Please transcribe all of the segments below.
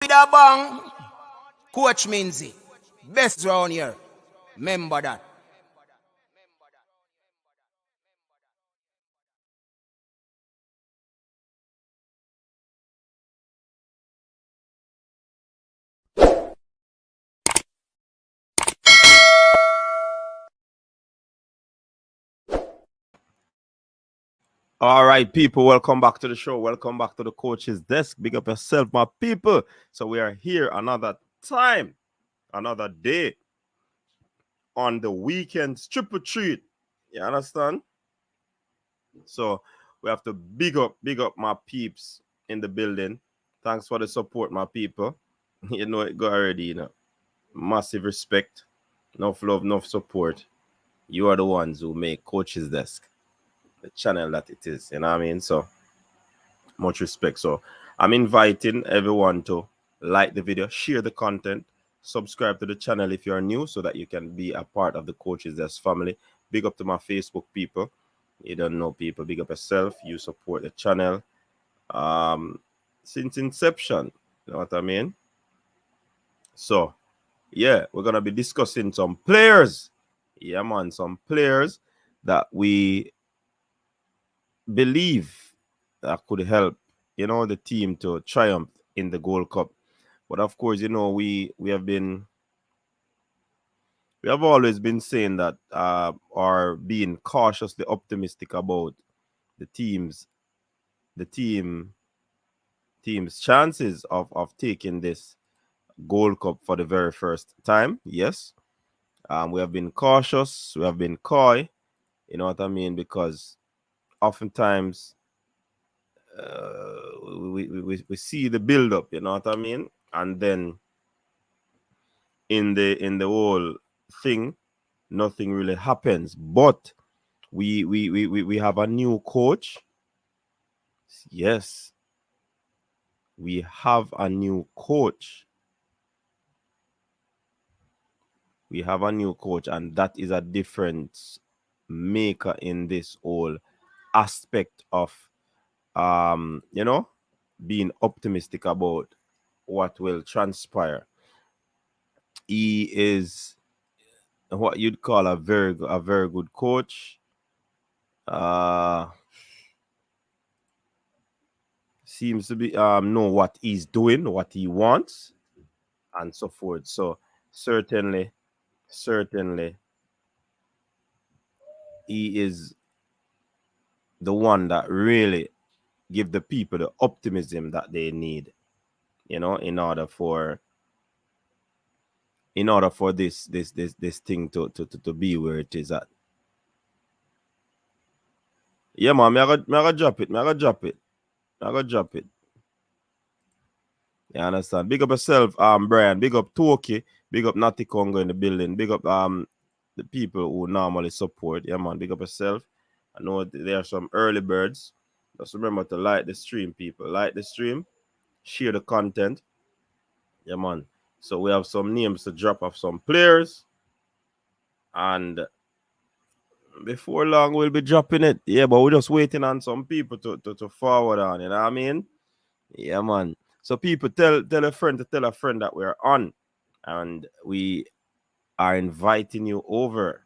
With a bang, Coach Minzy, best round here. Remember that. All right, people, welcome back to the show. Welcome back to the coach's desk. Big up yourself, my people. So we are here another time, another day on the weekend triple treat. You understand? So we have to big up my peeps in the building. Thanks for the support, my people. You know it go already, you know. Massive respect, enough love, enough support. You are the ones who make Coach's Desk the channel that it is. You know what I mean? So much respect. So I'm inviting everyone to like the video, share the content, subscribe to the channel if you're new so that you can be a part of the Coach's Desk family. Big up to my Facebook people. You don't know people, big up yourself. You support the channel since inception. You know what I mean? So yeah, we're gonna be discussing some players. Yeah, man, some players that we believe that could help, you know, the team to triumph in the Gold Cup. But of course, you know, we have always been saying that are being cautiously optimistic about the team's chances of taking this Gold Cup for the very first time. Yes. We have been cautious, we have been coy, you know what I mean, because oftentimes we see the build up, you know what I mean, and then in the whole thing, nothing really happens. But we have a new coach. Yes, we have a new coach. We have a new coach, and that is a difference maker in this whole aspect of you know, being optimistic about what will transpire. He is what you'd call a very good coach. Seems to be know what he's doing, what he wants, and so forth. So certainly he is the one that really give the people the optimism that they need, you know, in order for this thing to be where it is at. Yeah, man, I gotta drop it. I gotta drop it. You understand? Big up yourself, Brian. Big up Toki. Big up Natty Congo in the building. Big up the people who normally support. Yeah, man. Big up yourself. I know there are some early birds. Just remember to like the stream, people. Like the stream. Share the content. Yeah, man. So we have some names to drop off some players. And before long, we'll be dropping it. Yeah, but we're just waiting on some people to forward on. You know what I mean? Yeah, man. So people tell a friend to tell a friend that we're on. And we are inviting you over.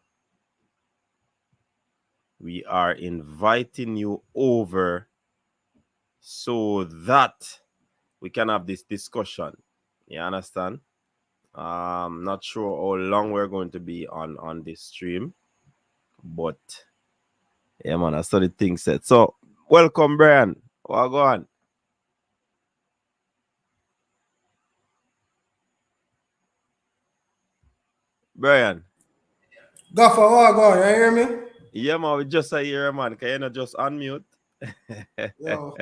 We are inviting you over so that we can have this discussion. You understand? Not sure how long we're going to be on this stream, but yeah, man, I saw the thing said. So welcome, Brian. Well, go on. Brian. Gaffer, what going? You hear me? Yeah, man, we just hear, man. Can you not just unmute? Yo,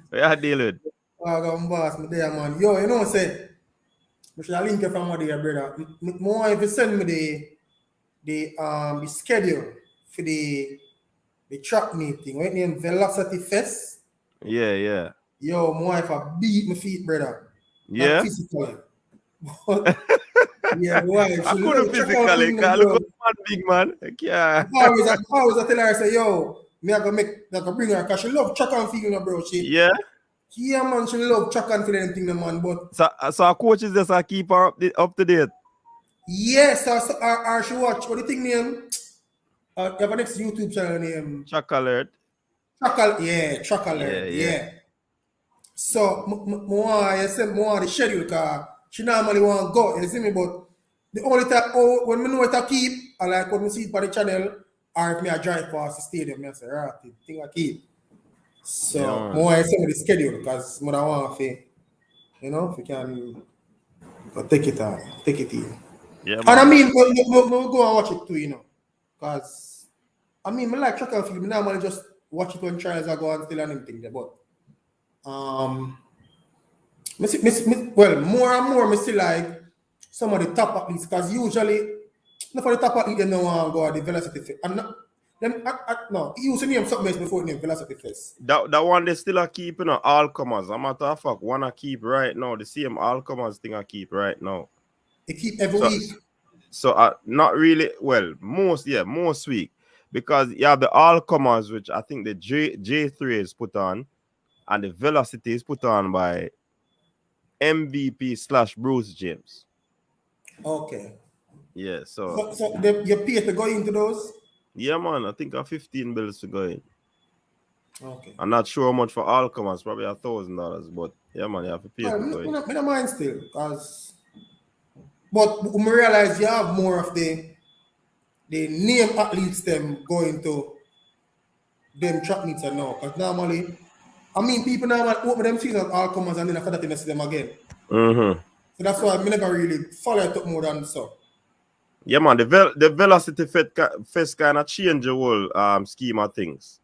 What you deal with? what going, boss? Me there, man. Yo, you know what I'm saying? I should link you from what there, brother. More if you send me the schedule for the track meeting. When name Velocity Fest. Yeah. Yo, more if I beat my feet, brother. Not Yeah? physically. But yeah, boy, I she look couldn't at the track out physically, thing, because look bro. at man, big man. Yeah. I always tell her, I say, yo, me I go bring her because she love track and field, bro. Yeah? Yeah, man, she love track and field anything, man. But So our coaches just keep her up to date. yes, she watch. What do you think name? You have a next YouTube channel name. Track alert. Track Yeah, alert. yeah. Yeah. So, I said more the schedule because she normally want to go, you see me, but the only time, when I know it I keep, I like when I see it by the channel, or if me I drive past the stadium, I say, right, the thing I keep. Yeah, So, man. more I send me the schedule because I want to, you know, if you can take it on, take it in. Yeah, And I man. mean, we'll go and watch it too, you know, because, I mean, I like track and field, I normally just watch it when trials are going still and everything there, but, well, more and more, I still like some of the top athletes because usually, not for the top athlete, they don't want to go at the velocity fest. And not, them, no, he used to name something else before name velocity fest. That one they still are keeping all comers. A matter of fact, one I keep right now. The same all comers thing I keep right now. They keep every So, week. so not really. Well, most week because you have the all comers, which I think the J3 is put on, and the velocity is put on by MVP / Bruce James. Okay. Yeah, So you pay to go into those? yeah, man. I think I 15 bills to go in. Okay. I'm not sure how much for all comers, probably $1,000, but yeah, man, you have to pay to go in. I don't mind still, because, but we realize you have more of the name athletes them going to them track meets and now, because normally, I mean, people normally open them season all comers and then after that they see them again. Mm-hmm. So that's why I never really follow it up more than so. Yeah, man, the velocity fest kind of change the whole scheme of things.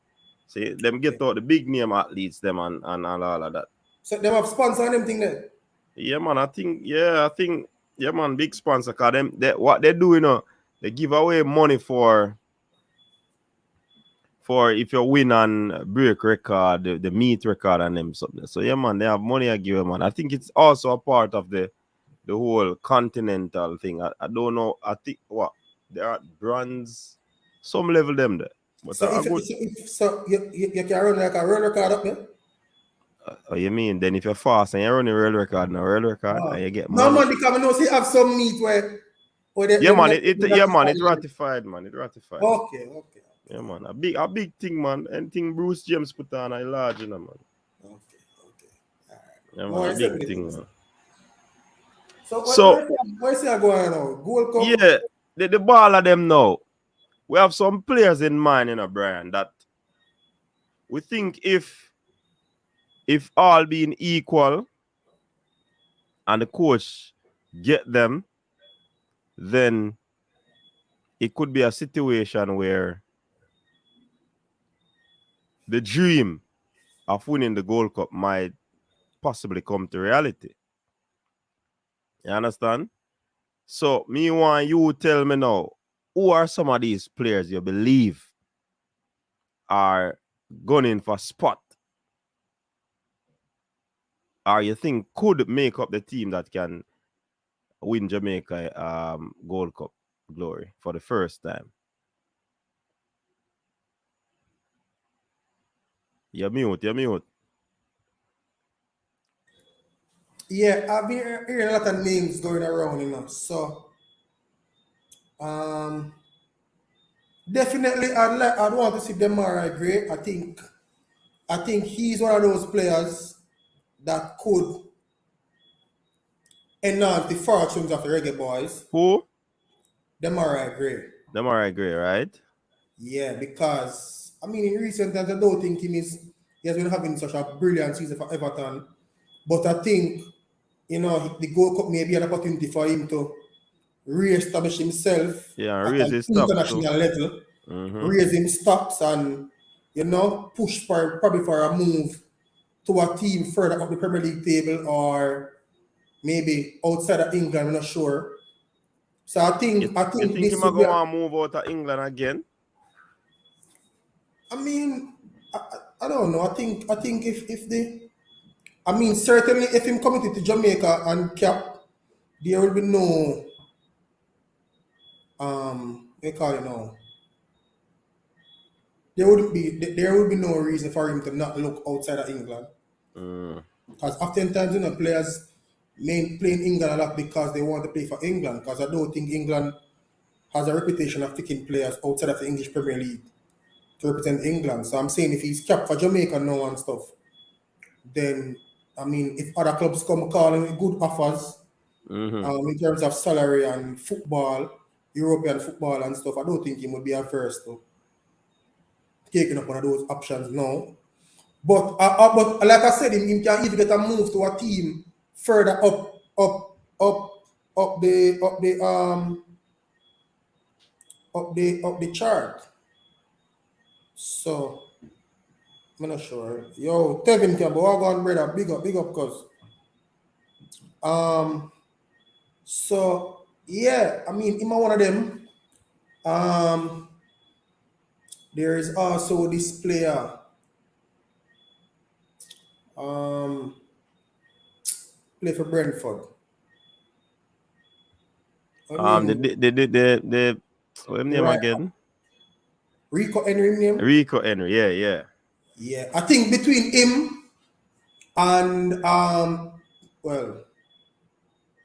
See, them get out the big name athletes, them and all of that. So they have sponsor and them thing there. Yeah, man, I think, yeah, man, big sponsor, cause what they do, you know, they give away money for if you win and break record, the meet record and them something. So yeah, man, they have money I give them, man. I think it's also a part of the whole continental thing. I don't know. I think there are brands, some level them there. But So if you can run like a world record up there? Oh, you mean then if you're fast and you're running world record and you get No money? man, because I know see have some meet where Yeah, man, it ratified, man. It ratified. Okay. Yeah, man. A big thing, man. Anything Bruce James put on, I large, you know, man. Okay. All right. Yeah, man, a big thing, man. So where's it going now? Gold Cup? Yeah, the ball of them now. We have some players in mind, you know, Brian, that we think if all being equal and the coach get them, then it could be a situation where the dream of winning the Gold Cup might possibly come to reality. You understand? So, me want you tell me now, who are some of these players you believe are gunning for spot, or you think could make up the team that can win Jamaica Gold Cup glory for the first time? You're mute. Yeah, I've been hearing a lot of names going around, you know. So definitely I'd want to see Demara Gray. I think he's one of those players that could enhance the fortunes of the Reggae Boys. Who? Demara Gray. Demara Gray, right? Yeah, because I mean in recent times I don't think he has been having such a brilliant season for Everton. But I think, you know, the Gold Cup may be an opportunity for him to re-establish himself Yeah, at raise an his stocks too. international level, Mm-hmm. raise him stocks and, you know, push probably for a move to a team further up the Premier League table or maybe outside of England, I'm not sure. So I think You think he this might would be go and move out of England again? I mean, I don't know. I think if the I mean certainly if him committed to Jamaica and cap, there will be no they call it now. There would be no reason for him to not look outside of England. Because oftentimes, players play in England a lot because they want to play for England. Because I don't think England has a reputation of picking players outside of the English Premier League to represent England. So I'm saying if he's capped for Jamaica now and stuff, then I mean, if other clubs come calling with good offers in terms of salary and football, European football and stuff, I don't think he would be averse to taking up one of those options now. But like I said, he can even get a move to a team further up the chart. So I'm not sure. Yo, Tevin Campbell, walk on, brother. Big up, cuz. So yeah, I mean, I'm one of them. There is also this player. Play for Brentford. The what name Right. again? Rico Henry name? Rico Henry, yeah. Yeah, I think between him and well,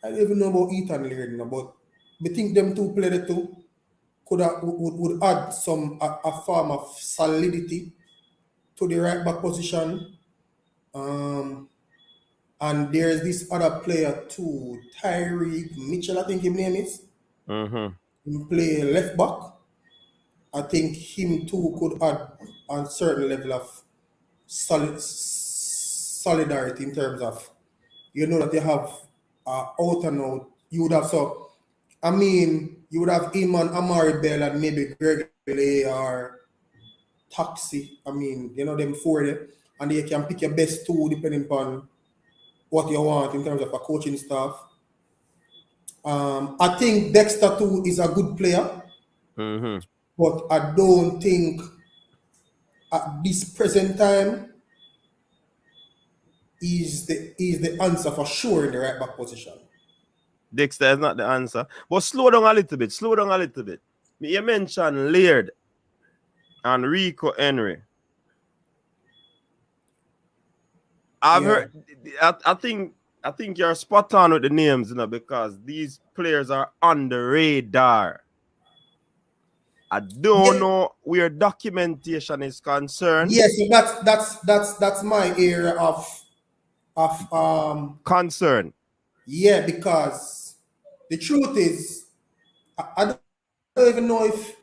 I don't even know about Ethan Laird now, but I think them two players too would add some a form of solidity to the right back position. And there's this other player too, Tyreek Mitchell, I think his name is. He play left back. I think him too could add a certain level of solidarity in terms of that you have out and out. You would have you would have him and Amari Bell and maybe Greg Lay or Taxi. I mean, them four there, and they can pick your best two depending upon what you want in terms of a coaching staff. I think Dexter too is a good player, but I don't think at this present time is the answer for sure in the right back position. Dexter is not the answer. But slow down a little bit. You mentioned Laird and Rico Henry. I've heard. I think you're spot on with the names, because these players are on the radar. I don't know where documentation is concerned. Yes, that's my area of concern. Yeah, because the truth is, I don't even know if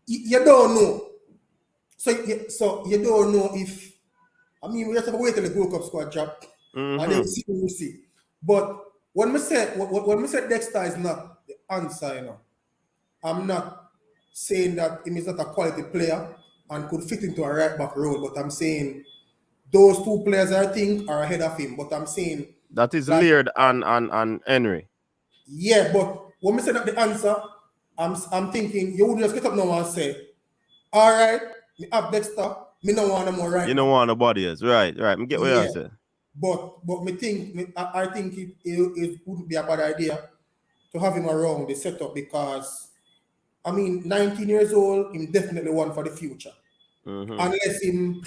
you don't know. So you don't know if. I mean, we have to wait till the Gold Cup squad drop, and then we'll see. But when we say Dexter is not the answer, I'm not saying that he is not a quality player and could fit into a right back role, but I'm saying those two players I think are ahead of him. But I'm saying that is Laird and Henry. Yeah, but when we say that the answer, I'm thinking you would just get up now and say, all right, me have Dexter, me no want no more right. You don't want nobody else, right? Me get what you say. But I think it wouldn't be a bad idea to have him around the setup because 19 years old, him definitely one for the future. Unless him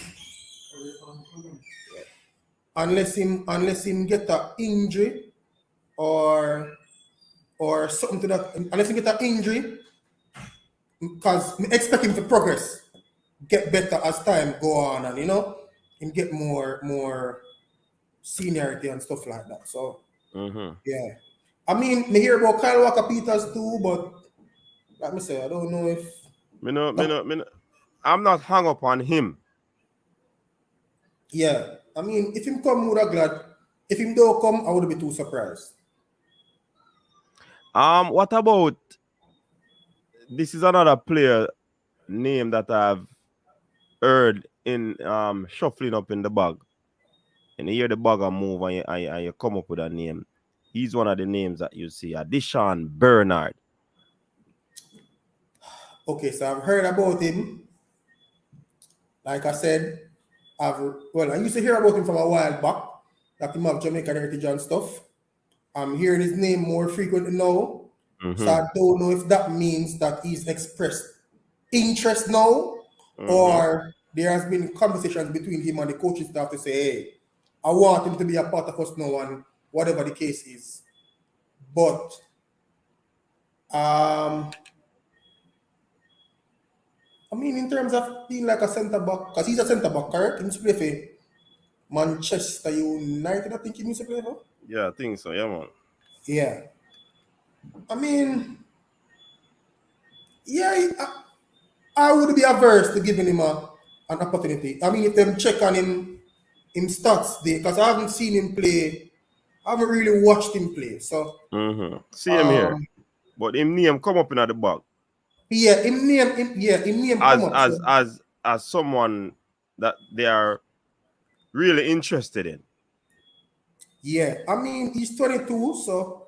get an injury or something to that. Unless he get an injury, because I expect him to progress, get better as time go on, and him get more seniority and stuff like that. So yeah, me hear about Kyle Walker-Peters too, but like I say, I don't know if I'm not hung up on him. Yeah, if him come, would have glad. If him don't come, I would be too surprised. What about this? Is another player name that I've heard in shuffling up in the bag, and you hear the bagger move and you come up with a name. He's one of the names that you see, Deshaun Bernard. Okay, so I've heard about him. Like I said, I used to hear about him from a while back, that he have Jamaican heritage and stuff. I'm hearing his name more frequently now. So I don't know if that means that he's expressed interest now, or there has been conversations between him and the coaching staff to say, hey, I want him to be a part of us now, and whatever the case is. But I mean, in terms of being like a centre back, because he's a centre back, correct? He used to play for Manchester United, I think he used to play for. Yeah, I think so. Yeah, man. Yeah. I mean, yeah, I would be averse to giving him an opportunity. I mean, if them check on him stats, because I haven't seen him play. I haven't really watched him play. So, See him here. But him name come up in the back. yeah, him name come up. As someone that they are really interested in. Yeah, I mean, he's 22, so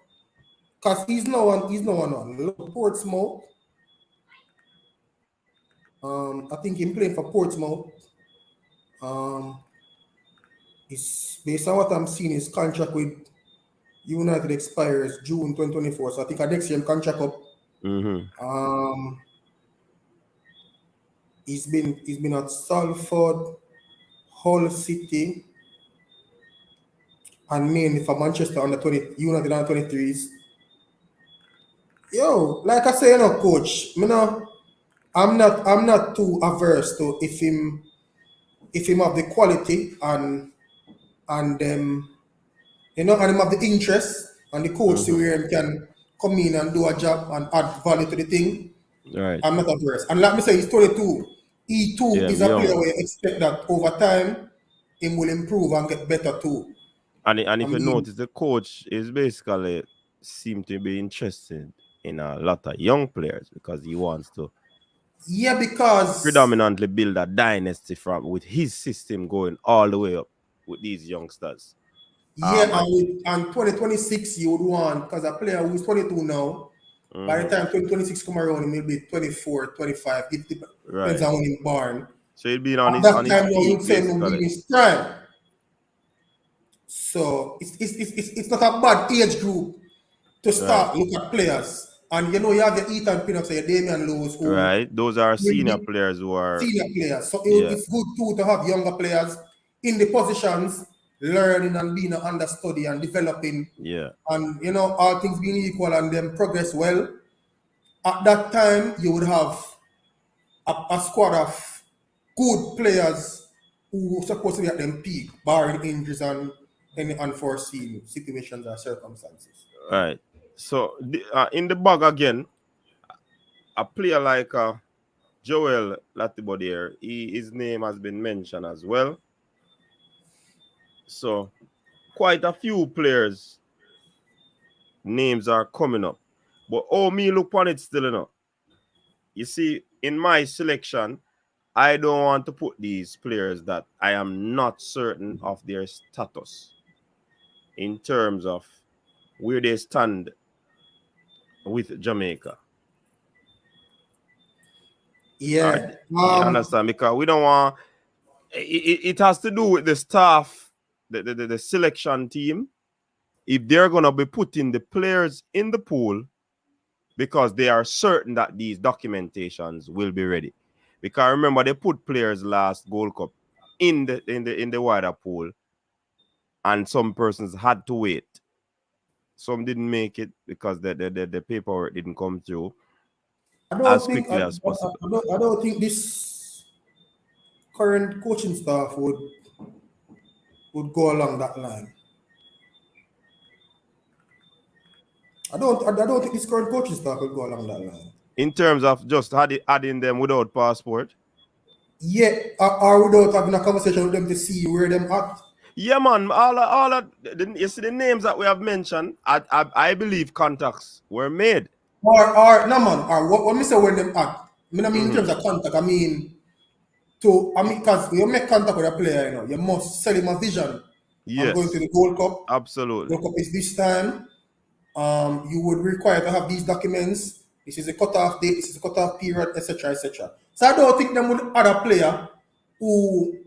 because he's no one Portsmouth. I think he's playing for Portsmouth. It's based on what I'm seeing, his contract with United expires June 2024. So I think next year contract up. He's been at Salford, Hull City, and mainly for Manchester under 20 United under 23s. Yo, like I say, coach, I'm not too averse to if him have the quality and and him have the interest and the coach to where him can come in and do a job and add value to the thing. Right. I'm not averse. And like me say, he's 22. He too is a player where you expect that over time he will improve and get better too. And if you notice, the coach is basically seem to be interested in a lot of young players because he wants to because predominantly build a dynasty with his system going all the way up with these youngsters. And 2026 you would want, because a player who's 22 now, by the time 2026 come around, he will be 24, 25. It depends on when he's born. So he'll be on his time peak, basically. His prime. So it's not a bad age group to start look at players. And you have your Ethan Pinnock, your Damian Lewis. Right. Those are senior players who are senior players. So it's good too to have younger players in the positions, learning and being an understudy and developing. Yeah. And all things being equal and them progress well. At that time, you would have a squad of good players who are supposed to be at them peak, barring injuries and any unforeseen situations or circumstances. Right. So in the bag again, a player like Joel Latibodier, his name has been mentioned as well. So quite a few players' names are coming up. But me look on it still enough. You see, in my selection, I don't want to put these players that I am not certain of their status in terms of where they stand with Jamaica. Yeah. You understand? Because we don't want it has to do with the staff, the selection team. If they're gonna be putting the players in the pool because they are certain that these documentations will be ready. Because remember, they put players last Gold Cup in the wider pool, and some persons had to wait. Some didn't make it because the paperwork didn't come through as quickly as possible. I don't think this current coaching staff would go along that line. I don't think this current coaching staff will go along that line. In terms of just adding them without passport? Yeah, or without having a conversation with them to see where them at. Yeah, man. All of you see the names that we have mentioned. I believe contacts were made. Or no, man. Or what me say where them at? I mean, in terms of contact, because you make contact with a player, you must sell him a vision. Yes. I'm going to the Gold Cup. Absolutely. Gold Cup is this time. You would require to have these documents. This is a cutoff date. This is a cutoff period, etc., etc. So I don't think them would add a player who,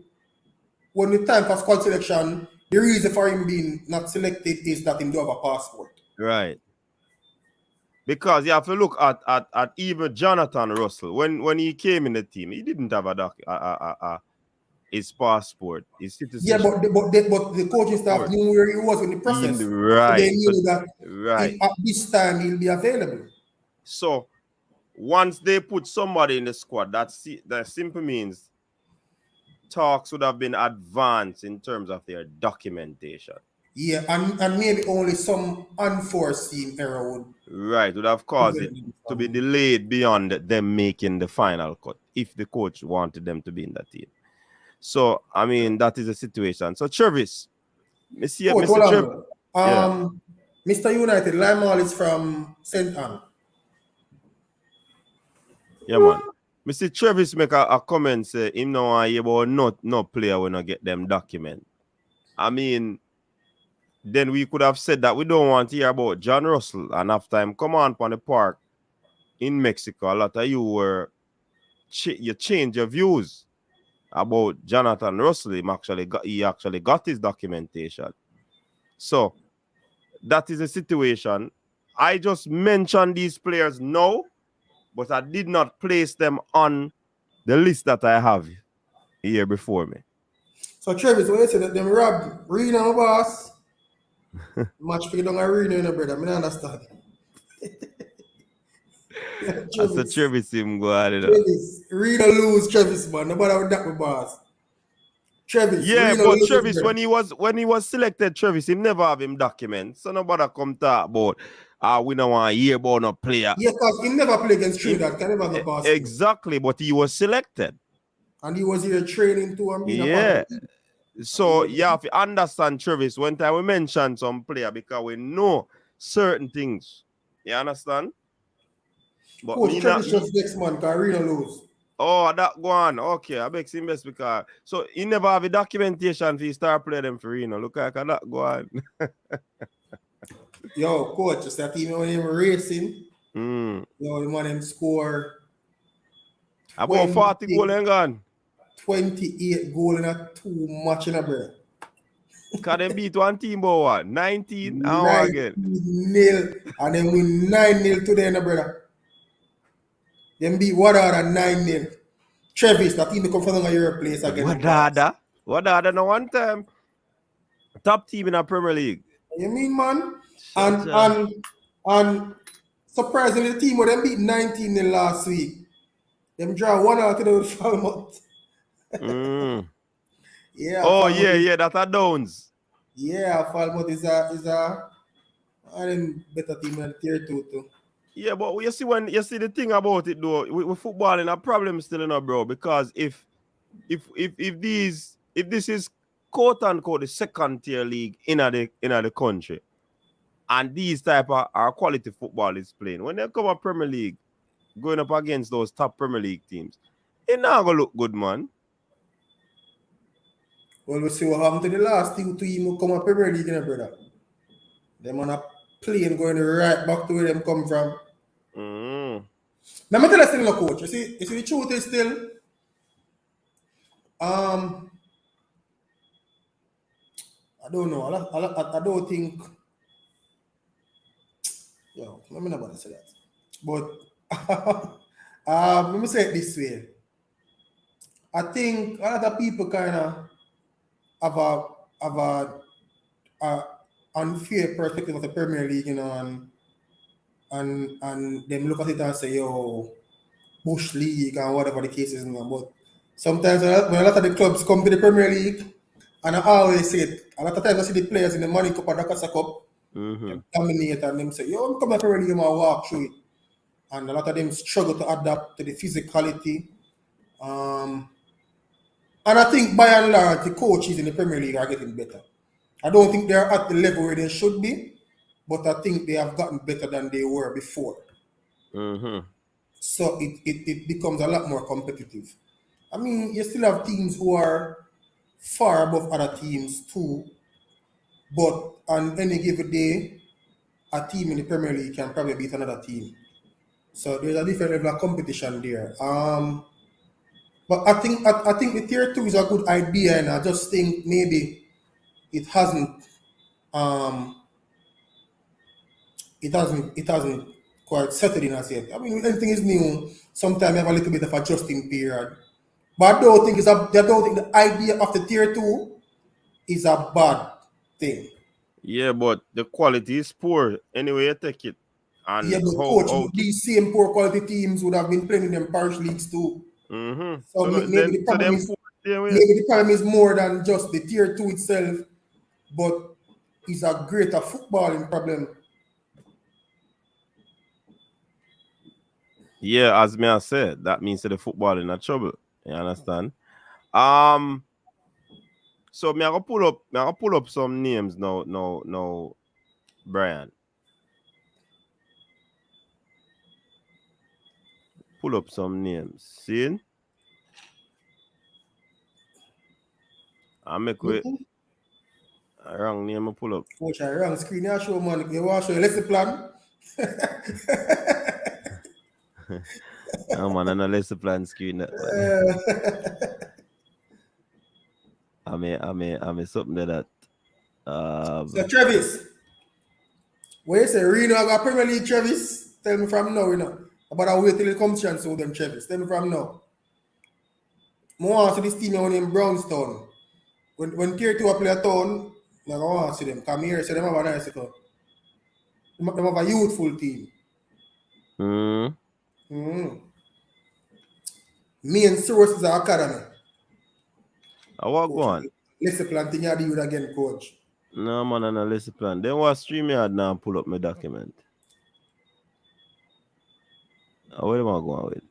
when the time for squad selection, the reason for him being not selected is that he don't have a passport. Right. Because you have to look at even Jonathan Russell. When he came in the team, he didn't have his passport, his Yeah, citizenship. but the coaching staff knew where he was in the process. So they Right. So, knew that right. at this time he'll be available. So once they put somebody in the squad, that simply means talks would have been advanced in terms of their documentation. Yeah, and maybe only some unforeseen error would. Right, would have caused it to be delayed beyond them making the final cut if the coach wanted them to be in that team. So, I mean, that is the situation. So, Travis, Mr. Travis. Yeah. Mr. United, Limal is from St. Anne. Yeah, man. Mr. Travis make a comment say him no want hear about no player when I get them document. I mean, then we could have said that we don't want to hear about John Russell, and after him come on the park in Mexico, a lot of you were you change your views about Jonathan Russell. He actually got his documentation. So that is a situation. I just mentioned these players now, but I did not place them on the list that I have here before me. So Travis, when you say that them robbed Reno boss, match for you don't Reno, you know, brother. I don't understand. That's a Travis him go on. Travis, Reno lose Travis, man. Nobody would that with boss. Travis, yeah, Reno but lose, Travis, brother. when he was selected, Travis, he never have him document. So nobody come talk about we don't want to hear about no player. Yeah, because he never played against Trinidad, can never have a pass. Exactly, but he was selected. And he was here training too and being a yeah. part of it. So you have to understand, Travis, when time we mention some player because we know certain things. You understand? But Coach, Travis just next month, because Reno lose. Oh, that go on. Okay, I beg him best because so he never have a documentation for star play them for Reno. Look like that go on. Yo, coach, just that team when him racing. Yo, the man him score about 40 goal and gone. 28 goal in a 2 match in a break. Can they beat one team by what? 19? 19-0 and then win 9-0 today, no brother. Then beat Wadada 9-0. Travis, that team come from your place again. Wadada no one time. Top team in the Premier League. You mean, man? And surprisingly, the team where them beat 19-0 last week. Them draw 1-0 today with Falmouth. Yeah. Oh, yeah, that's a Downs. Yeah, Falmouth is a better team than tier 2 too. Yeah, but you see the thing about it though, with football in a problem still in bro, because if this is quote unquote the second tier league in the country, and these type of our quality football is playing, when they come up Premier League, going up against those top Premier League teams, it not gonna look good, man. Well, we see what happened to the last team who come up Premier League, brother. Them on a plane going right back to where them come from. Let me tell you something, coach. You see the truth is still, I don't know. I don't think. Yo, let me not say that. But let me say it this way. I think a lot of people kind of have a unfair perspective of the Premier League, you know, and them look at it and say, yo, Bush League and whatever the case is, you know. But sometimes when a lot of the clubs come to the Premier League, and I always say it, a lot of times I see the players in the Money Cup or the Casa Cup dominate and them say, yo, I'm coming to the Premier League and I walk through it. And a lot of them struggle to adapt to the physicality. And I think by and large, the coaches in the Premier League are getting better. I don't think they're at the level where they should be, but I think they have gotten better than they were before. So it becomes a lot more competitive. I mean, you still have teams who are far above other teams too, but on any given day, a team in the Premier League can probably beat another team. So there's a different level of competition there. But I think the tier 2 is a good idea, and I just think maybe it hasn't quite settled in as yet. I mean, anything is new. Sometimes you have a little bit of adjusting period. But I don't think the idea of the tier 2 is a bad thing. Yeah, but the quality is poor. Anyway, you take it. And Yeah, but coach, these same poor quality teams would have been playing in them parish leagues too. So maybe the problem is more than just the tier 2 itself, but it's a greater footballing problem. Yeah, as me I said, that means that the football in a trouble. You understand? So me I go pull up some names now, Brian. Pull up some names. See? I make it a wrong name I pull up. Coach, I wrong screen. I show man. You want to show you lesson plan? No man, I know lesson plan screen that. I mean something like that. So Travis, when you say Reno, I got Premier League Travis, tell me from now, you know. But I wait till it comes chance with them Travis. Tell me from now. More to this team in Brownstown. When tier 2 play a town, I want to see them. Come here, so them have a nice town. Them have a youthful team. Main source is the academy. I walk on. Lesson plan thing you do it again, coach. No man, I no lesson plan. Then what stream you had now and pull up my document. What am I going with?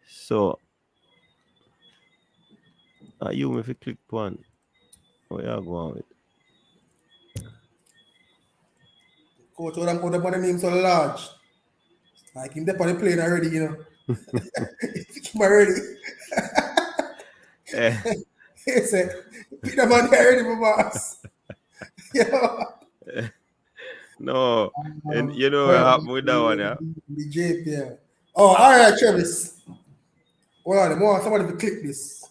So you if you click one. Where you going with? Coach, what the name so large? Like him there on the plane already, you know. Him already. He said, pick the man already, my boss. No, and you know what happened with that one, yeah? The JPL. Oh, all right, Travis. Well, somebody to click this.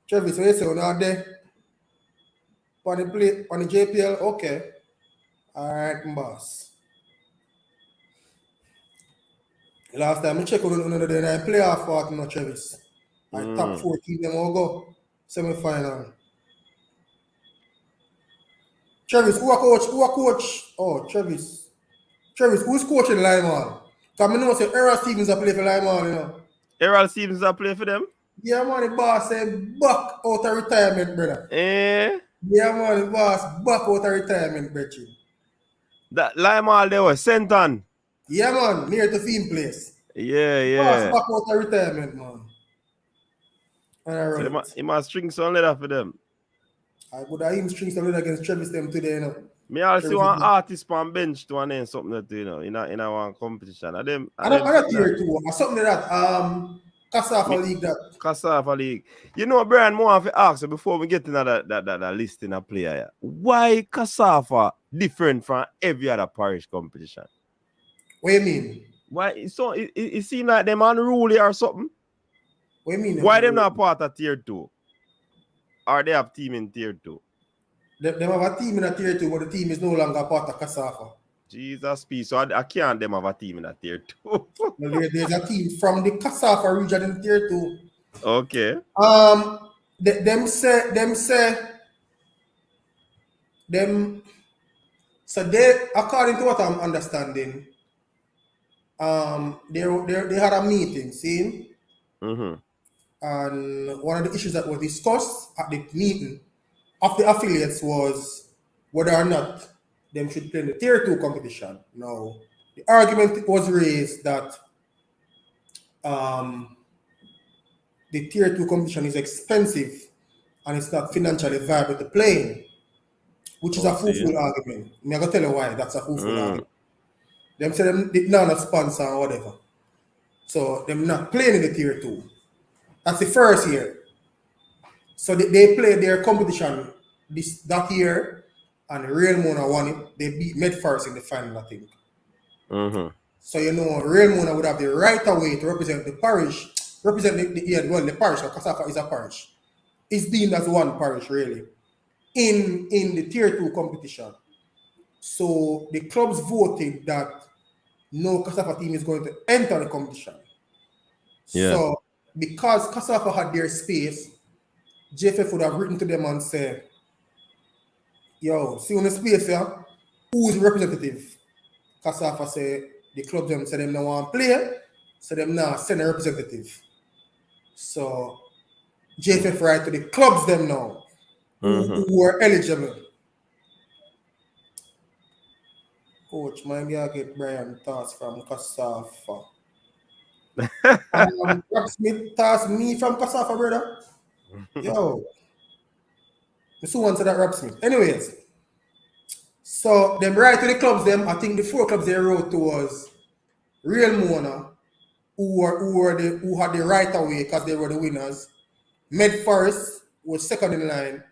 Travis, what you say now there? On the JPL, okay. All right, boss. Last time I checked on the playoff part, no Travis. Top 14 them all go semi-final. Travis, who a coach? Oh, Travis, who's coaching Lyman? Because I know say Errol Stevens a play for Lyman, you know. Errol Stevens a play for them? Yeah, man, the boss said back out of retirement, brother. Yeah, man, the boss back out of retirement, brother. That Lyman they were sent on. Yeah, man, near to Fiend Place. Yeah. Boss back out of retirement, man. So he must string some letter for them. I would have him string some letter against Travis them today, you know. Me also want artist on bench to name something that you know in a one competition. I don't tier 2. Something like that. Cassava League that. Cassava League. You know, Brian, more have to ask before we get into that list in a player. Why Cassava different from every other parish competition? What do you mean? Why so it seems like them unruly or something? What do you mean? Why them not part of tier 2? Or they have team in tier 2? They have a team in a tier 2, but the team is no longer part of Cassava. Jesus peace. So I can't them have a team in a tier 2. Well, there's a team from the Cassava region in tier 2. Okay. So they, according to what I'm understanding, they had a meeting, see? And one of the issues that was discussed at the meeting of the affiliates was whether or not them should play in the tier 2 competition. Now, the argument was raised that the tier 2 competition is expensive and it's not financially viable to play, which is a foolful argument. I'm going to tell you why that's a foolful argument. Them say them did not sponsor or whatever. So them not playing in the tier 2. That's the first year. So they played their competition that year, and Real Mona won it. They beat Midfield in the final, I think. So you know, Real Mona would have the right away to represent the parish, the parish, because Cassava is a parish. It's deemed as one parish, really, in the tier 2 competition. So the clubs voted that no Kasafa team is going to enter the competition. Yeah. So because Kasafa had their space, JFF would have written to them and say, yo, see on the space here, who's representative? Kasafa say the club them say them no want play, so them now send a representative. So JFF write to the clubs them now who were eligible. Coach, my guy get Brian Toss from Kasafa. Rob Smith Toss me from Kasafa, brother. Yo, this one said that Rob Smith. Anyways, so them write to the clubs them. I think the 4 clubs they wrote to was Real Mona, who had the right away because they were the winners. Med Forest was second in line,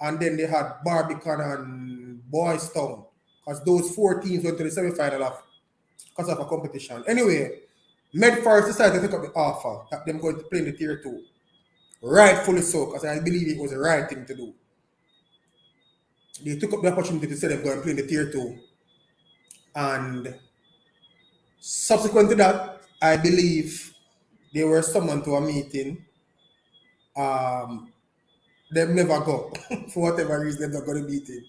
and then they had Barbican and Boys Town because those 4 teams went to the semi-final because of a competition. Anyway, Med Forest decided to take up the offer that them going to play in the tier 2. Rightfully so, because I believe it was the right thing to do. They took up the opportunity to say they're going to play in the tier 2. And subsequent to that, I believe they were summoned to a meeting. Them never go. For whatever reason, they're not going to meeting.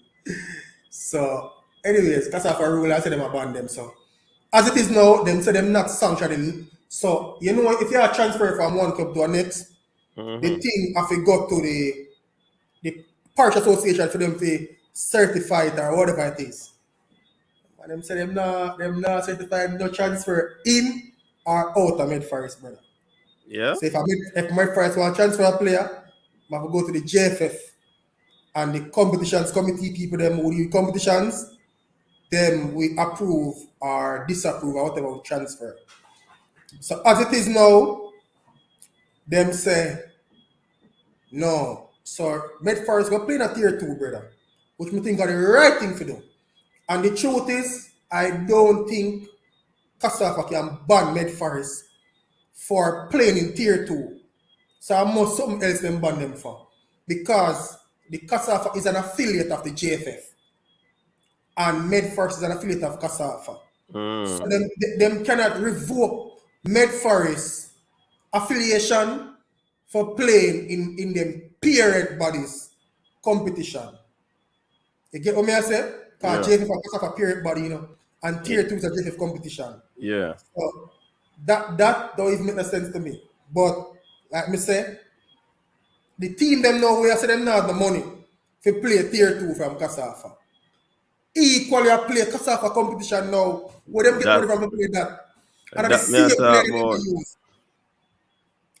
So, anyways, Kasafa rule, I said them abandon them. So, as it is now, them say them not sanctioning. So, you know, if you are transferred from one club to the next, the thing have to go to the parish association for them to certify it or whatever it is. And them say them not certified no transfer in or out of Med Forest, brother. Yeah. So if Med Forest want to transfer a player, I have to go to the JFF and the competitions committee people them who do competitions, them we approve or disapprove or whatever we transfer. So as it is now, them say no. So Med Forest go play in a tier 2, brother, which me think are the right thing to do. And the truth is, I don't think Kasafa can ban Med Forest for playing in tier 2. So I must something else them ban them for. Because the Kasafa is an affiliate of the JFF. And Med Forest is an affiliate of Kasafa. So them cannot revoke Med Forest affiliation for playing in them parent bodies competition. You get what I say? Because JFF and Kasafa parent body, you know, and tier 2 is a JFF competition. Yeah. So that don't even make no sense to me. But like me say, the team them know where I say them not have the money to play tier 2 from Kasafa. Equally I play Kasafa competition now. Where them get money from to play that. And the same player them use.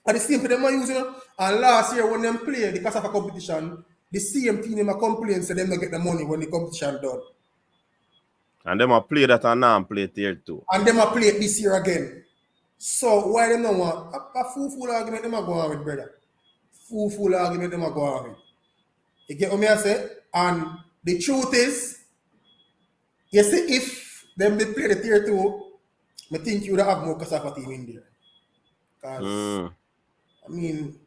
And the same player them use, you know. And last year when them play the Kasafa competition, the same team them complain so them don't get the money when the competition done. And them a play that and now play tier 2. And them a play it this year again. So why them not want a fool argument them a go on with, brother? Fool argument them a go on with. You get what I say? And the truth is, you see, if them they play the tier 2, I think you would have more Kasafa team in there. Because I mean,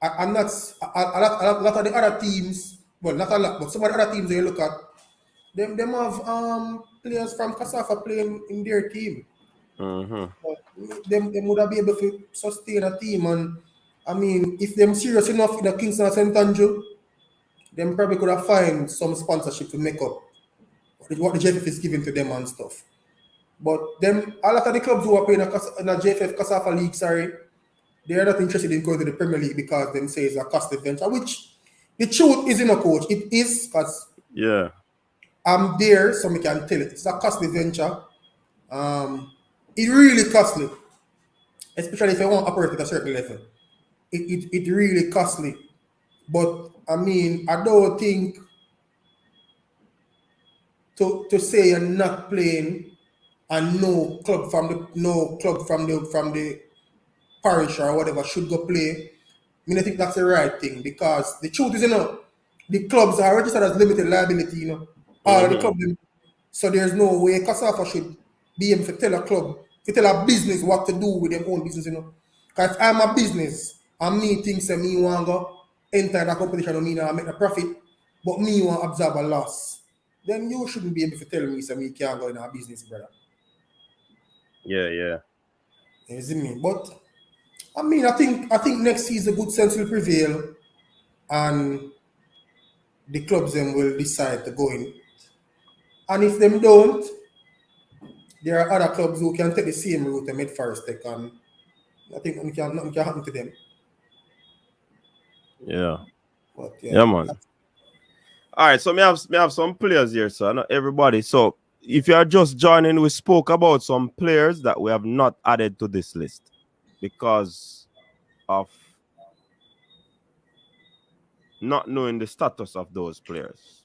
I'm not a lot of the other teams, well not a lot, but some of the other teams you look at, them have players from Kasafa playing in their team. Them would have be able to sustain a team, and I mean, if them serious enough in the Kingston and St. Andrew, them probably could have find some sponsorship to make up what the JFF is giving to them and stuff. But them, a lot of the clubs who are playing in a JFF Kasafa league, sorry, they are not interested in going to the Premier League because them say it's a costly venture, which the truth is in a coach. It is, because I'm there, so we can tell it. It's a costly venture. It really costly, especially if you want to operate at a certain level. It really costly. But I mean, I don't think to say you're not playing and no club from the parish or whatever should go play. I mean, I think that's the right thing, because the truth is, you know, the clubs are registered as limited liability, you know. All of the clubs, so there's no way Kasafa should be able to tell a club, to tell a business what to do with their own business, you know. Because if I'm a business and me think that me want to go enter that competition or me now make a profit, but me want to absorb a loss, then you shouldn't be able to tell me that me can't go in a business, brother. Yeah. You see me? But I mean, I think next season good sense will prevail, and the clubs them will decide to go in. And if them don't, there are other clubs who can take the same route and make first take, and I think nothing can happen to them. Yeah. But Yeah, man. All right, so me have some players here, so not everybody. So if you are just joining, we spoke about some players that we have not added to this list because of not knowing the status of those players.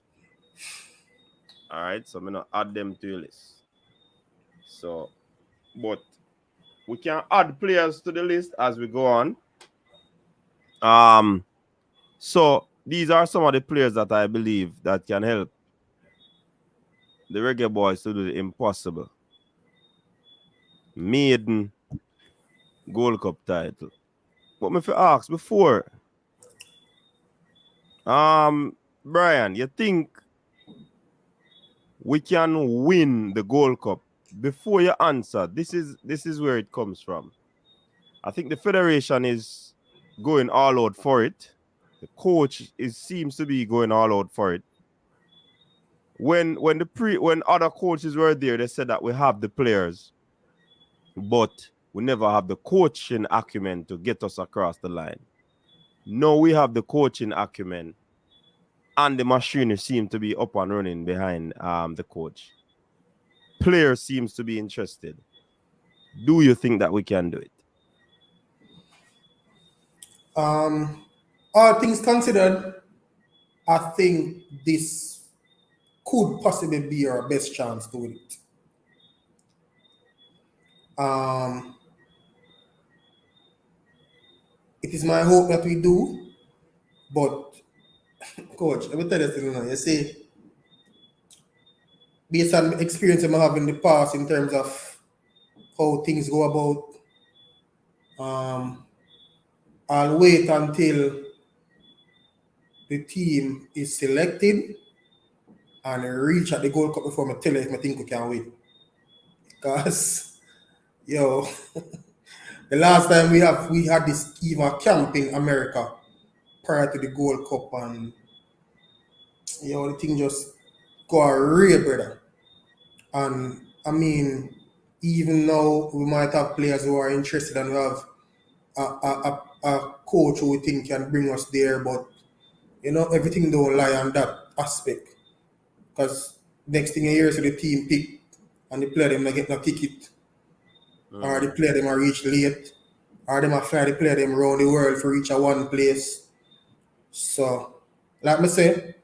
All right, so I'm gonna add them to your list. So, but we can add players to the list as we go on. So these are some of the players that I believe that can help the Reggae Boyz to do the impossible. Maiden Gold Cup title. But me if you ask before, Brian, you think we can win the Gold Cup? Before you answer, this is where it comes from. I think the federation is going all out for it. The coach seems to be going all out for it. When other coaches were there, they said that we have the players, but we never have the coaching acumen to get us across the line. Now we have the coaching acumen, and the machinery seem to be up and running behind the coach. Player seems to be interested. Do you think that we can do it? All things considered, I think this could possibly be our best chance to win it. It is my hope that we do, but coach, let me tell you something now. You see, based on the experience I have in the past in terms of how things go about, I'll wait until the team is selected and reach at the Gold Cup before I tell you if I think we can win. Because, yo, the last time we had this even camp in America prior to the Gold Cup, and the thing just go real, brother. And I mean, even now we might have players who are interested and we have a coach who we think can bring us there, but everything don't lie on that aspect. Because next thing you hear is the team pick and the player them not get no ticket. Or the player them are reach late. Or them are fly the player them around the world for reach a one place. So, like I say,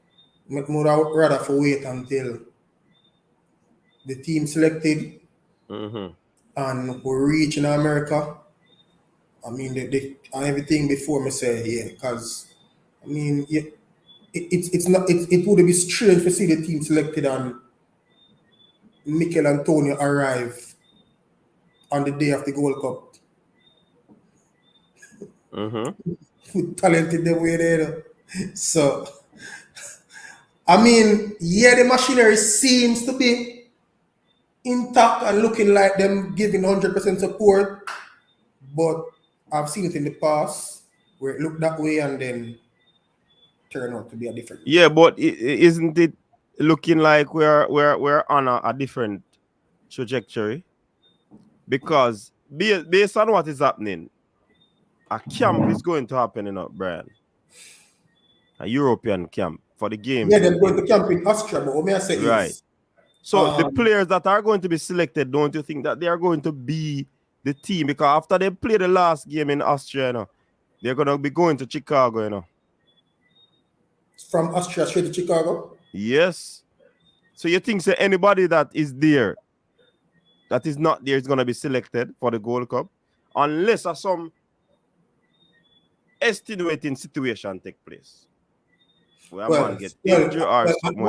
I would rather for wait until the team selected and we reach in America. I mean, and everything before me say, yeah, because, I mean, it would be strange to see the team selected and Mikel Antonio arrive on the day of the Gold Cup. Talented the way there. So, I mean, yeah, the machinery seems to be intact and looking like them giving 100% support, but I've seen it in the past where it looked that way and then turn out to be a different. Yeah, but isn't it looking like we're on a different trajectory? Because based on what is happening, a camp is going to happen in Brian. A European camp for the games. Yeah, they're going to camp in Austria, but what may I say is so the players that are going to be selected, don't you think that they are going to be the team? Because after they play the last game in Austria, they're going to be going to Chicago, From Austria straight to Chicago? Yes. So you think anybody that is there, that is not there, is going to be selected for the Gold Cup? Unless some extenuating situation take place. Where man get injured or something.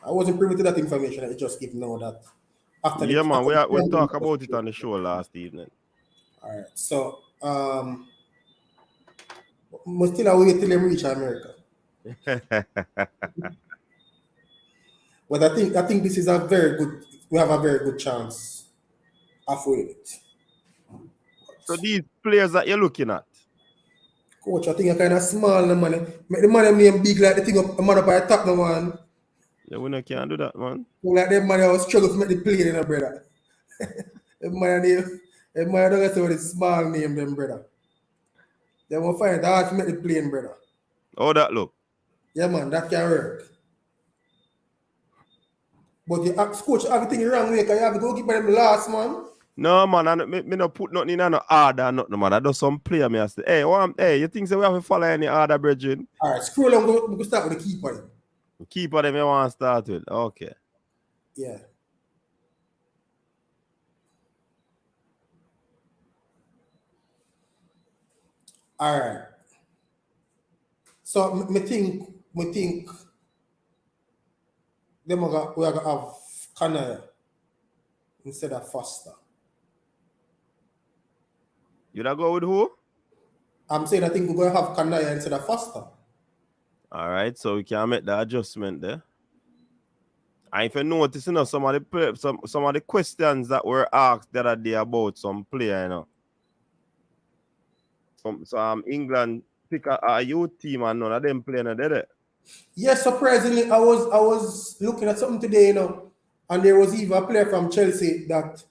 I wasn't privy to that information. I just give know that after we talked about it on the show last evening. All right. So we still wait till them reach America. But I think this is we have a very good chance Avoid it. So these players that you're looking at, Coach, I think you're kind of small, the money. Make the money name big like the thing up, the man up at the top, no man. yeah, we no can't do that, man. Like them money, I was struggle to make the play, you know, brother. Them money name, them money don't get with small name, them brother. They will find it hard to make the play, brother. How that look? Yeah, man, that can work. But you ask coach everything wrong way, because you have to go keep them last, man. No, man, me no put nothing in no order, nothing, man. I do some player, me I say, hey, you think so we have to follow any order, brethren? All right, scroll on, we go start with the keeper. Keeper them you want to start with. Okay. Yeah. All right. So me think them we are gonna have Canada instead of Foster. You da go with who? I'm saying I think we're gonna have Canada instead of Foster. All right, so we can make the adjustment there. And if you notice, you know, some of the questions that were asked the other day about some player, you know. Some England pick a youth team and none of them playing, did it? Yes, surprisingly, I was looking at something today, you know, and there was even a player from Chelsea that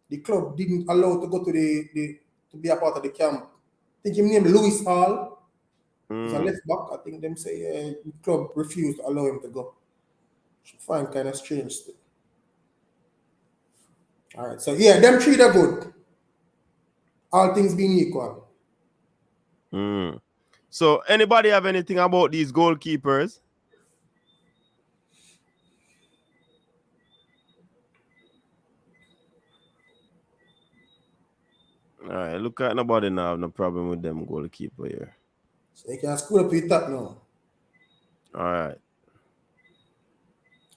the club didn't allow to go to the to be a part of the camp. I think his name Lewis Hall. He's a left back. I think them say the club refused to allow him to go. Which I find kind of strange still. All right, so yeah, them three are good. All things being equal. So anybody have anything about these goalkeepers? All right, look at nobody now have no problem with them goalkeeper here. So you can scroll up to the top now. All right.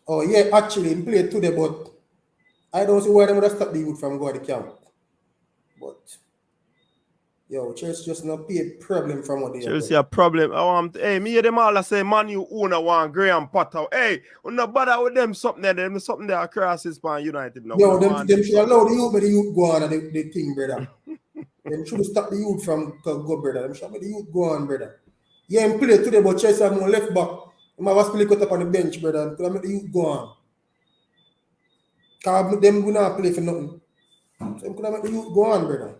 Oh yeah, actually he played today, but I don't see why they would have stopped the youth from going to the camp. But yo, Chelsea just not be a problem from what they Chelsea a problem. Hey, me hear them all say man you owner want Graham Potter. Hey, we not bother with them something there. Them something there across his pan United now. Yo, them should allow the youth, but the youth go on and the thing, brother. Them should stop the youth from to go, brother. Them should let the youth go on, brother. Yeah, him play today, but Chelsea have more left back. Him have a split cut up on the bench, brother. Because let the youth go on. Because them will not play for nothing. So him could have let the youth go on, brother.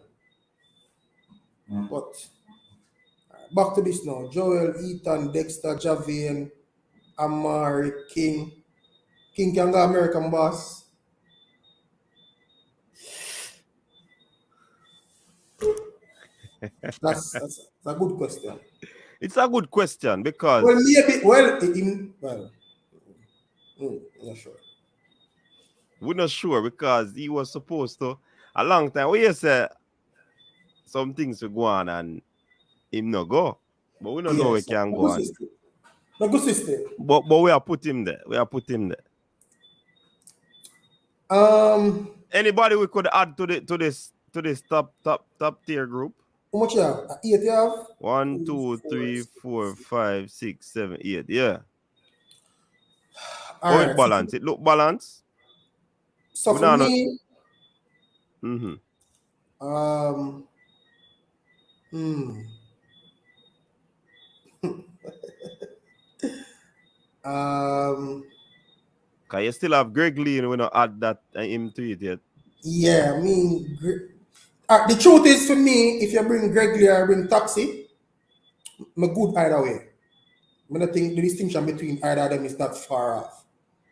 But back to this now. Joel, Ethan, Dexter, Javian, Amari, King. King can go American boss. That's a good question. It's a good question because Well, maybe not sure. we're not sure because he was supposed to a long time. We say some things to go on and him not go. But we don't know we can go on. A good system. But we are put him there. Anybody we could add to this top tier group? How much you have? 8 you have? 1, 2, 3, 4, 5, 6, 7, 8. Yeah. All right. It balance. It look balanced. So for me, Cause you still have Greg Lee and we not add that him to it yet. Yeah, I mean, the truth is for me, if you bring Greg Lee or bring Taxi, I'm good either way. I don't think the distinction between either of them is that far off.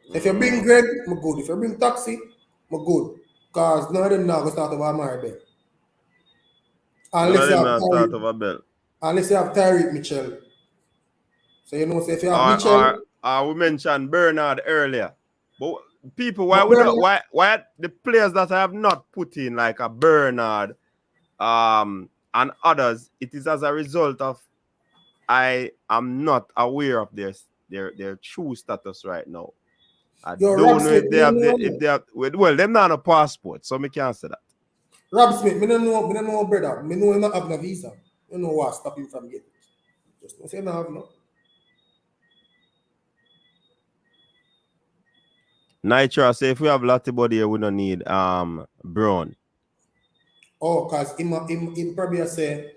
So if you bring Greg, I'm good. If you bring Taxi, I'm good. Because none of them now go start over my belt. Unless you have Tyreek Mitchell. So you know, so if you have Mitchell. We mentioned Bernard earlier. But people, why the players that I have not put in like a Bernard and others, it is as a result of I am not aware of their true status right now. I don't know if they have well, them not on a passport, so me can't say that. Rob Smith, me don't know, brother. Me know he not have no visa. You know what stop him from getting it. Just don't say no have no. Nitro say if we have Lattibody here, we don't need Brown. Oh, because him probably say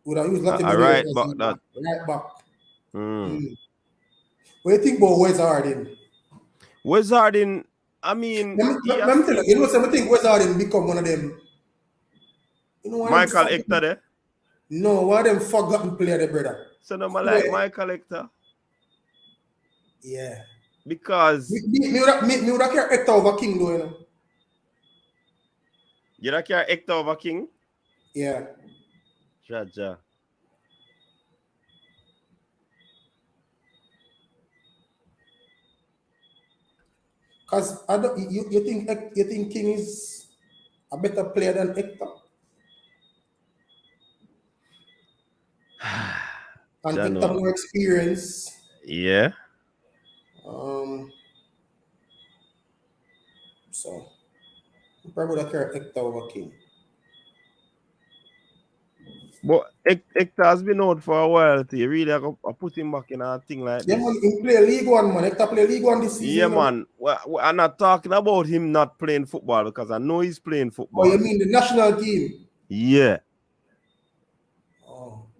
would have used Latin right as back him that. right back. Mm. What do you think about Wes Harding? Wes Harding, I mean, Let me tell you, I think Wes Harding become one of them. You know what Michael Hector there. No, one of them forgotten player, the brother. So no, I like Michael Hector. Yeah. Because Me would have care Hector over King though, you know. you don't care Hector over King? Yeah. Jaja. Because I don't you think King is a better player than Hector? And Hector more experience. Yeah. So probably would have care Hector over King. But Hector has been out for a while. You really have to put him back in a thing like Yeah, this. man, he play League One, man. Hector play League One this season. Yeah, man. I'm not talking about him not playing football because I know he's playing football. Oh, you mean the national team? Yeah.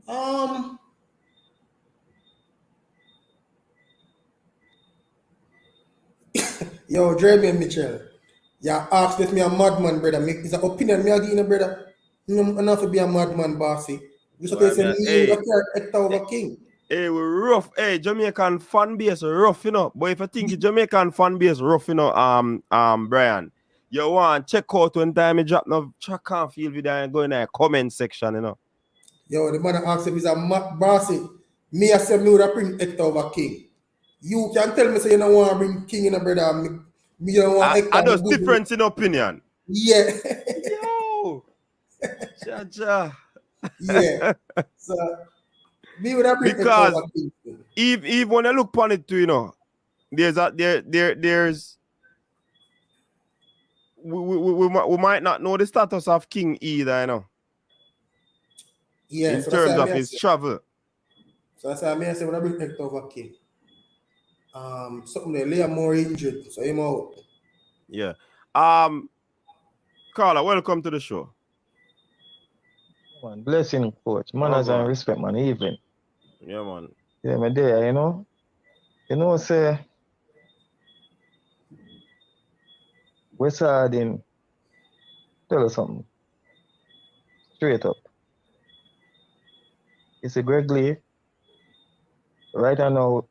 Oh. Yo, Jeremy Mitchell. Yeah, asked if me a madman, brother. Is an opinion me again, brother. I'm not to be a madman, bossy. You should say me would have Hector over King. Hey, we're rough. Hey, Jamaican fan base rough, you know. But if you think Jamaican fan base rough, you know, Brian, you want check out when time you drop no track and field video and go in the comment section, you know. Yo, the man asked if he's a bossy. Me, I said me would have bring Hector over King. You can tell me say you don't want to bring King in a brother. Me don't want Hector. I just difference in opinion. Yeah. Yo. Cha. Yeah. So me would have bring because Hector over King. Even when I look upon it too, you know, there's we might not know the status of King either, you know. Yeah, in terms of his travel. So that's why I say when I bring Hector over King. Something there, Liam more injured, so him out. Yeah. Carla, welcome to the show. Man, blessing, coach. Manners and respect, man, even. Yeah, man. Yeah, me there, you know. You know, say, Wes Harding, tell us something. Straight up. It's a Greg Lee. Right now,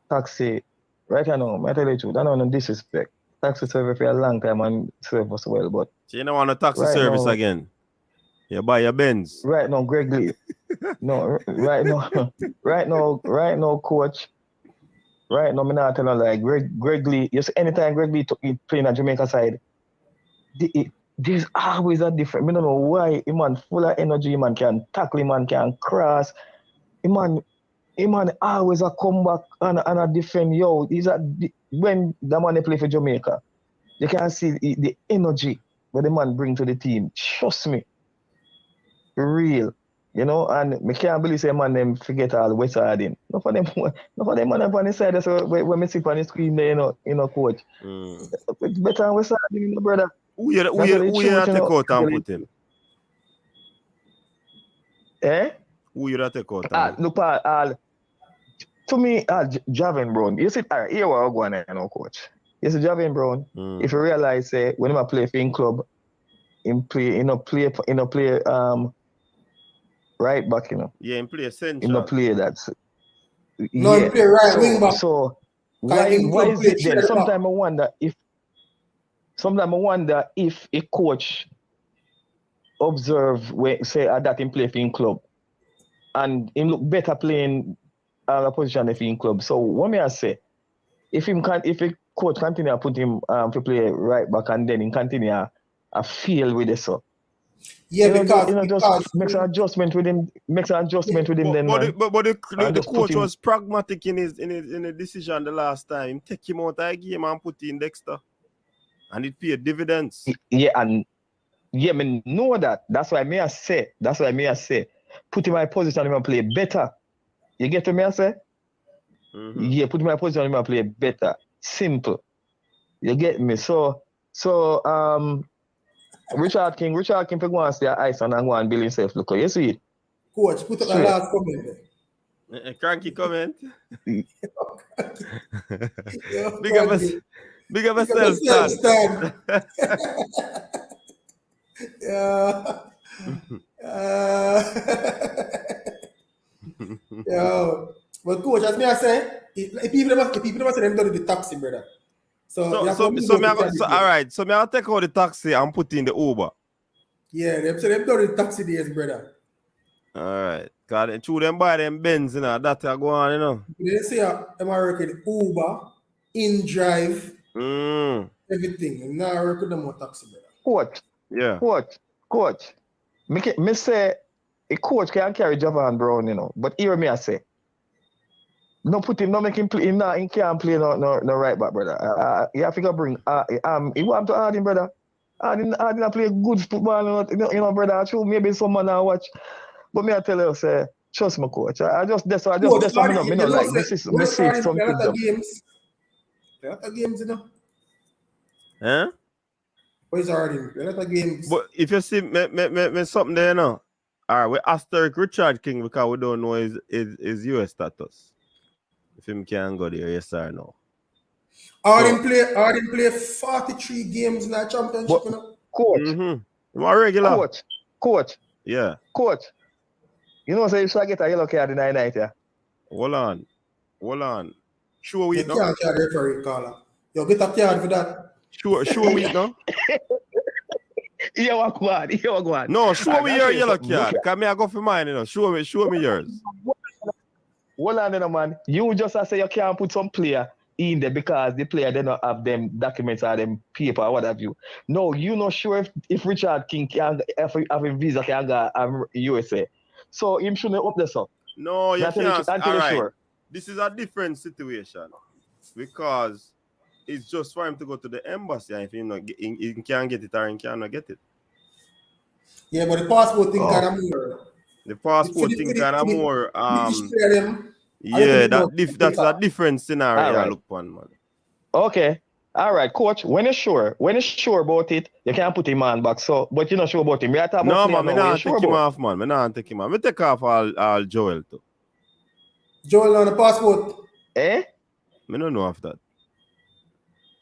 taxi. Right now, I tell you the truth, I don't know disrespect. Taxi service for a long time and serve us well, but. So you don't want a taxi service now, again? You buy your Benz. Right now, Greg Lee. No, right now, coach. Right now, I'm not telling you, like Greg Lee. You see, anytime Greg Lee playing at Jamaica side, there's always a different. I don't know why. A man full of energy. Man can tackle. Man can cross. A man always a comeback and a defend. Yo, when the man play for Jamaica, you can see the energy that the man bring to the team. Trust me, real. You know, and I can't believe say man them forget all Wes Harding. No for them man up on the side. So when me sit on the screen there, you know, coach. Better than Wes Harding, brother. Who you take out and put him? Eh? Who you take out? Look, to me, Javin Brown. You see, here we are going, you know, coach. You see, Javin Brown. If you realize, when I play for in club, play right back, you know. Yeah, in play central. In the play that's. No, yeah. Play right wing back. So why is it then? Sometimes I wonder if a coach observe where say that in play for in club, and him look better playing a position if in club. So what may I say? If a coach continue to put him to play right back and then he continue a feel with it, so. Yeah, because just makes an adjustment with him. Makes an adjustment with him. The coach was pragmatic in the decision the last time. Take him out of the game and put in Dexter, and it paid dividends. Yeah, I know that. That's why I say. Put him in my position and play better. You get what I say? Yeah, put him in my position and play better. Simple. You get me? So Richard King for go and stay at ice and go and build himself. Look, you see it? Coach, put up the Straight. last comment there. Cranky comment. Yo, Big up Cranky. yourself, Stan. Stan. Yeah. Yo. Well, coach, as me I say, if people never say them done the taxi, brother. So All right. So me I'll take out the taxi and put in the Uber. Yeah, them say them done the taxi days, brother. All right. Cause they chew them by them Benz, you know, that go on, you know. They say I'm working Uber, InDrive, everything. I'm not working them with taxi, brother. Coach. Yeah. Coach. Me say a coach can carry Javan Brown, you know. But hear me I say. No make him play. He can't play no right back, brother. You have to bring he want to add him, brother. Add play good football, you know, brother. True, maybe someone now watch. But me I tell you, say, trust me, coach. That's what me not like. This is something. There are games, you know. Huh? Boys are in there are games. But if you see me something there, you know. All right, we asterisk Richard King because we don't know his US status. If him can go there, yes or no. I didn't play 43 games in that championship, you know. Coach. Mm-hmm. You regular. Coach. Yeah. Coach. You know, say you should get a yellow card in the night, yeah. Hold on. Sure we no. You can't carry referee caller. You get a card for that. Sure we no. You go on. No, show me your yellow card. Come here, I go for mine, you know. Show me yours. Hold on, man. You just say you can't put some player in there because the player they don't have them documents or them paper or what have you. No, you not sure if Richard King can have a visa can go USA. So him shouldn't up this up. No, you can't. All right. Sure. This is a different situation because it's just for him to go to the embassy, and if he can't get it or he cannot get it. Yeah, but the passport thing kind of more. The passport thing kind of more. Yeah, that's a different scenario. Right. Look on, man. Okay. All right, coach. When you're sure about it, you can't put him on back. So, but you're not sure about him. No, man, I not take him off, man. I not take him off. I take off all Joel too. Joel on the passport. Eh? I don't know of that.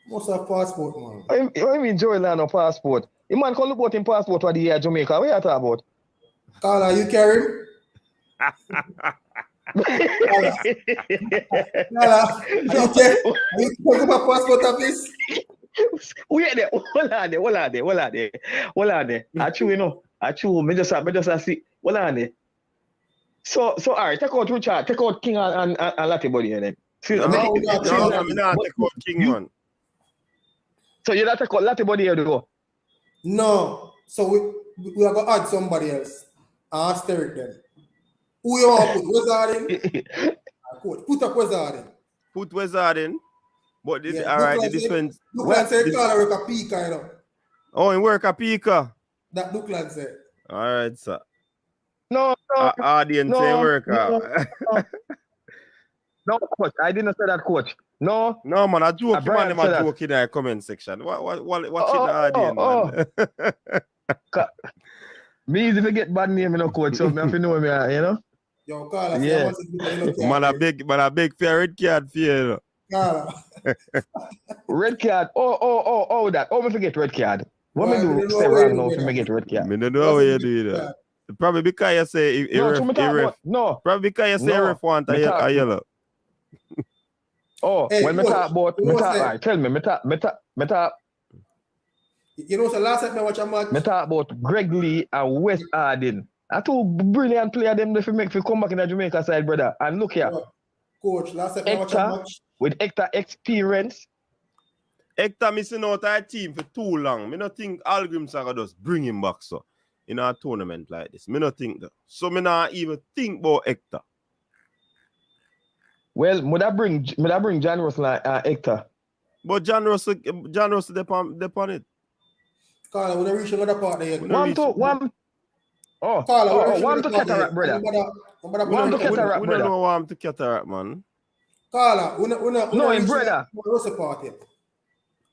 What's a passport, man? What do you mean Joel on a passport? The man can look about him passport for the year Jamaica. What are you talking about? Carla, you carry him? Carla, you talking about passport office? Wait there. Hold on there. Actually, you know. Me just see. Hold on there. So all right, take out Richard, take out King and Latte Body then. I'm not take out King, man. So you not take out Latte Body here, though? No. So we are gonna add somebody else. I'll stare at them. Who you want to put Wizard in? Put up Wizard in. Put Wizard in. But all right, the difference. Duckland said Carla work a Pika, you know. Oh, he work a Pika. That Duckland said. All right, sir. No. Audience ain't work out. No, coach. I didn't say that, coach. No, man. I joke. Man, them a joke in the comment section. Watch the audience, man. Me easy to get bad name, you know, coach. So me have to know me, you know. Yo, Carla, yeah. Man, a big fair red card for you, you know. Carla. Red card. Oh, that. Oh, me forget red card. What me do? Say wrong now if me get red card. Me don't know how you do that. Probably because you say probably because you say ref want a yellow. Oh, hey, when me talk about, right, tell me, me talk. You know, so last time I watch a match. Me talk about Greg Lee and West Arden. I two brilliant player them to make for come back in the Jamaica side, brother. And look here. Coach, last time I watch a match. With Hector experience. Hector missing out our team for too long. Me not think Algrim Saga just bring him back so in a tournament like this. Me not think that. So me not even think about Hector. Well, would I bring John Russell and Hector? But John Russell depend on it. Carla, when I reach another part there. One to cataract, brother. One to cataract, brother. We don't know one to cataract, man. Carla, no, in brother. Russell part here.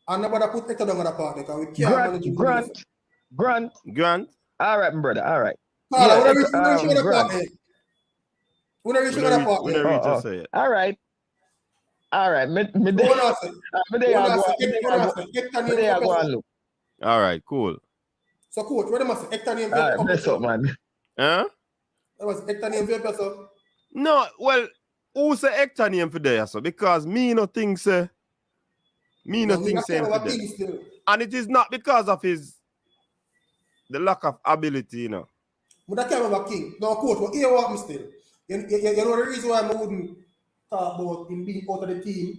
And nobody put Hector down on the part because we can't manage Grant. Grant. All right, my brother. All right. Carla, Yeah, when are you Grant. When are you going to We never just say it. All right. All right. Me there I go and look. All right, cool. So, coach, what must hectare name? All right, mess up, man. Huh? That was hectare name for your person. No, well, who say hectare name for there, so? Because me no think say. Me no think same for there. And it is not because of the lack of ability, you know. But I can't remember King. No, coach, but here what me still. You know the reason why I wouldn't talk about him being out of the team.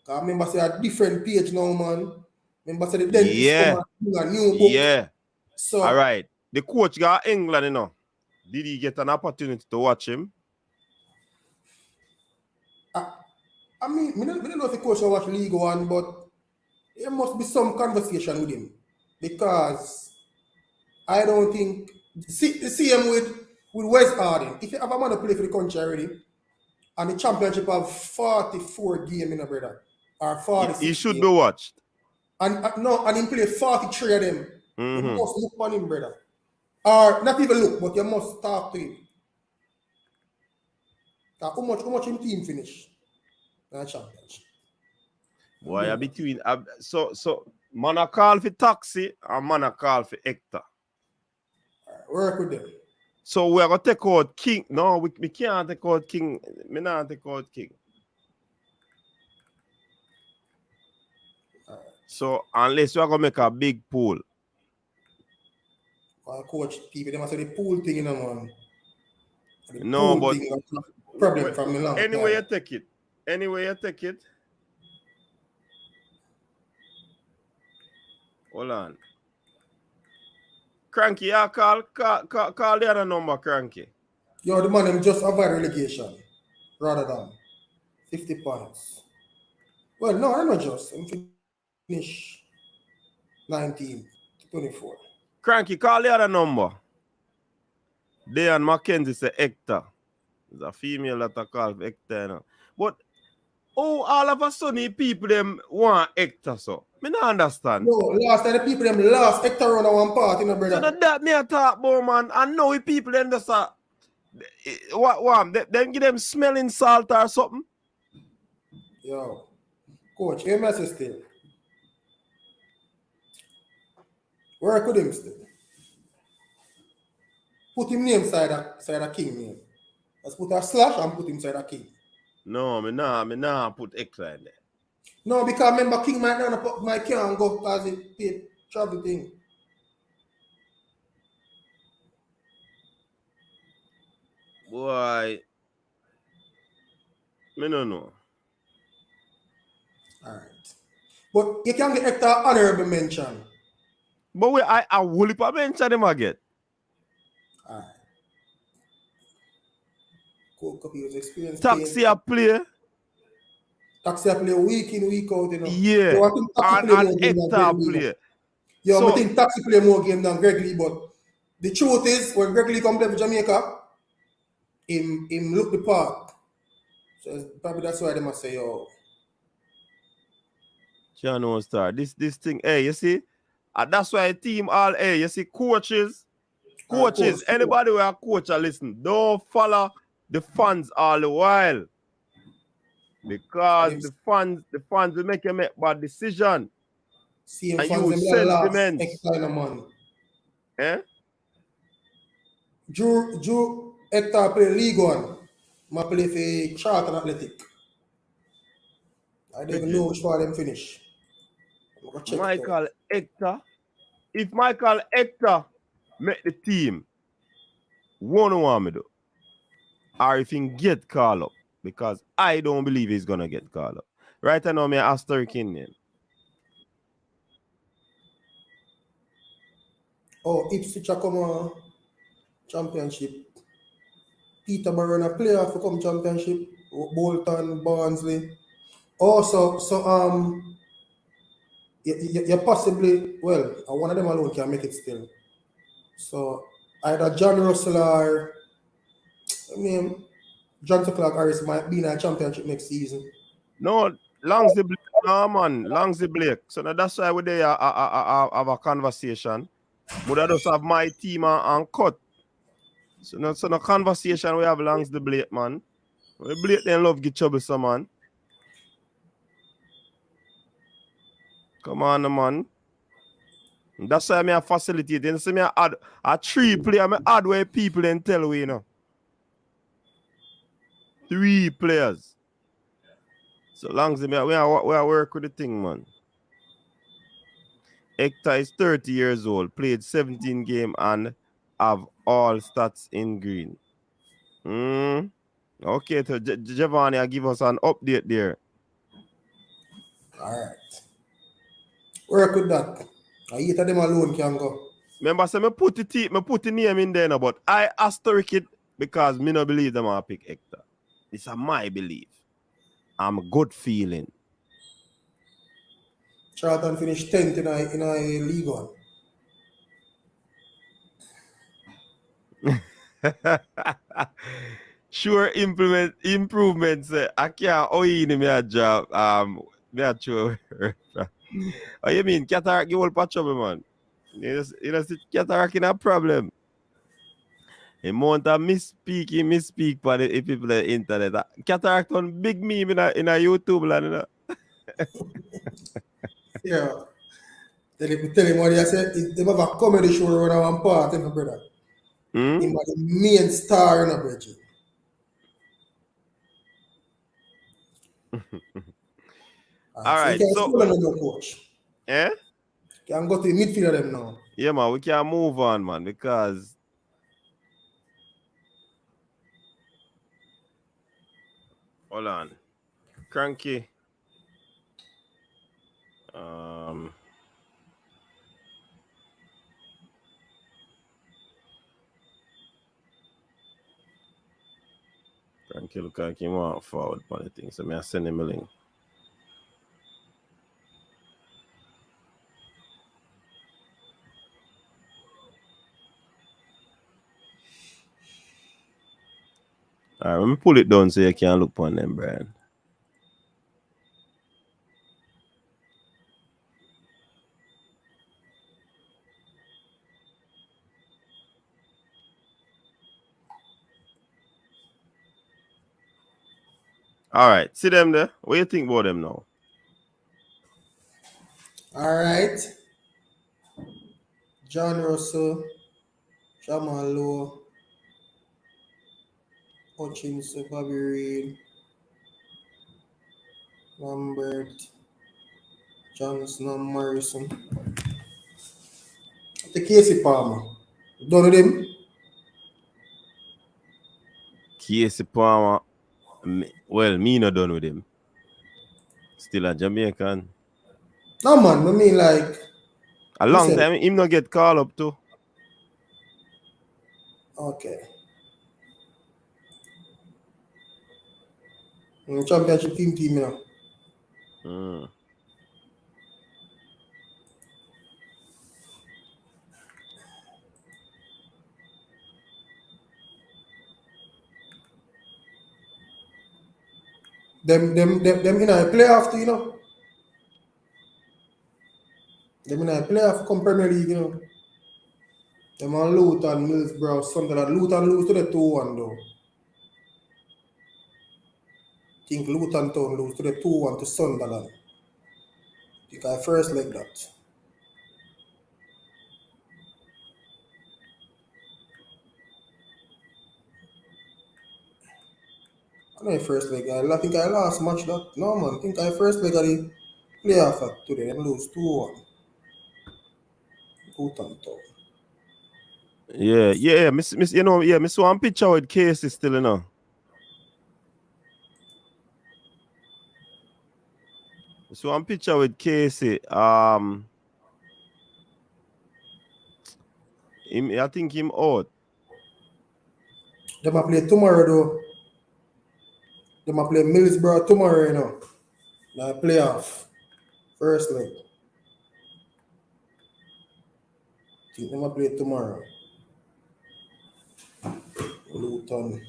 Because I remember say a different page now, man. Remember say the dentist come and a new book. Yeah. So all right. The coach got England, you know. Did he get an opportunity to watch him? I mean, I don't know if the coach will watch League One, but there must be some conversation with him. Because I don't think see him with West Harden. If you have a man to play for the country already, and the championship have 44 games in a brother, or 46. He should be watched. And and he play 43 of them. You must look on him, brother. Or not even look, but you must talk to him. How much him team finish? That championship. Boy, yeah. Between so man a call for taxi and man a call for Hector. Work with them. So we are gonna take out King. No, we can't take out King. Me not take out King. So unless we are gonna make a big pool. Coach TV, they must say the pool thing in man. No, but problem from Milan. Anyway, you take it. Anyway, you take it. Hold on. Cranky, yeah, call the other number, Cranky. Yo, the man just avoid relegation rather than 50 points. Well, no, I'm not just. I'm finish 19 to 24. Cranky, call the other number. Dean Mackenzie say Hector. There's a female that I call Hector. You know. But all of a sudden people them want Hector, so me not understand. No, last time the people them lost Hector on one part, you know, brother. So that me a talk about, man. I know if people them just what them give them smelling salt or something. Yo, coach, MS still. Work with him still. Put him name side of King name. Let's put a slash and put him side of King. No, me nah put Hector in there. No, because remember King might not put my car and go because it paid travel thing. Boy, me no know. Alright. But you can get Hector honorable mention. But I will if I mention him again. Alright. Cool copy of experience. Taxi a play. Taxi a play week in, week out, you know. Yeah. So I think Taxi play more game than Greg Lee. Play. Yeah, So, I think Taxi play more game than Greg Lee, but the truth is when Greg Lee come play for Jamaica, him look the part. So probably that's why they must say, yo. Channel star. This thing, hey, you see? That's why team all, hey, you see, coaches, anybody who are coach listen, don't follow the fans all the while. Because the fans will make you make bad decision. See and fans you sentiment. Hector money. Eh? Drew Hector play League One. I play for Charlton Athletic. I don't even know which one them finish. Michael Hector. If Michael Hector make the team, one want me do. Or if he get called up. Because I don't believe he's gonna get called up. Right now, me ask Turkey name. Oh, Ipswich come championship. Peterborough a player for come championship. Bolton, Barnsley. Also, you possibly, well, one of them alone can make it still. So either John Russell or Jonathan Clark Harris might be in a championship next season. No, Langsley Blake, no man, Langsley Blake. So that's why we there have a conversation. Would I just have my team and cut? So no conversation we have longs the blade, man. We blade then love get troublesome, man. Come on, man. That's why I facilitate. Then see me add a 3 player. I add where people then tell we, 3 players. So long as we work with the thing, man. Hector is 30 years old, played 17 games and have all stats in green. Okay, so Giovanni, I give us an update there. All right. Work with that. Each of them alone can go. Remember, so me put the name in there now, but I asterisk it because me no believe them I pick Hector. It's a my belief. I'm a good feeling. Charlton finished 10th in a league one. Sure improvements. I can't in me a job. Me a sure. Oh, you mean cataract you will patch up, man? You know, cataract in a problem. The amount of misspeak for the people on the internet. Cataract on big meme in a YouTube land, you know. Yeah. Tell him what he said. They have a comedy show around one part, my brother. He was the main star in a bridge. All right, so you can go coach. Eh? Can go to the midfield of them now. Yeah, man, we can move on, man, because hold on. Cranky. Cranky look like he want forward for the thing, so I send him a link. All right, let me pull it down so you can look upon them, Brian. All right, see them there. What do you think about them now? All right. John Russell, Jamal Lowe, Hutchinson, Bobby Reed, Lambert, Johnson, and Morrison. The Casey Palmer. Done with him? Casey Palmer. Well, me not done with him. Still a Jamaican. No, man. I mean, like. A long time, him not get called up too. Okay. Championship team, you know. Them in a playoff too, you know. Them in a playoff come Premier League, you know. Them on Luton, Middlesbrough, Sunderland. Luton lose to the 2-1 though. I think Luton Town lose to the 2-1 to Sunderland. I think I first leg that. I know first leg. I think I lost match that. No man, I think I first leg of the playoff today. Them lose 2-1. Luton Town. Yeah. Miss, you know, yeah, miss one picture with Casey still, you know. So one picture with Casey. I think him out. They might play tomorrow though. They might play Middlesbrough tomorrow, you know. Like playoff. First leg. I think they might play tomorrow. Luton.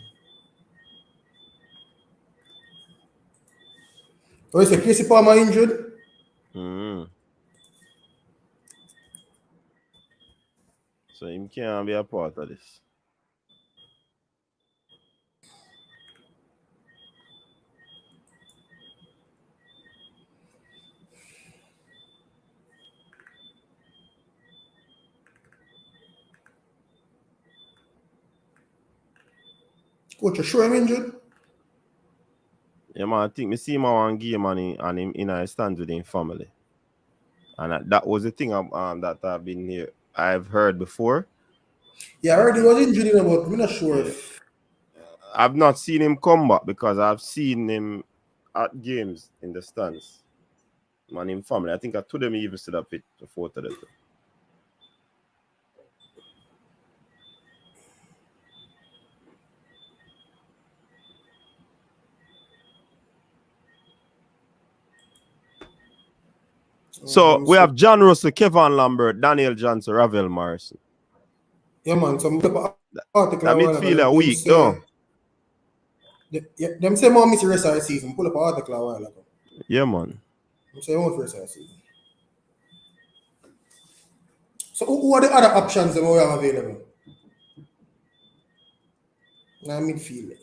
Oh, is the Casey Palmer injured? So him can't be a part of this. Coach, you sure him injured? Yeah, man, I think me see him on one game and him in a stand with his family. And that was the thing that I've been here. I've heard before. Yeah, I heard he was injured, but I'm not sure Yeah. if. I've not seen him come back because I've seen him at games in the stands. Man, in family. I think I told them he even stood up with the photo of it. So we have John Russell, Kevin Lambert, Daniel Johnson, Ravel Morrison. Yeah, man. So I'm article. That midfielder weak, though. Them say more miss the rest of the season. Pull up an article a while ago. Yeah, man. I'm saying more for the rest of the season. So who are the other options that we have available? Now midfield.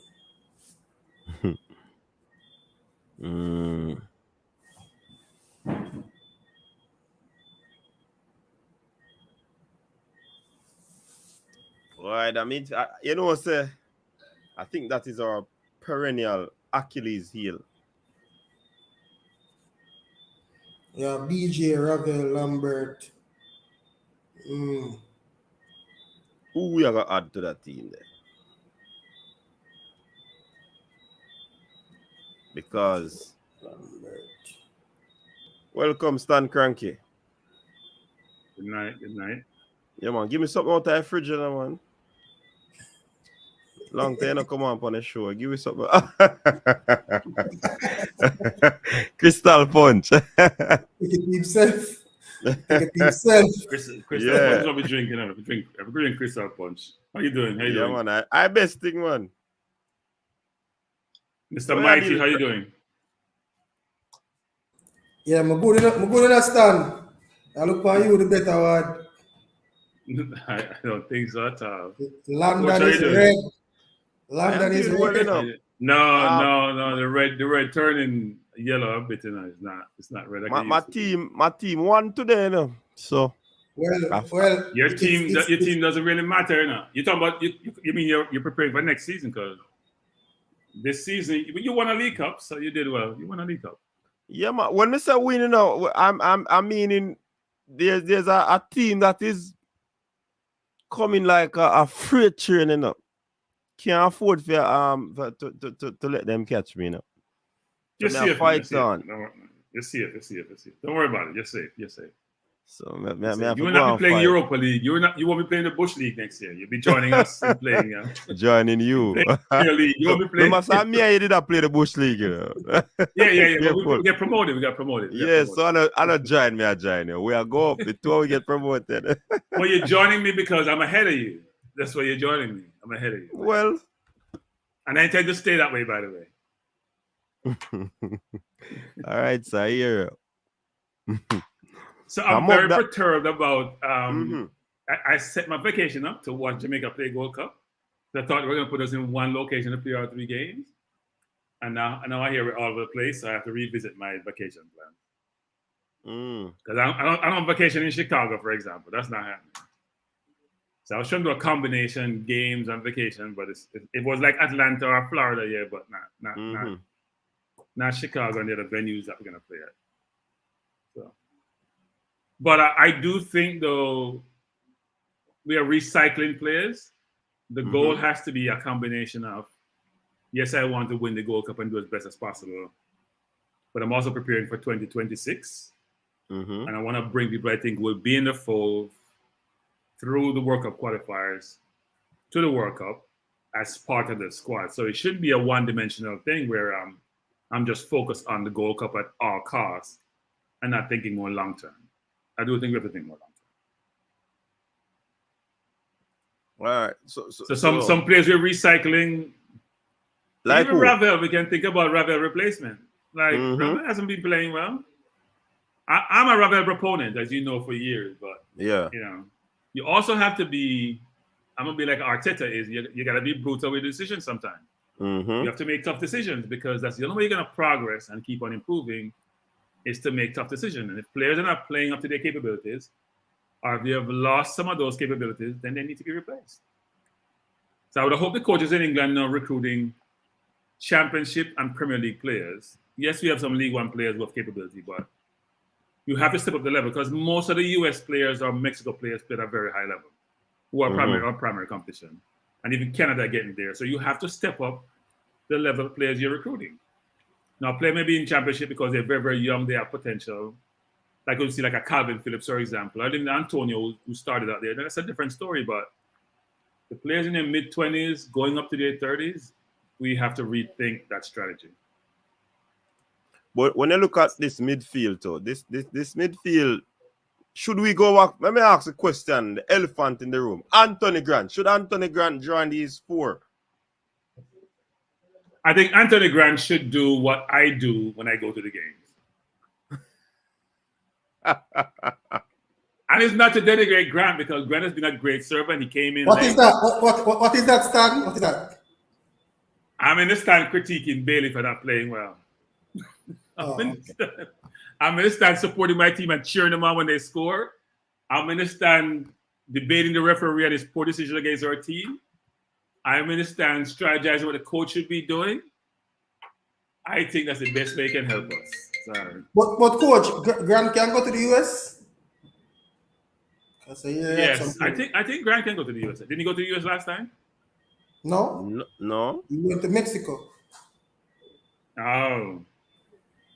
Right, I mean, you know, sir, I think that is our perennial Achilles heel. Yeah, BJ, Ravel, Lambert. Who we are going to add to that team there? Because Lambert. Welcome, Stan Cranky. Good night. Good night. Yeah, man. Give me something out of the fridge, man. Long time to come on the show. Give me something. Crystal Punch. Take it to himself. Take it to himself. Crystal Yeah. Punch, what we drinking? We're drinking Crystal Punch. How you doing? How you doing? Man. I best thing, man. Mr. Mighty, how you doing? Yeah, I'm good in that stand. I look for you the better one. I don't think so at all. London is red. London is well red. enough. No. The red turning yellow a bit. It's not red. My team won today, you know. So Well, your team doesn't really matter, you know. You talking about you mean you're preparing for next season because this season you won a League Cup, so you did well. You won a League Cup. yeah, man. When I say winning, I'm meaning there's a team that is coming like a freight train, you know. Can't afford for to let them catch me, you know. You're So safe. fight on. You're safe. Don't worry about it. You're safe. So you will not be playing Europa League. You won't be playing the Bush League next year. You'll be joining us in playing. Joining you. League. You won't be playing. I did not play the Bush League, you know. Yeah. We get promoted. Yes, so I don't join me. I join you. We are go up before we get promoted. Well, you're joining me because I'm ahead of you. That's why you're joining me. I'm ahead of you. Well, and I intend to stay that way, by the way. All right, so here. So I'm very perturbed about. I set my vacation up to watch Jamaica play Gold Cup. So I thought we were going to put us in one location to play our 3 games, and now I hear we're all over the place. So I have to revisit my vacation plan. Because I'm on vacation in Chicago, for example. That's not happening. So I was trying to do a combination games and vacation, but it was like Atlanta or Florida, yeah, but not Chicago and the other venues that we're going to play at. So, but I do think, though, we are recycling players. The goal has to be a combination of, yes, I want to win the Gold Cup and do as best as possible, but I'm also preparing for 2026. And I want to bring people I think will be in the fold through the World Cup qualifiers to the World Cup as part of the squad. So it shouldn't be a one-dimensional thing where I'm just focused on the Gold Cup at all costs and not thinking more long-term. I do think we have to think more long-term. All right. So some players we're recycling. Like even Ravel, we can think about Ravel replacement. Like Ravel hasn't been playing well. I'm a Ravel proponent, as you know, for years, but yeah, you know, You also have to be, I'm going to be like Arteta is, you got to be brutal with decisions sometimes. You have to make tough decisions because that's the only way you're going to progress and keep on improving is to make tough decisions. And if players are not playing up to their capabilities, or if they have lost some of those capabilities, then they need to be replaced. So I would hope the coaches in England are recruiting Championship and Premier League players. Yes, we have some League One players with capability, but you have to step up the level because most of the US players or Mexico players play at a very high level, who are primary competition. And even Canada getting there. So you have to step up the level of players you're recruiting. Now, play maybe in Championship because they're very, very young, they have potential. Like you see like a Calvin Phillips, for example. I think Antonio, who started out there, that's a different story, but the players in their mid-20s going up to their 30s, we have to rethink that strategy. But when you look at this midfield, though, this midfield, should we go back? Let me ask a question, the elephant in the room. Anthony Grant. Should Anthony Grant join these four? I think Anthony Grant should do what I do when I go to the games. And it's not to denigrate Grant because Grant has been a great servant. He came in. What is that? What is that, Stan? What is that? I'm in the stand critiquing Bailey for not playing well. I'm in the stand supporting my team and cheering them on when they score. I'm in the stand debating the referee and his poor decision against our team. I'm in the stand strategizing what the coach should be doing. I think that's the best way he can help us. Sorry. But coach, Grant can go to the US? Yes, I think Grant can go to the US. Didn't he go to the US last time? No. He went to Mexico. Oh.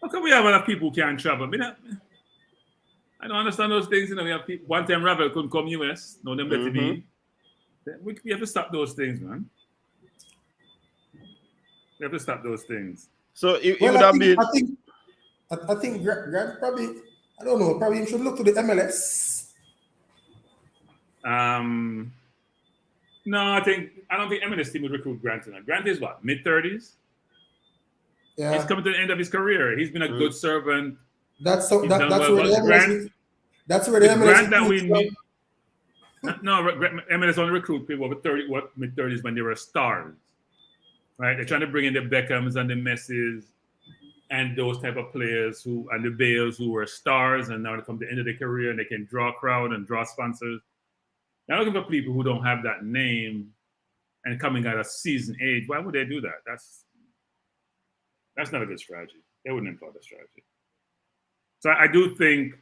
How come we have other people who can't travel? I don't understand those things. You know, we have people, one time Ravel couldn't come US. No, them let be. We have to stop those things, man. We have to stop those things. So it would have been. I think Grant probably, I don't know, probably you should look to the MLS. No, I don't think MLS team would recruit Grant tonight. Grant is what, mid-30s? Yeah. He's coming to the end of his career. He's been a good servant. That's where the MLS Grant that we need. No, MLS only recruit people over mid-30s when they were stars. Right? They're trying to bring in the Beckhams and the Messis and those type of players and the Bales who were stars and now they come to the end of their career and they can draw a crowd and draw sponsors. They're looking for people who don't have that name and coming at a seasoned age. Why would they do that? That's not a good strategy. They wouldn't employ that strategy. So I do think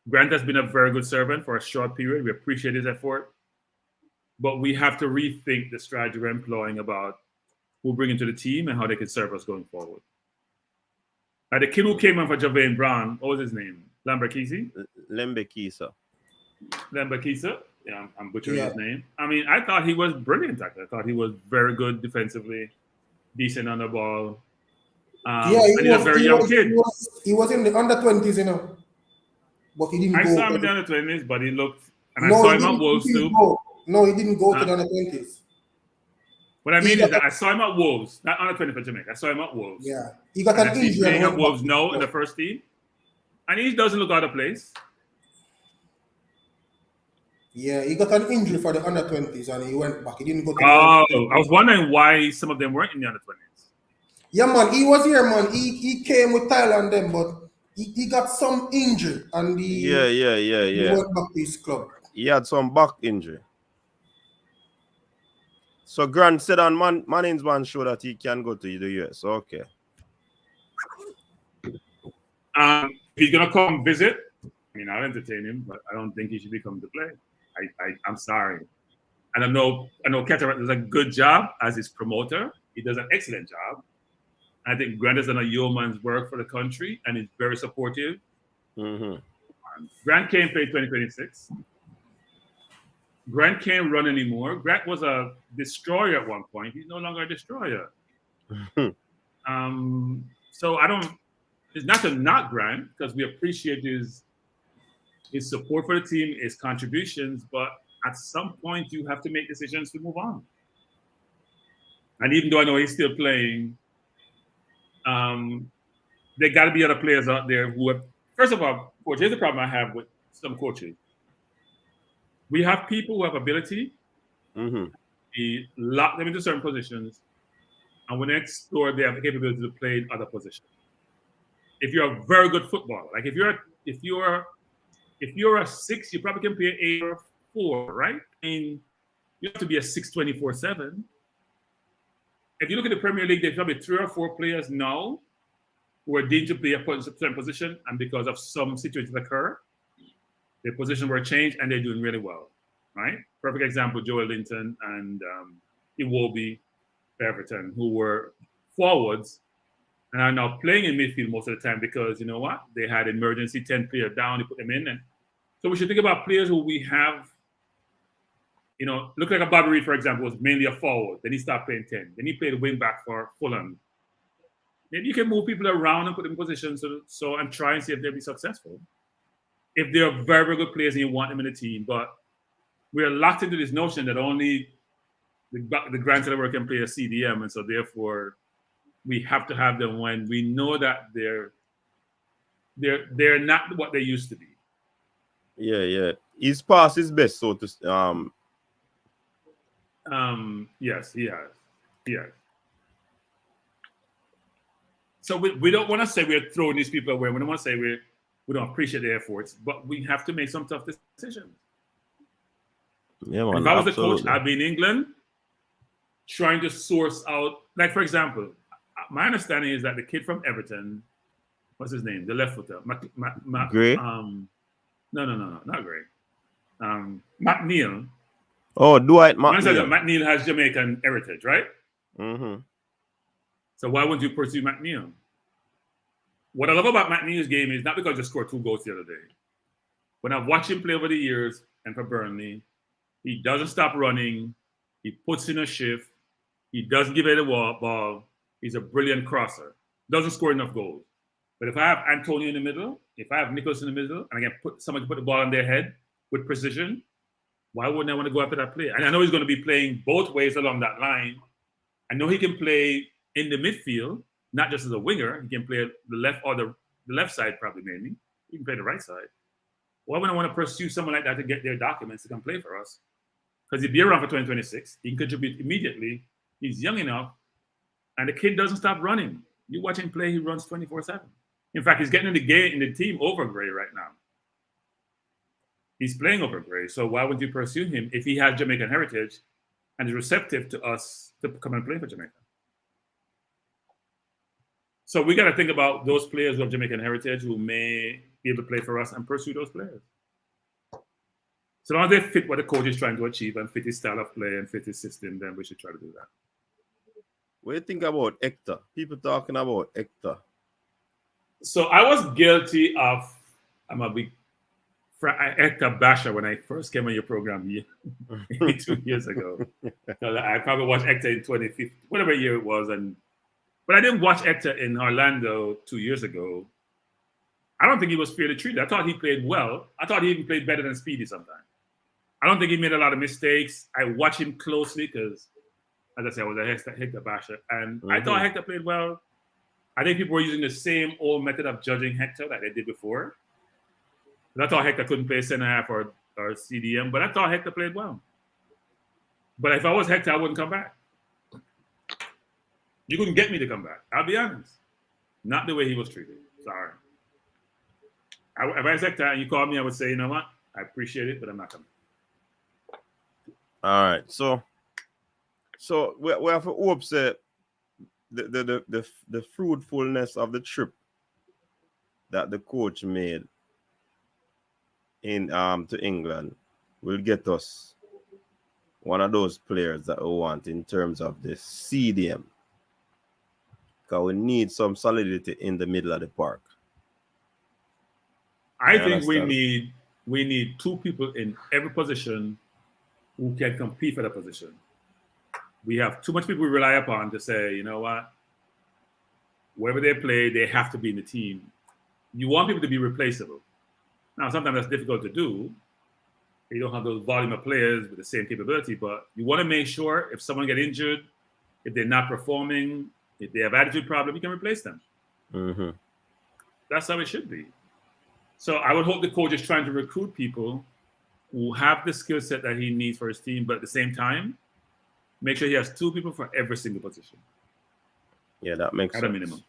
Grant has been a very good servant for a short period. We appreciate his effort. But we have to rethink the strategy we're employing about who bring into the team and how they can serve us going forward. The kid who came in for Javane Brown, what was his name? Lambakisa? Lambakisa? Yeah, I'm butchering his name. I mean, I thought he was brilliant. I thought he was very good defensively, decent on the ball. And he's a very young kid. He was in the under-20s, you know. But he didn't go. I saw him in the under-20s, but he looked... And I saw him at Wolves too. No, he didn't go to the under-20s. What I mean is that I saw him at Wolves, not under-20 for Jamaica. I saw him at Wolves. Yeah. He got an injury. Playing at Wolves now in the first team. And he doesn't look out of place. Yeah, he got an injury for the under-20s and he went back. He didn't go to I was wondering why some of them weren't in the under-20s. Yeah, man. He was here, man. He came with Thailand then, but he got some injury and he went back to his club. He had some back injury. So Grant said on Manning's man show that he can go to the US. Okay. He's gonna come visit. I mean, I'll entertain him, but I don't think he should be coming to play. I'm sorry. And I know Ketterer does a good job as his promoter. He does an excellent job. I think Grant has done a yeoman's work for the country and is very supportive. Grant can't play 2026. Grant can't run anymore. Grant was a destroyer at one point. He's no longer a destroyer. So it's not to knock Grant because we appreciate his support for the team, his contributions, but at some point you have to make decisions to move on. And even though I know he's still playing, there got to be other players out there who have, first of all, coach, here's the problem I have with some coaches. We have people who have ability. Mm-hmm. We lock them into certain positions, and when they explore, they have the capability to play in other positions. If you're a very good footballer, like if you're a 6, you probably can play 8 or 4, right? I mean, you have to be a 6 24/7. If you look at the Premier League, there's probably 3 or 4 players now who are deemed to play a certain position, and because of some situations occur, their position were changed and they're doing really well, right? Perfect example, Joel Linton and Iwobi Everton, who were forwards and are now playing in midfield most of the time because, you know what? They had emergency 10 player down, they put them in. And so we should think about players who we have, you know, look like a Bobby Reed, for example, was mainly a forward. Then he started playing 10. Then he played wing back for Fulham. Maybe you can move people around and put them in positions so and try and see if they'll be successful. If they're very, very good players and you want them in the team, but we're locked into this notion that only the Grand Celebrity can play a CDM, and so therefore we have to have them when we know that they're not what they used to be. Yeah. He's past his best, so to Yes, he has. So we don't want to say we're throwing these people away. We don't want to say we don't appreciate their efforts, but we have to make some tough decisions. Yeah, man, if I was absolutely. a coach, I'd be in England trying to source out, like, for example, my understanding is that the kid from Everton, what's his name? The left footer. Gray? No, not Gray. McNeil. Oh, Dwight My understanding McNeil. is that McNeil has Jamaican heritage, right? Mm-hmm. So why wouldn't you pursue McNeil? What I love about McNeil's game is not because he scored 2 goals the other day. When I've watched him play over the years and for Burnley, he doesn't stop running. He puts in a shift. He doesn't give it a ball. He's a brilliant crosser. Doesn't score enough goals. But if I have Antonio in the middle, if I have Nicholas in the middle, and I can put someone to put the ball on their head with precision, why wouldn't I want to go after that play? And I know he's going to be playing both ways along that line. I know he can play in the midfield, not just as a winger. He can play the left or the left side, probably mainly. He can play the right side. Why would I want to pursue someone like that to get their documents to come play for us? Because he'd be around for 2026. He can contribute immediately. He's young enough. And the kid doesn't stop running. You watch him play, he runs 24/7. In fact, he's getting in the team over Gray right now. He's playing over Gray. So why would you pursue him if he has Jamaican heritage and is receptive to us to come and play for Jamaica? So we got to think about those players who have Jamaican heritage who may be able to play for us and pursue those players. So long as they fit what the coach is trying to achieve and fit his style of play and fit his system, then we should try to do that. What do you think about Hector? People talking about Hector. So I was guilty of, I'm a big Hector basher when I first came on your program 2 years ago. I probably watched Hector in 2015, whatever year it was, but I didn't watch Hector in Orlando 2 years ago. I don't think he was fairly treated. I thought he played well. I thought he even played better than Speedy sometimes. I don't think he made a lot of mistakes. I watched him closely because, as I said, I was a Hector basher. And I thought Hector played well. I think people were using the same old method of judging Hector that they did before. But I thought Hector couldn't play center half or CDM, but I thought Hector played well. But if I was Hector, I wouldn't come back. You couldn't get me to come back. I'll be honest. Not the way he was treated. Sorry. If I was Hector and you called me, I would say, you know what? I appreciate it, but I'm not coming. All right. So we have to hope that the fruitfulness of the trip that the coach made in to England will get us one of those players that we want in terms of the CDM. Because we need some solidity in the middle of the park. I think we need 2 people in every position who can compete for the position. We have too much people we rely upon to say, you know what, wherever they play, they have to be in the team. You want people to be replaceable. Now, sometimes that's difficult to do. You don't have those volume of players with the same capability, but you want to make sure if someone gets injured, if they're not performing, if they have attitude problem, you can replace them. Mm-hmm. That's how it should be. So I would hope the coach is trying to recruit people who have the skill set that he needs for his team, but at the same time, make sure he has 2 people for every single position. Yeah, that makes at sense. a minimum.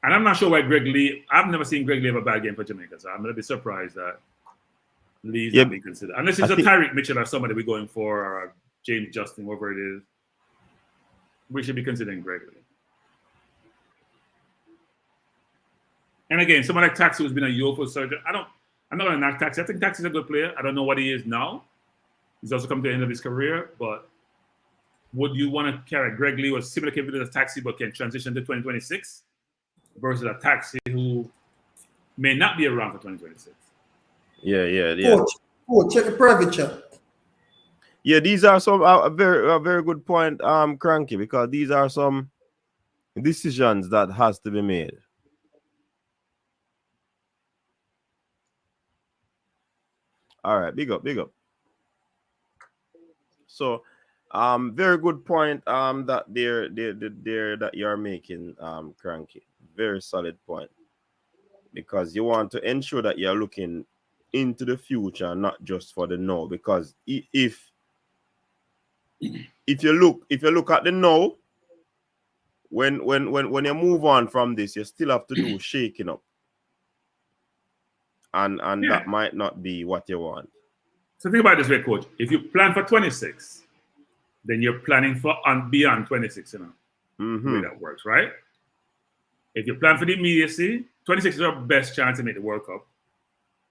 And I'm not sure why Greg Lee. I've never seen Greg Lee have a bad game for Jamaica, so I'm gonna be surprised that Lee's not being considered, unless it's Tyreek Mitchell or somebody we're going for, or James Justin, whatever it is. We should be considering Greg Lee. And again, someone like Taxi who's been a UFO surgeon. I'm not gonna knock Taxi. I think Taxi's a good player. I don't know what he is now. He's also come to the end of his career, but would you want to carry Greg Lee with similar capabilities as Taxi but can transition to 2026 versus a Taxi who may not be around for 2026? Yeah. Coach, check the private chat. Yeah, these are some a very good point, Cranky, because these are some decisions that has to be made. All right, big up. So, very good point. That there that you're making, Cranky. Very solid point, because you want to ensure that you're looking into the future, not just for the now. Because if you look at the now, when you move on from this, you still have to do shaking up, and that might not be what you want. So think about it this way, Coach. If you plan for 26, then you're planning for beyond 26, the way that works, right? If you plan for the immediacy, 26 is our best chance to make the World Cup,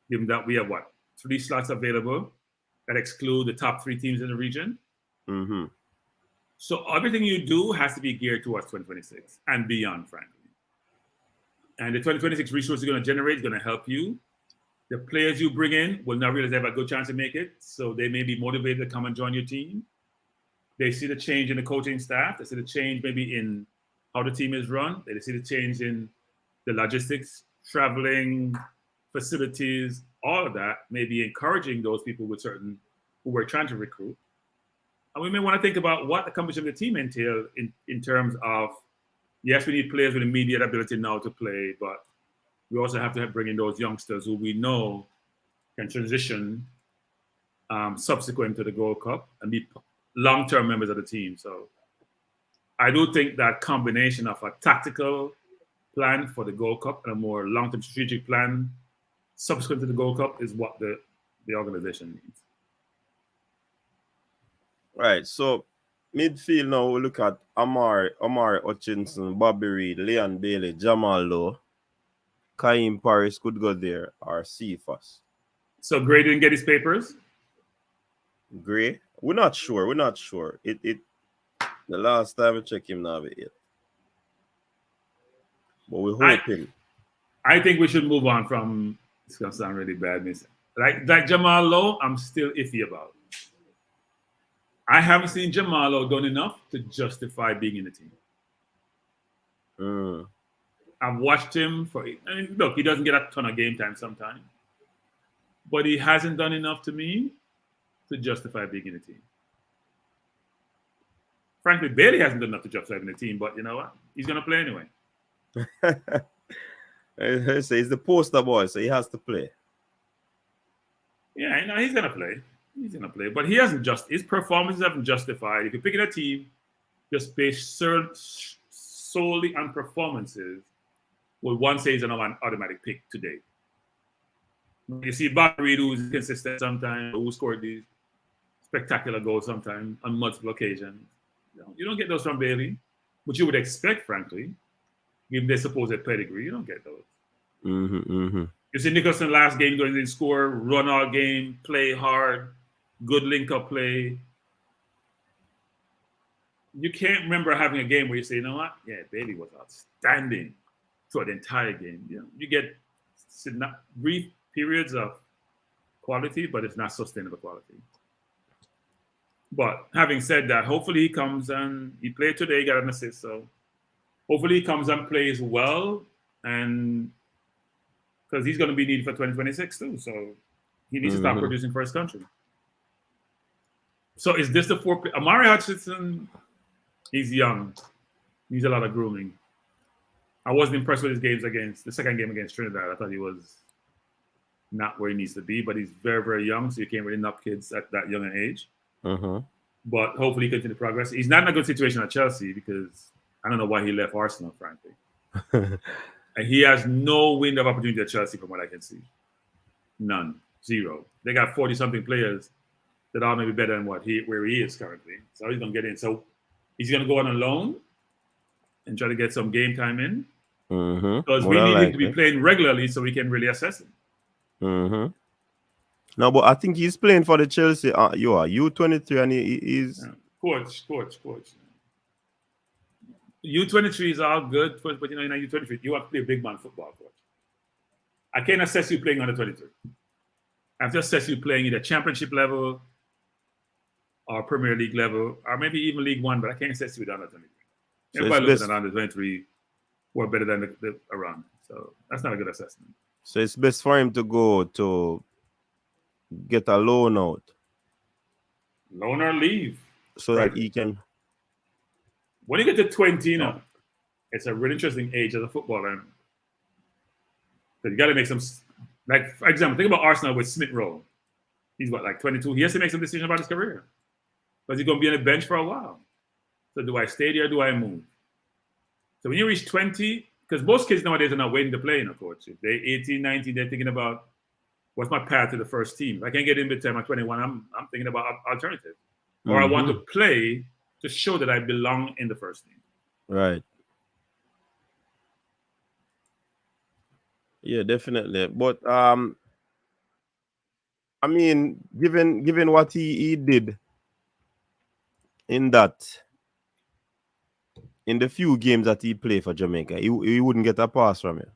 given that we have 3 slots available that exclude the top 3 teams in the region. So everything you do has to be geared towards 2026 and beyond, frankly. And the 2026 resources you're going to generate is going to help you. The players you bring in will not realize they have a good chance to make it, so they may be motivated to come and join your team. They see the change in the coaching staff. They see the change maybe in how the team is run. They see the change in the logistics, traveling, facilities, all of that may be encouraging those people who we're trying to recruit. And we may want to think about what the composition of the team entails in terms of, yes, we need players with immediate ability now to play, but we also have to bring in those youngsters who we know can transition subsequent to the Gold Cup and be long-term members of the team. So I do think that combination of a tactical plan for the Gold Cup and a more long-term strategic plan subsequent to the Gold Cup is what the organization needs. Right. So midfield now we look at Amari Hutchinson, Bobby Reed, Leon Bailey, Jamal Lowe, Kaim Paris could go there, or Cephas. So Gray didn't get his papers? Gray? We're not sure. It the last time we checked him now it. But we're hoping. I think we should move on from, it's gonna sound really bad, miss. Like Jamal Lowe, I'm still iffy about. I haven't seen Jamal Lowe done enough to justify being in the team. I've watched him look, he doesn't get a ton of game time sometimes, but he hasn't done enough to me to justify being in the team. Frankly, Bailey hasn't done enough to justify being in the team, but you know what? He's going to play anyway. He's the poster boy, so he has to play. Yeah, he's going to play. He's going to play, but his performances haven't justified. If you're picking a team just based solely on performances, well, one say he's an automatic pick today. You see Bobby Reed, who's consistent sometimes, who scored these spectacular goals sometimes on multiple occasions. You don't get those from Bailey, which you would expect, frankly, given their supposed pedigree. You don't get those. You see Nicholson last game going in, score, run all game, play hard, good link-up play. You can't remember having a game where you say, you know what? Yeah, Bailey was outstanding throughout the entire game. You get brief periods of quality, but it's not sustainable quality. But having said that, hopefully he comes and he played today, got an assist. So hopefully he comes and plays well, and because he's going to be needed for 2026 too. So he needs to start producing for his country. So is this the 4? Amari Hutchinson, he's young. Needs a lot of grooming. I wasn't impressed with his games the second game against Trinidad. I thought he was not where he needs to be, but he's very, very young, so you can't really knock kids at that young an age. But hopefully he continue to progress. He's not in a good situation at Chelsea because I don't know why he left Arsenal, frankly. And he has no window of opportunity at Chelsea from what I can see. None. Zero. They got 40-something players that all may be better than where he is currently. So he's going to get in. So he's going to go on a loan and try to get some game time in. Because we need him to be playing regularly so we can really assess him. No, but I think he's playing for the Chelsea. You are U23 and he's... Coach. U23 is all good, but you know, in U23, you have to play big man football, coach. I can't assess you playing under 23. I have to assess you playing either championship level or Premier League level, or maybe even League One, but I can't assess you with under 23. So everybody looks at under 23 who are better than the around. So that's not a good assessment. So it's best for him to go to get a loan out. Loan or leave. So that he can... When you get to 20, you know, it's a really interesting age as a footballer. But you got to make some, like, for example, think about Arsenal with Smith Rowe. He's what, like 22? He has to make some decision about his career. Because he's going to be on the bench for a while. So do I stay there or do I move? So when you reach 20, because most kids nowadays are not waiting to play, you know, coach. If they're 18, 19, they're thinking about what's my path to the first team. If I can't get in by the time I'm 21, I'm thinking about alternatives. Or I want to play to show that I belong in the first team. Right. Yeah, definitely. But I mean, given what he did in the few games that he played for Jamaica, he wouldn't get a pass from you.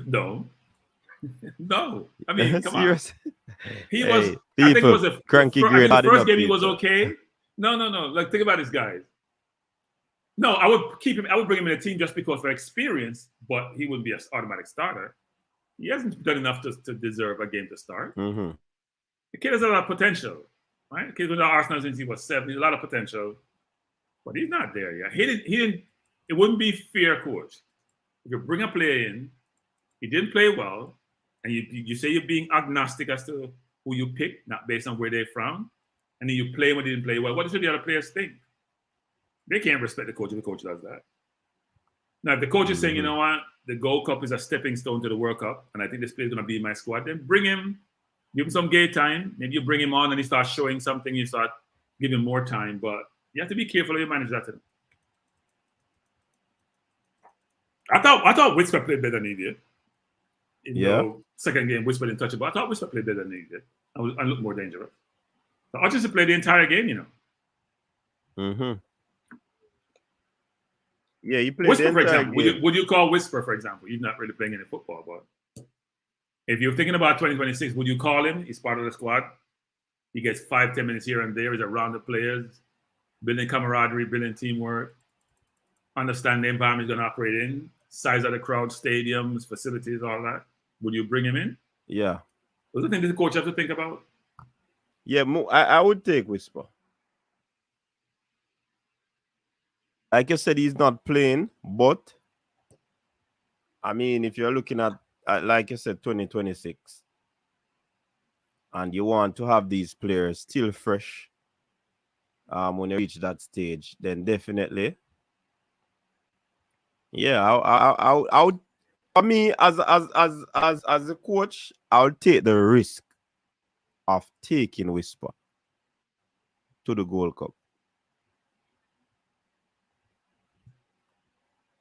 No. I mean, come on. He was. I think it was a cranky grade. The first game he was okay. No. Like, think about these guys. No, I would keep him. I would bring him in the team just because for experience, but he wouldn't be an automatic starter. He hasn't done enough to deserve a game to start. The kid has a lot of potential, right? The kid was at Arsenal since he was 7. He's a lot of potential, but he's not there yet. He didn't. It wouldn't be fair, coach, if you bring a player in, he didn't play well, and you say you're being agnostic as to who you pick, not based on where they're from, and then you play when they didn't play well. What should the other players think? They can't respect the coach if the coach does that. Now, if the coach is saying, you know what, the Gold Cup is a stepping stone to the World Cup, and I think this player is going to be in my squad, then bring him, give him some game time. Maybe you bring him on and he starts showing something, you start giving him more time, but you have to be careful how you manage that. I thought Whisper played better than he did. The second game, Whisper didn't touch it, but I thought Whisper played better than he did. I looked more dangerous. So Hutchinson played the entire game, you know. Yeah, he played Whisper, the for entire example. game. Would you call Whisper, for example? He's not really playing any football, but if you're thinking about 2026, would you call him? He's part of the squad. He gets 5-10 minutes here and there. He's around the players, building camaraderie, building teamwork, understand the environment he's going to operate in, size of the crowd, stadiums, facilities, all that. Would you bring him in? Yeah. Those are things the coach has to think about. Yeah, I would take Whisper. Like I said, he's not playing, but I mean, if you're looking at like I said, 2026, and you want to have these players still fresh when you reach that stage, then definitely, yeah, I would. For me, as a coach, I would take the risk of taking Whisper to the Gold Cup.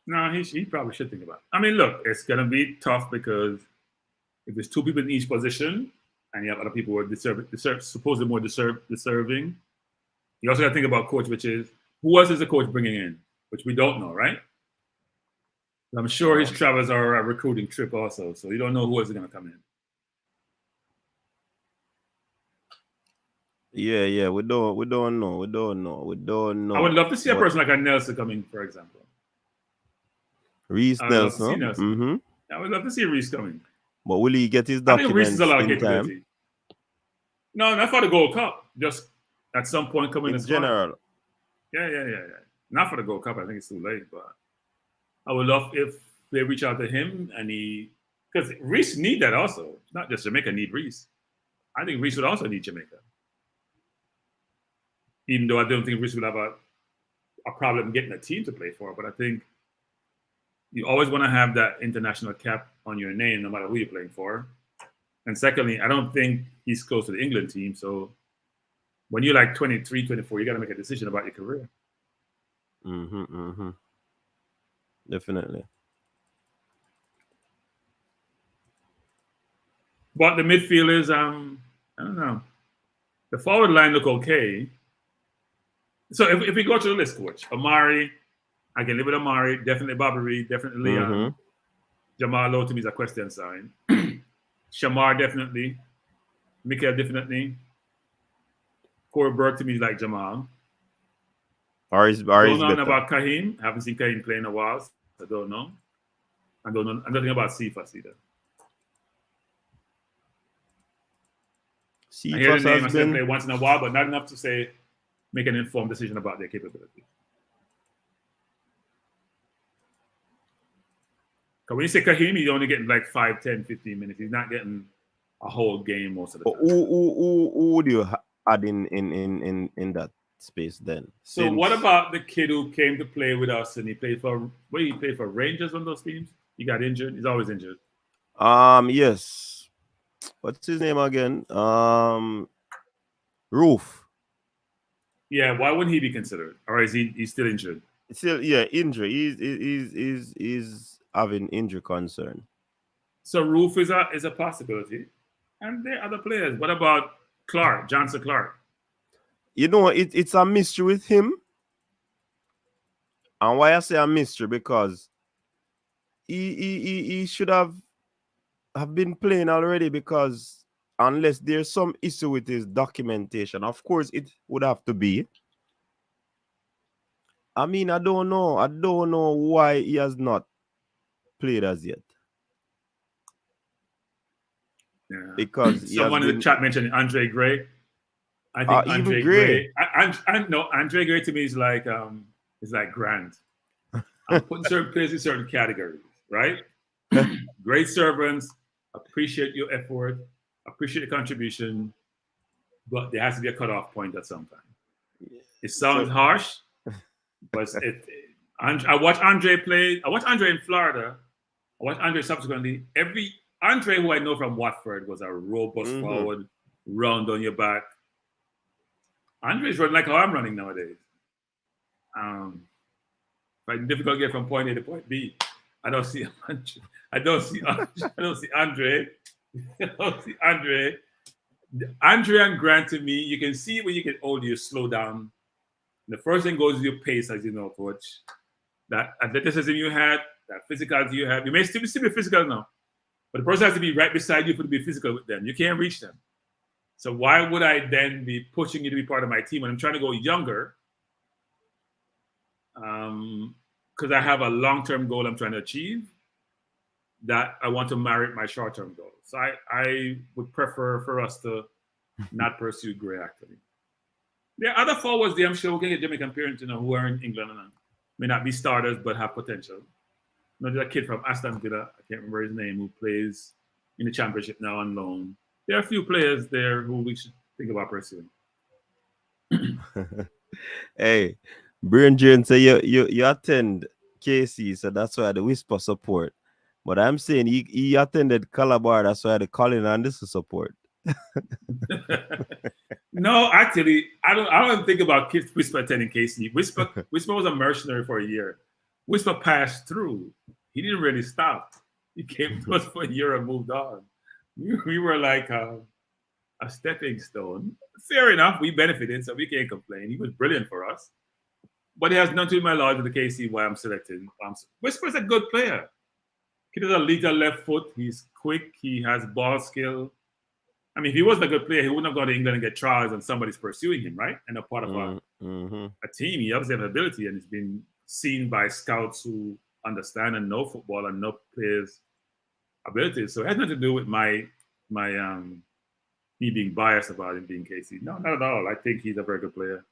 No, he probably should think about it. I mean, look, it's going to be tough because if there's 2 people in each position and you have other people who are supposedly more deserving, you also got to think about coach, which is, who else is the coach bringing in? Which we don't know, right? I'm sure his travels are a recruiting trip also, so you don't know who else is going to come in. Yeah, we don't know. I would love to see a person like a Nelson coming, for example. Reese Nelson. I would love to see Reese coming. But will he get his I think Reese documents is a lot of in capability. time? No, not for the Gold Cup. Just at some point coming In as general. Yeah. Not for the Gold Cup. I think it's too late. But I would love if they reach out to him and he Because Reese need that also. Not just Jamaica need Reese. I think Reese would also need Jamaica. Even though I don't think Reese would have a problem getting a team to play for, but I think you always want to have that international cap on your name no matter who you're playing for. And secondly, I don't think he's close to the England team. So when you're like 23, 24, you got to make a decision about your career. Definitely. But the midfielders, I don't know. The forward line look okay. So if we go to the list, coach, Amari, I can live with Amari, definitely Bobby Reed, definitely Leon. Jamal Lowe to me is a question sign. Shamar, definitely. Mikael, definitely. Corey Burke to me is like Jamal. Ari's Don't know better. about Kahim. Haven't seen Kahim play in a while. So I don't know. I don't know nothing about Cephas either. I hear the name, I still play once in a while, but not enough to say make an informed decision about their capability. Because when you say Kahim, he's only getting like 5, 10, 15 minutes. He's not getting a whole game most of the time. Who would you add in that space then? So what about the kid who came to play with us and he played for Rangers on those teams? He got injured. He's always injured. Yes. What's his name again? Roof. Yeah, why wouldn't he be considered? Or is he's still injured? Still, yeah, injury. He's having injury concern. So Roof is a possibility. And there are other players. What about Clark, Johnson Clark? You know, it's a mystery with him. And why I say a mystery, because he should have been playing already, because unless there's some issue with his documentation, of course it would have to be. I mean, I don't know why he has not played as yet. Yeah. Because someone in the chat mentioned Andre Gray. I think Andre Gray. Andre Gray to me is like Grant. I'm putting certain players in certain categories, right? Great servants, appreciate your effort, appreciate the contribution, but there has to be a cutoff point at some time. It sounds harsh, but I watched Andre play. I watched Andre in Florida. I watched Andre subsequently. Andre, who I know from Watford, was a robust forward, round on your back. Andre's running like how I'm running nowadays. It's difficult to get from point A to point B. I don't see Andre. Andre and Grant, to me, you can see when you get older, you slow down. The first thing goes with your pace, as you know, coach. That athleticism you had, that physicality you have. You may still be physical now, but the person has to be right beside you for to be physical with them. You can't reach them. So why would I then be pushing you to be part of my team when I'm trying to go younger? Because I have a long-term goal I'm trying to achieve that I want to marry my short-term goal. So I would prefer for us to not pursue Gray, actually. There are other forwards there, I'm sure we can get Jamaican parents, who are in England and may not be starters but have potential. There's a kid from Aston Villa, I can't remember his name, who plays in the championship now on loan. There are a few players there who we should think about pursuing. Hey, Brian Jane say you attend KC, so that's why the Whisper support. But I'm saying he attended Calabar, that's why the Colin and this is support. No, actually, I don't think about Whisper attending KC. Whisper was a mercenary for a year. Whisper passed through. He didn't really stop. He came to us for a year and moved on. We were like a stepping stone. Fair enough, we benefited, so we can't complain. He was brilliant for us. But it has nothing to do with my knowledge of the KC why I'm selected. Whisper's a good player. He has a lethal left foot. He's quick. He has ball skill. I mean, if he wasn't a good player, he wouldn't have gone to England and get trials and somebody's pursuing him, right? And a part of a team. He obviously has ability and he's been seen by scouts who understand and know football and know players' abilities. So it has nothing to do with me being biased about him being KC. No, not at all. I think he's a very good player.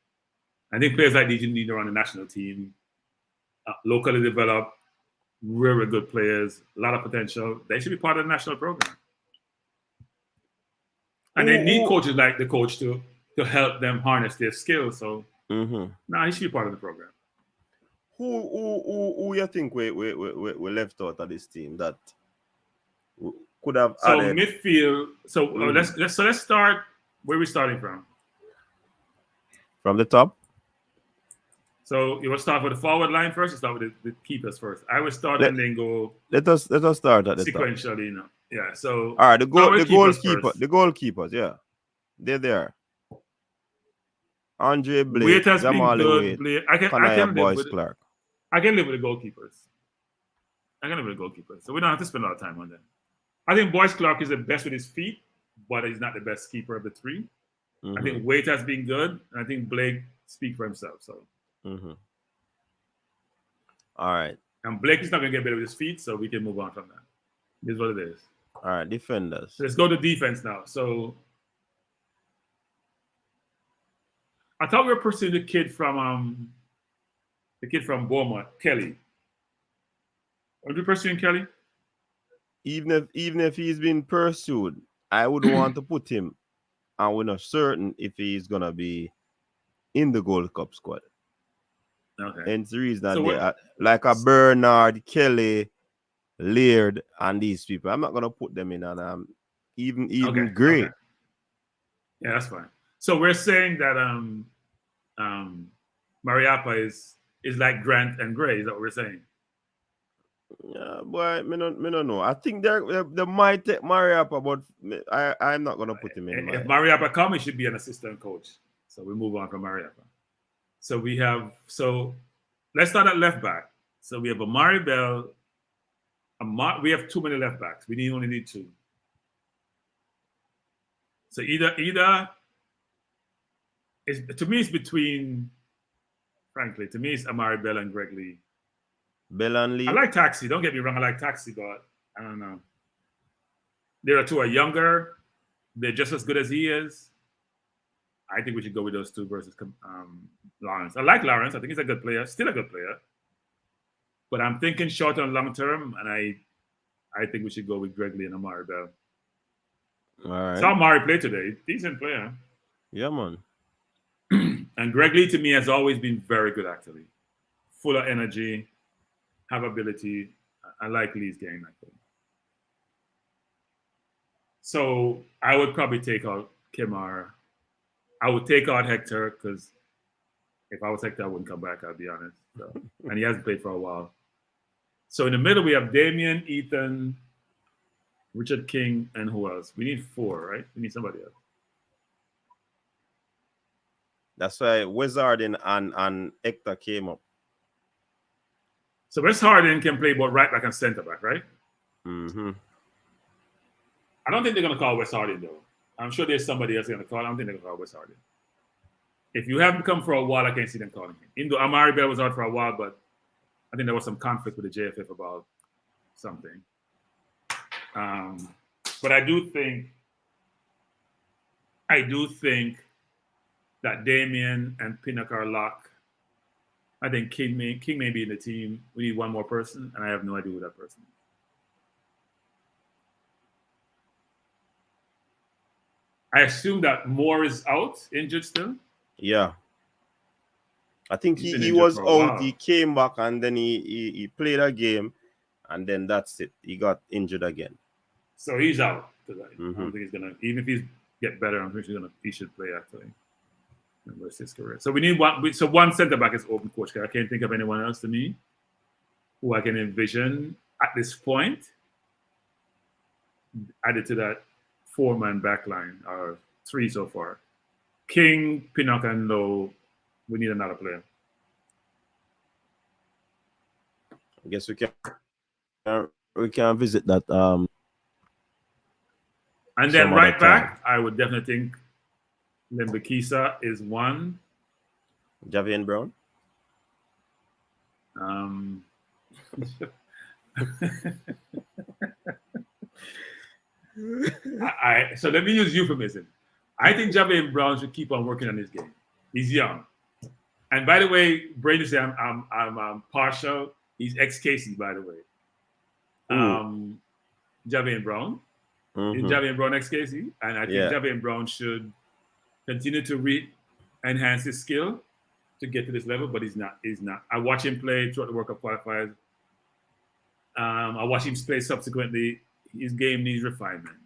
I think players like these you need to run the national team, locally developed, really good players, a lot of potential. They should be part of the national program. And they need coaches like the coach to help them harness their skills. So, now he should be part of the program. Who you think we left out of this team that could have So added? midfield. So let's start. Where are we starting from? From the top. So you want to start with the forward line first, or start with the keepers first? I would start and then go. Let us start at the sequentially, you know. Yeah. So all right, the goalkeepers, yeah, they're there. Andre Blake, Wait has been Jamal good. Wade, I can live with Clark. I can live with the goalkeepers. So we don't have to spend a lot of time on them. I think Boyce Clark is the best with his feet, but he's not the best keeper of the three. I think Wade has been good, and I think Blake speaks for himself. So. All right. And Blake is not going to get better with his feet, so we can move on from that. This is what it is. All right, defenders. Let's go to defense now. So I thought we were pursuing the kid from Beaumont, Kelly. Are we pursuing Kelly? Even if he's been pursued, I would want to put him, and we're not certain if he's gonna be in the Gold Cup squad. Okay. And the reason that they are like a Bernard, Kelly, Laird, and these people, I'm not gonna put them in, and even Gray. Okay. Yeah, that's fine. So we're saying that Mariappa is like Grant and Gray. Is that what we're saying? Yeah, boy, me don't know. I think they might take Mariappa, but I'm not gonna put him in. If Mariappa comes, he should be an assistant coach. So we move on from Mariappa. So let's start at left back. So we have Amari Bell. We have too many left backs. We only need two. So either is, to me, it's between. Frankly, to me, it's Amari Bell and Greg Lee. Bell and Lee. I like Taxi. Don't get me wrong. I like Taxi, but I don't know. There are two are younger. They're just as good as he is. I think we should go with those two versus Lawrence. I like Lawrence. I think he's a good player. Still a good player. But I'm thinking short and long term, and I think we should go with Greg Lee and Amari Bell. All right. Saw Amari play today. Decent player. Yeah, man. And Greg Lee, to me, has always been very good, actually. Full of energy, have ability. I like Lee's game, actually. So I would probably take out Kemar. I would take out Hector, because if I was Hector, I wouldn't come back, I'll be honest. So, and he hasn't played for a while. So in the middle, we have Damien, Ethan, Richard King, and who else? We need four, right? We need somebody else. That's why Wizarding and Hector came up. So Wes Harding can play both right back and center back, right? Mm-hmm. I don't think they're going to call Wes Harding, though. I'm sure there's somebody else going to call. I don't think they're going to call Wes Harding. If you haven't come for a while, I can't see them calling him. Even though Amari Bell was out for a while, but I think there was some conflict with the JFF about something. But I do think that Damien and Pinnock are locked. I think King may be in the team. We need one more person, and I have no idea who that person is. I assume that Moore is out, injured still. Yeah. I think he was out. He came back and then he played a game, and then that's it. He got injured again. So he's out. I don't think he's gonna. Even if he's get better, I'm pretty sure he should play actually. And rest his career. So we need one. So one center back is open, coach. I can't think of anyone else to me who I can envision at this point added to that 4-man back line, or 3 so far. King, Pinnock, and Lowe. We need another player. I guess we can visit that. And then right back, I would definitely think Limbakisa is one. Javian Brown. So let me use euphemism. I think Javian Brown should keep on working on his game. He's young. And by the way, Brady said I'm partial. He's ex-Casey, by the way. Javier Brown. Mhm. Javier Brown XKC, and I think Yeah. Javier Brown should continue to enhance his skill to get to this level, but he's not. I watch him play throughout the World Cup qualifiers. I watch him play subsequently. His game needs refinement.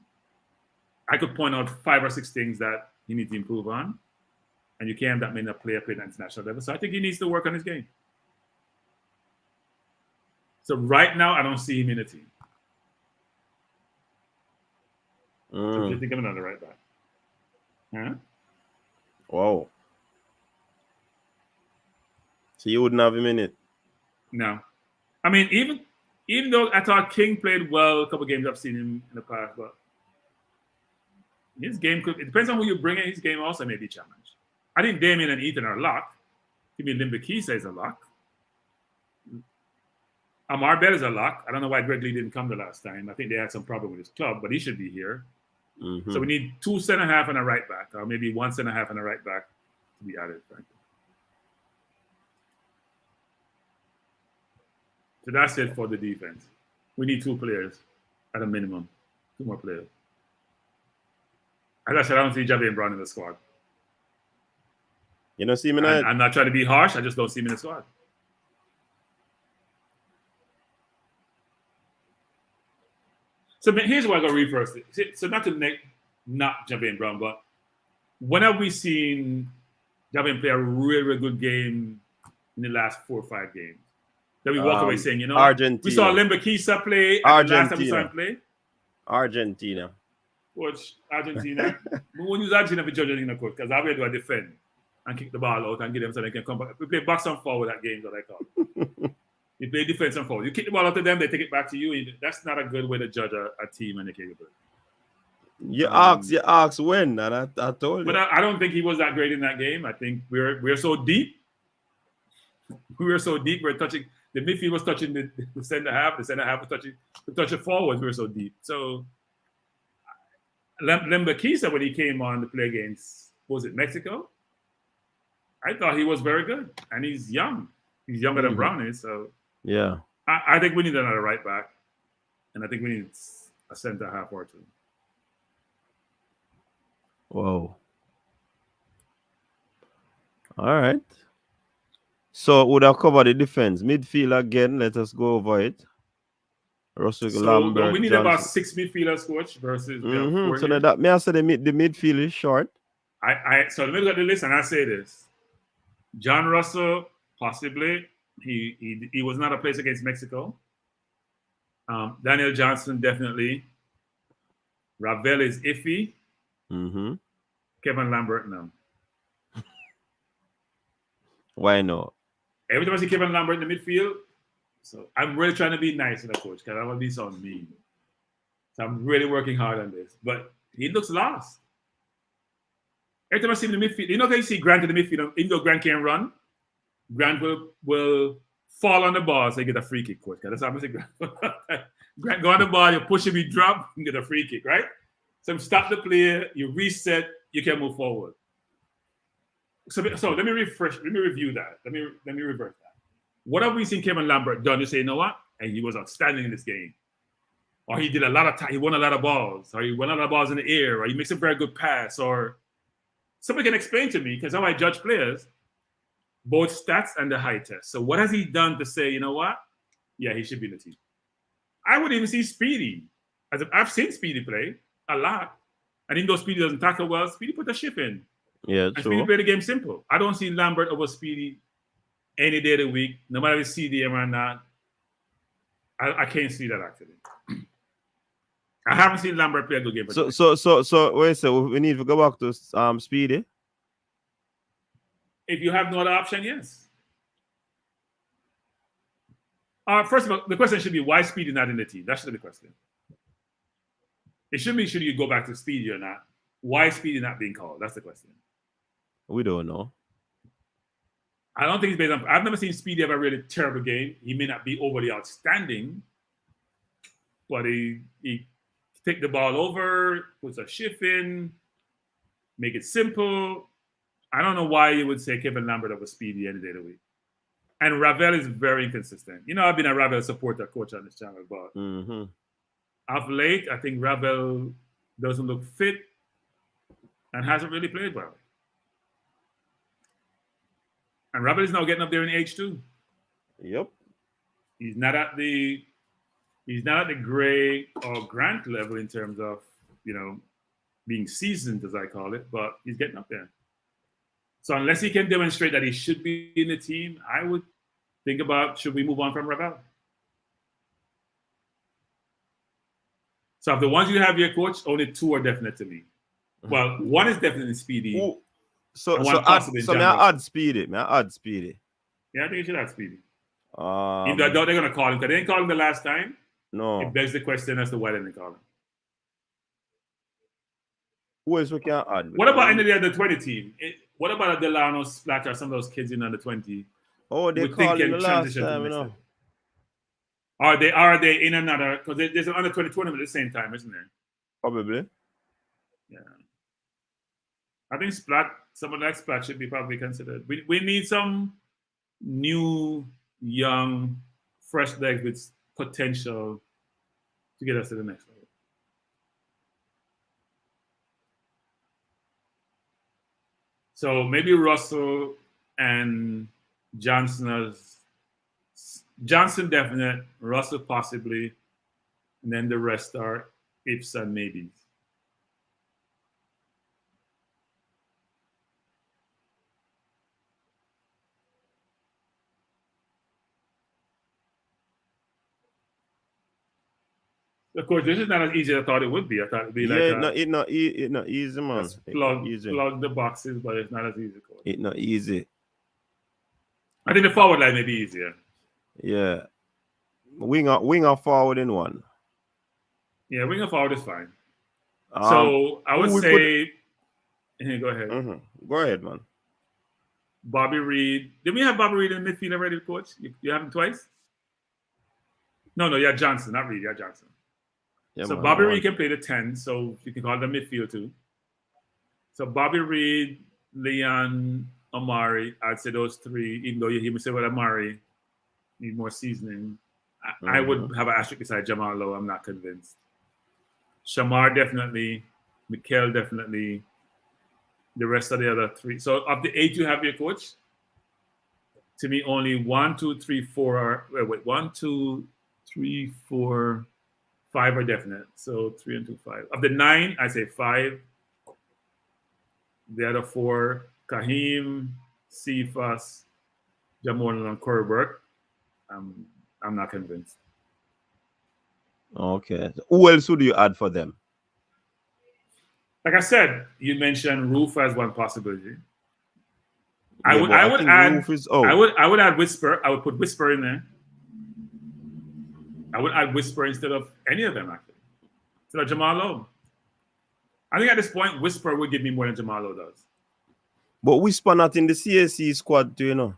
I could point out 5 or 6 things that he needs to improve on, and you can't have that many player play at international level. So I think he needs to work on his game. So right now, I don't see him in the team. So you think I'm another right back? Huh? Wow. So you wouldn't have him in it? No. I mean, even though I thought King played well a couple of games I've seen him in the past, but his game it depends on who you bring in. His game also may be challenged. I think Damien and Ethan are locked. Give me Limbakisa is a lock. Amar Bell is a lock. I don't know why Greg Lee didn't come the last time. I think they had some problem with his club, but he should be here. Mhm. So we need 2 center half and a right back, or maybe 1 center half and a right back to be added. Frankly. So that's it for the defense. We need 2 players at a minimum. 2 more players. As I said, I don't see Javier Brown in the squad. You don't see him in And it? I'm not trying to be harsh. I just don't see him in the squad. So here's what I got to reverse it. So not to not Javier Brown, but when have we seen Javier play a really, really good game in the last 4 or 5 games? That we walk away saying, Argentina. we saw Limbakisa play and the last time we saw him play. Argentina. Coach, Argentina. We won't use Argentina for judge Argentina, coach, because I will do a defend and kick the ball out and give them so they can come back. We play box and forward that game, that I call. You play defense and forward. You kick the ball out to them, they take it back to you. That's not a good way to judge a team and the capability. You ask when, and I told you. But I don't think he was that great in that game. I think we're so deep. We were so deep. We're touching. The midfield was touching the center half. The center half was touching forwards. We were so deep. So Limbakisa, when he came on to play against, was it Mexico? I thought he was very good, and he's young. He's younger than Brown is. So yeah, I think we need another right back, and I think we need a center half or 2. Whoa. All right. So would have covered the defense. Midfield again. Let us go over it. Russell Lambert. We need Johnson. about 6 midfielders, coach, versus. So that may I say the midfield is short. So let me look at the list and I say this: John Russell, possibly. He was not a place against Mexico. Daniel Johnson, definitely. Ravel is iffy. Mm-hmm. Kevin Lambert, no. Why not? Every time I see Kevin Lambert in the midfield, so I'm really trying to be nice to the coach because I want to be so mean. So I'm really working hard on this. But he looks lost. Every time I see him in the midfield, how you see Grant in the midfield, even though Grant can't run, Grant will fall on the ball so you get a free kick, coach. That's how I'm saying Grant go on the ball, you push him, you drop, you get a free kick, right? So you stop the player, you reset, you can move forward. So let me review that. Let me reverse that. What have we seen Kevin Lambert done to say, you know what? And he was outstanding in this game. Or he did a lot of he won a lot of balls, or he won a lot of balls in the air, or he makes a very good pass, or somebody can explain to me, because how I judge players, both stats and the high test. So what has he done to say, you know what? Yeah, he should be in the team. I would even see Speedy. I've seen Speedy play a lot. And even though Speedy doesn't tackle well, Speedy put the shift in. Yeah, and true. Speedy played the game simple. I don't see Lambert over Speedy any day of the week, no matter if it's CDM or not. I can't see that actually. I haven't seen Lambert play a good game. So wait, so we need to go back to Speedy. If you have no other option, yes. First of all, the question should be why Speedy not in the team? That should be the question. It should be should you go back to Speedy or not? Why is Speedy not being called? That's the question. We don't know. I don't think it's based on. I've never seen Speedy have a really terrible game. He may not be overly outstanding, but he take the ball over, puts a shift in, make it simple. I don't know why you would say Kevin Lambert over Speedy any day of the week. And Ravel is very inconsistent. You know, I've been a Ravel supporter coach on this channel, but of late, I think Ravel doesn't look fit and hasn't really played well. And Ravel is now getting up there in age too. Yep. He's not at the Gray or Grant level in terms of, you know, being seasoned, as I call it, but he's getting up there. So unless he can demonstrate that he should be in the team, I would think about, should we move on from Ravel? So of the ones you have here, coach, only 2 are definite to me. Well, one is definitely Speedy. Ooh. So may I add Speedy. Yeah, I think you should add Speedy. I doubt they're going to call him, because they didn't call him the last time. No. It begs the question as to why they didn't call him. Who else we can add? What about any of the under 20 team? What about Delano, Splatter, some of those kids in under 20? Oh, they called him the last time, you know. Are they in another? Because there's an under 20 tournament at the same time, isn't there? Probably. Yeah. I think someone like Splat should be probably considered. We need some new, young, fresh legs with potential to get us to the next level. So maybe Russell and Johnson definite, Russell possibly, and then the rest are ifs and maybes. Of course, this is not as easy as I thought it would be. I thought it'd be it's not easy, man. Plug the boxes, but it's not as easy. It's not easy. I think the forward line may be easier. Yeah. Winger forward in one. Yeah, winger forward is fine. So I would say, go ahead. Go ahead, man. Bobby Reed. Did we have Bobby Reed in the midfield already, coach? You have him twice? No, yeah, Johnson, not Reed, yeah, Johnson. Yeah, so man, Bobby Reed can play the 10, so you can call them midfield too. So Bobby Reed, Leon, Amari, I'd say those 3, even though you hear me say, well, Amari need more seasoning. I would have an asterisk beside Jamal Lowe. I'm not convinced. Shamar definitely. Mikhail definitely. The rest of the other 3. So of the 8 you have here, coach, to me only 1, 2, 3, 4 are, 1, 2, 3, 4, 5 are definite. So 3 and 2, 5. Of the 9, I say 5. The other 4, Kahim, Cephas, Jamal, and Corey Burke. I'm not convinced. Okay. Who else would you add for them? Like I said, you mentioned Roof as one possibility. I would add Whisper. I would put Whisper in there. I would add Whisper instead of any of them, actually. Instead of Jamal Lowe. I think at this point, Whisper would give me more than Jamal Lowe does. But Whisper not in the CSC squad, do you know?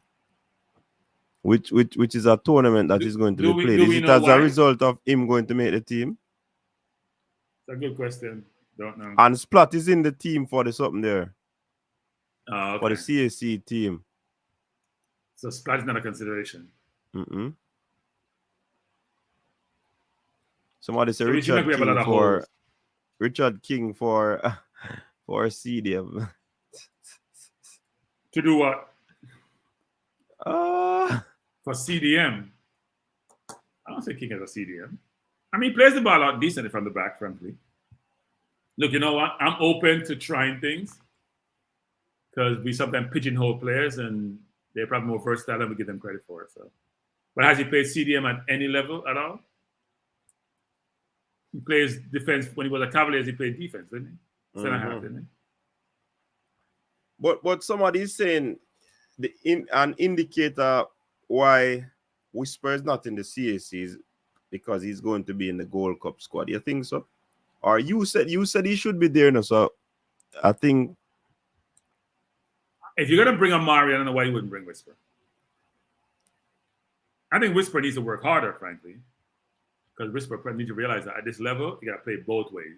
Which is a tournament that is going to be played. Is it as a result of him going to make the team? It's a good question. Don't know. And Splat is in the team for the something there. Okay. For the CSC team. So Splat is not a consideration. Somebody said Richard King for CDM. To do what? For CDM. I don't say King as a CDM. I mean, he plays the ball out decently from the back, frankly. Look, you know what? I'm open to trying things because we sometimes pigeonhole players and they're probably more versatile than we give them credit for. So, but has he played CDM at any level at all? He plays defense. When he was a Cavaliers, he played defense, didn't he? Center half, didn't he? But somebody's saying an indicator why Whisper is not in the CAC is because he's going to be in the Gold Cup squad. You think so? Or you said he should be there now, so I think if you're gonna bring Amari, I don't know why you wouldn't bring Whisper. I think Whisper needs to work harder, frankly, because Whisper needs to realize that at this level, you gotta play both ways.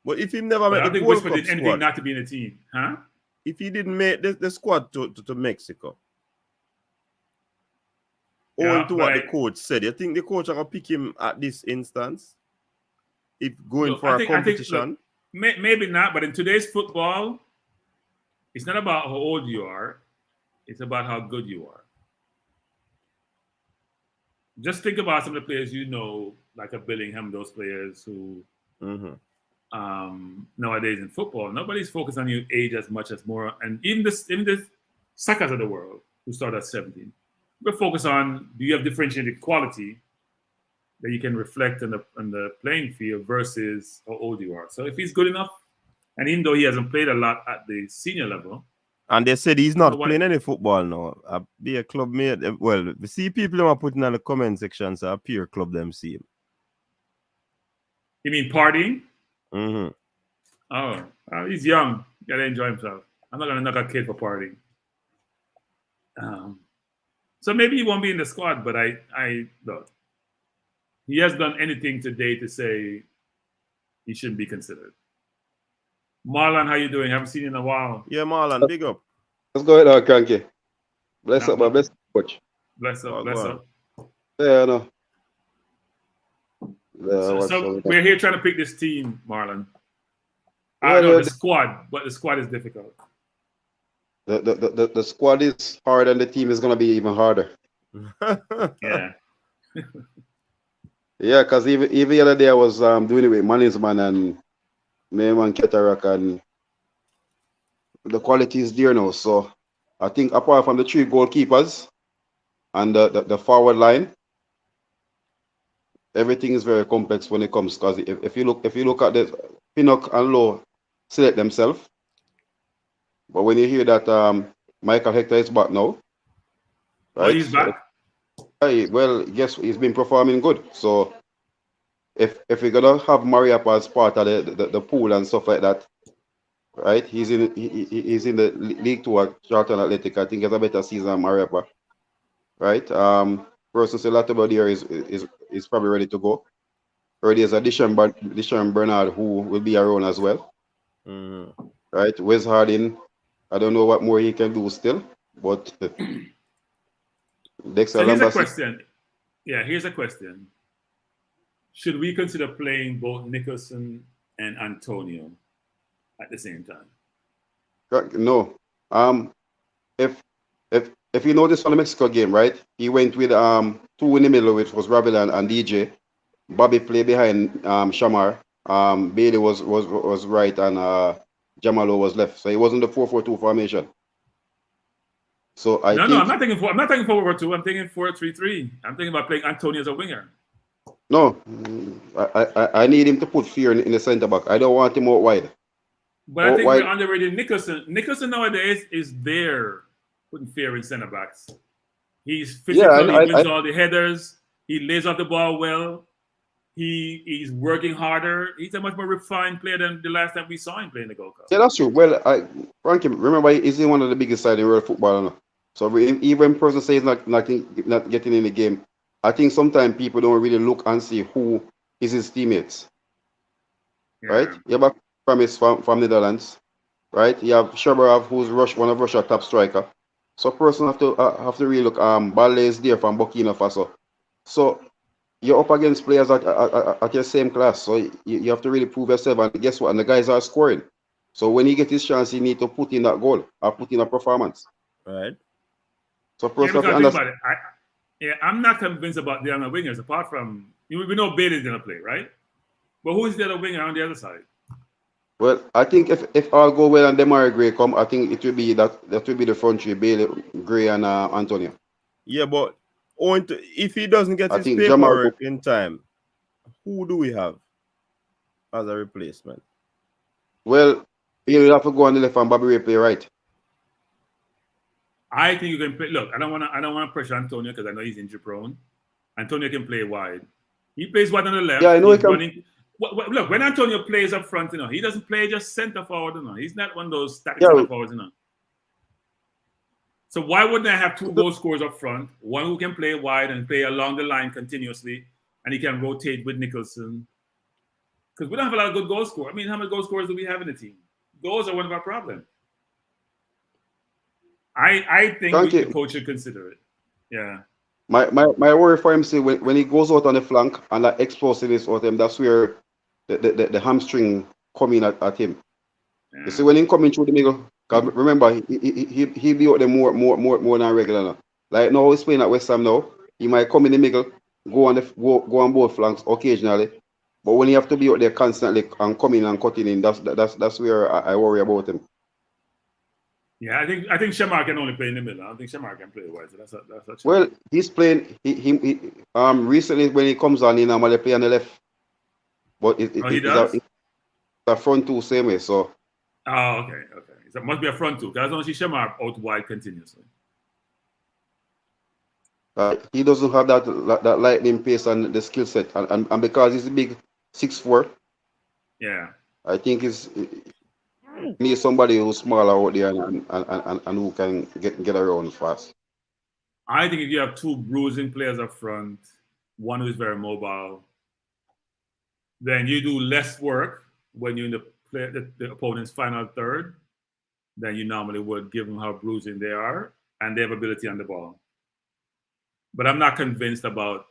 But if he never made the Gold Whisper Cup did anything squad, not to be in the team, huh? If he didn't make the squad to Mexico, owing to what the coach said, you think the coach are going to pick him at this instance? If going for a competition? Maybe not, but in today's football, it's not about how old you are. It's about how good you are. Just think about some of the players you know, like a Billingham, those players who nowadays in football, nobody's focused on your age as much as more. And even the suckers of the world who start at 17, we're focused on, do you have differentiated quality that you can reflect on the playing field versus how old you are. So if he's good enough, and even though he hasn't played a lot at the senior level, and they said he's not playing any football now. Be a club mate. Well, we see people who are putting in the comment section, so a peer club them see him. You mean partying? Mm-hmm. Oh, he's young. Gotta enjoy himself. I'm not gonna knock a kid for partying. So maybe he won't be in the squad, but I look. He has done anything today to say he shouldn't be considered. Marlon, how you doing? Haven't seen you in a while. Yeah, Marlon, big up. Let's go ahead, Cranky. Bless up, man. Bless up, coach. Bless up, bless up. Yeah, no. So we're here trying to pick this team, Marlon. I know the squad, but the squad is difficult. The squad is hard, and the team is gonna be even harder. Yeah. Yeah, because even the other day I was doing it with Manizman and Mayman Ketarak, and the quality is there now. So I think apart from the 3 goalkeepers and the forward line, everything is very complex when it comes. Because if you look at the Pinnock and Lowe select themselves, but when you hear that Michael Hector is back now, right? Oh, he's back. Well, yes, he's been performing good. So if we're gonna have Mariappa as part of the pool and stuff like that, right? He's in the League 2 at Charlton Athletic. I think he has a better season than Mariappa, right? Person say Latibodier is probably ready to go. Already there's a Dishon Bernard who will be around as well, right? Wes Harding, I don't know what more he can do still, but Dexter so here's Lambert. a question. Yeah, here's a question. Should we consider playing both Nicholson and Antonio at the same time? No. If you notice on the Mexico game, right? He went with 2 in the middle, which was Rabel and DJ. Bobby played behind Shamar. Bailey was right and Jamalo was left. So he wasn't the 4-4-2 formation. So I'm not thinking 4-4-2. I'm thinking 4-3-3. I'm thinking about playing Antonio as a winger. No, I need him to put fear in the centre back. I don't want him out wide. But I think we're underrated Nicholson. Nicholson nowadays is there putting fear in centre backs. He's physical. He wins all the headers. He lays off the ball well. He's working harder. He's a much more refined player than the last time we saw him play in the Gold Cup. Yeah, that's true. Well, Frankie, remember, he's in one of the biggest sides in world football now. So even person says not getting in the game, I think sometimes people don't really look and see who is his teammates. Yeah. Right? You have a Promise from Netherlands, right? You have Shabarov, who's one of Russia's top striker. So person have to really look. Balle is there from Burkina Faso. So you're up against players at your same class. So you have to really prove yourself. And guess what? And the guys are scoring. So when he gets his chance, he need to put in that goal or put in a performance. Right. So person have to understand. I'm not convinced about the other wingers. Apart from we know Bailey's gonna play, right? But who is the other winger on the other side? Well, I think if all go well and Demari Gray come, I think it will be that will be the front three: Bailey, Gray, and Antonio. Yeah, but if he doesn't get his paperwork in time, who do we have as a replacement? Well, he'll have to go on the left and Bobby Ray play right. I think you can play. Look, I don't want to pressure Antonio because I know he's injury prone. Antonio can play wide. He plays wide on the left. Yeah, I know he can. Look, when Antonio plays up front, he doesn't play just center forward. He's not one of those static center forwards. So why wouldn't I have 2 goal scorers up front? One who can play wide and play along the line continuously, and he can rotate with Nicholson. Because we don't have a lot of good goal scorers. I mean, how many goal scorers do we have in the team? Goals are one of our problems. I think the coach should consider it. Yeah. My worry for him, see, when he goes out on the flank and that explosiveness out him, that's where the hamstring coming at him. Yeah. You see, when he coming through the middle, cause remember he be out there more than regular now. Like now he's playing at West Ham now. He might come in the middle, go on both flanks occasionally, but when he have to be out there constantly and coming and cutting in, that's where I worry about him. Yeah, I think Shamar can only play in the middle. I don't think Shamar can play wide. So that's a Well, he's playing. He recently when he comes on, he normally play on the left, but he does? it's a front two same way. So. Oh, okay. So it must be a front two because I don't see Shamar out wide continuously. He doesn't have that lightning pace and the skill set, and because he's a big 6'4", yeah, I think he needs somebody who's smaller out there and who can get around fast. I think if you have two bruising players up front, one who is very mobile, then you do less work when you're in the opponent's final third than you normally would, given how bruising they are and their ability on the ball. But I'm not convinced about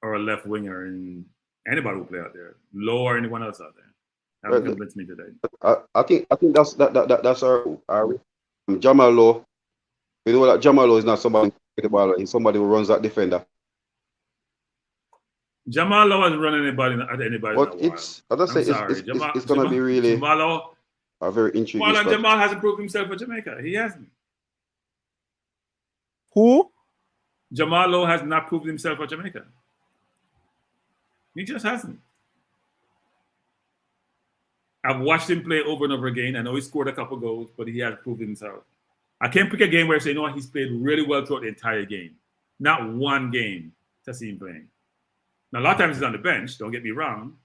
our left winger and anybody who play out there, Low or anyone else out there. That haven't convinced me today. I think that's our Jamal Low. You know that Jamal Low is not somebody who the ball. He's somebody who runs that defender. Jamal Low hasn't run anybody at anybody. But it's gonna be really Jamal a very intriguing. Jamal hasn't proved himself for Jamaica. He hasn't. Who? Jamal Low has not proved himself for Jamaica. He just hasn't. I've watched him play over and over again. I know he scored a couple goals, but he has proved himself. I can't pick a game where I say, you know what, he's played really well throughout the entire game. Not one game to see him playing. Now, a lot of times he's on the bench, don't get me wrong.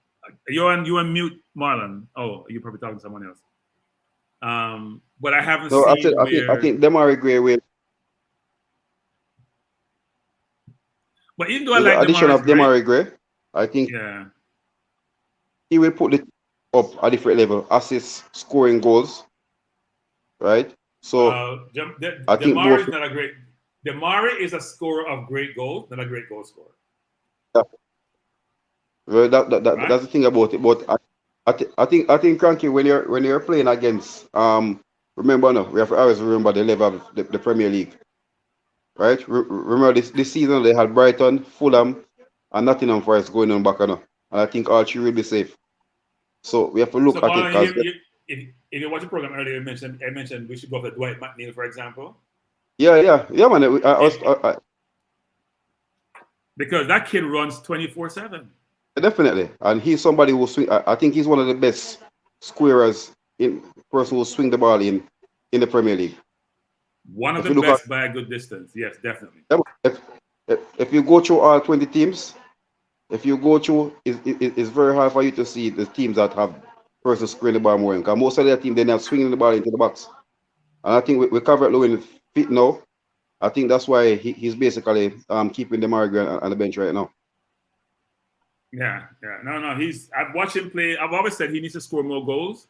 You on mute, Marlon. Oh, you're probably talking to someone else. But I haven't seen I think Demari Gray will. But even though I like the addition of Demari Gray, I think he will put it up a different level. Assists, scoring goals, right? So I think Demari is not a great. Demari is a scorer of great goals, not a great goal scorer. Yeah. Well, that's the thing about it. But I think Cranky, when you're playing against remember now, we have to always remember the level of the Premier League. Right? Remember this season they had Brighton, Fulham, and Nottingham Forest going on back now. And I think all three will be safe. So we have to look at it. If you watch the program earlier, I mentioned we should go for Dwight McNeil, for example. Yeah, man. Because that kid runs 24/7. Definitely, and he's somebody who swing. I think he's one of the best squarers person who swing the ball in the Premier League. One of the best by a good distance. Yes, definitely. If you go through all 20 teams, it's very hard for you to see the teams that have persons squaring the ball more. Because most of their team, they're not swinging the ball into the box. And I think we covered Lewin fit now. I think that's why he's basically keeping the Demari on the bench right now. Yeah. No. I've watched him play. I've always said he needs to score more goals.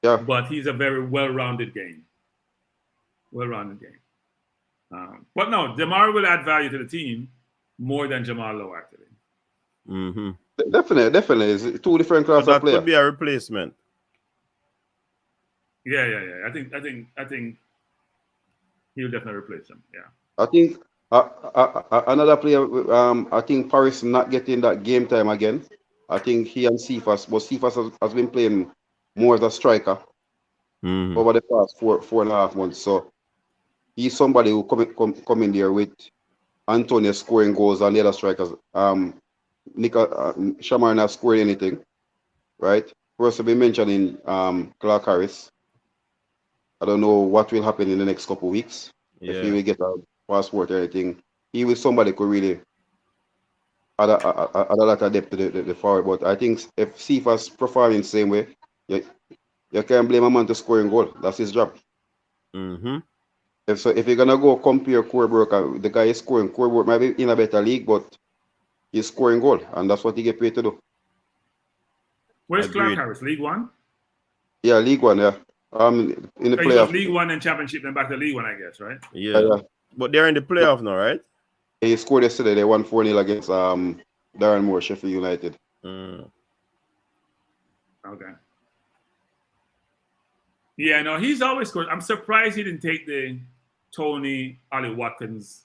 Yeah. But he's a very well-rounded game. But no, Demari will add value to the team more than Jamal Low, actually. Mm-hmm. Definitely. It's two different classes of players. That could be a replacement. Yeah. I think he'll definitely replace him. Yeah. I think another player. I think Paris not getting that game time again. I think he and Cephas, but Cephas has been playing more as a striker over the past 4.5 months. So he's somebody who come in there with Antonio scoring goals and the other strikers. Shamar not scoring anything, right? First, we mentioning Clark Harris. I don't know what will happen in the next couple of weeks. Yeah. If he will get a passport or anything. He was somebody who could really add a lot of depth to the forward. But I think if Cephas performing the same way, you can't blame a man to scoring goal. That's his job. Mm-hmm. If you're gonna go compare Corbrook, the guy is scoring. Corbrook might be in a better league, but he's scoring goal, and that's what he get paid to do. Where's Clark Harris? League One? Yeah, League One. Yeah. In the playoff. League One and Championship, then back to League One, I guess, right? Yeah. But they're in the playoff now, right? He scored yesterday. They won 4-0 against Darren Moore, Sheffield United. Mm. Okay. Yeah, no, he's always scored. I'm surprised he didn't take the Tony Ollie Watkins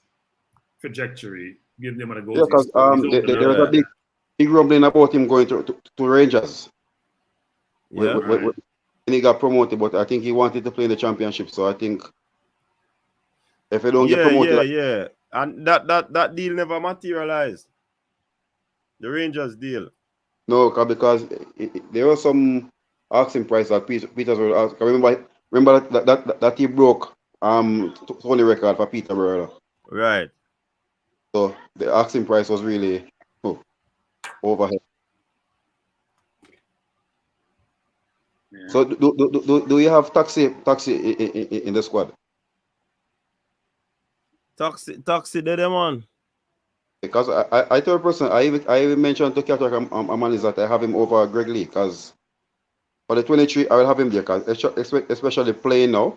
trajectory, give them a goals. Yeah, because there was a big rumbling about him going to Rangers. Yeah. When he got promoted, but I think he wanted to play in the championship. So I think if he don't get promoted, yeah, and that deal never materialized. The Rangers deal. no, because there was some asking price that Peterborough asked. Remember that he broke Tony record for Peterborough. Right. So the asking price was really overhead. Yeah. So do you have taxi in the squad? Taxi there, man. Because I told a person, I even mentioned to Katak Amanis that I have him over Greg Lee, because for the 23 I will have him there, because especially playing now.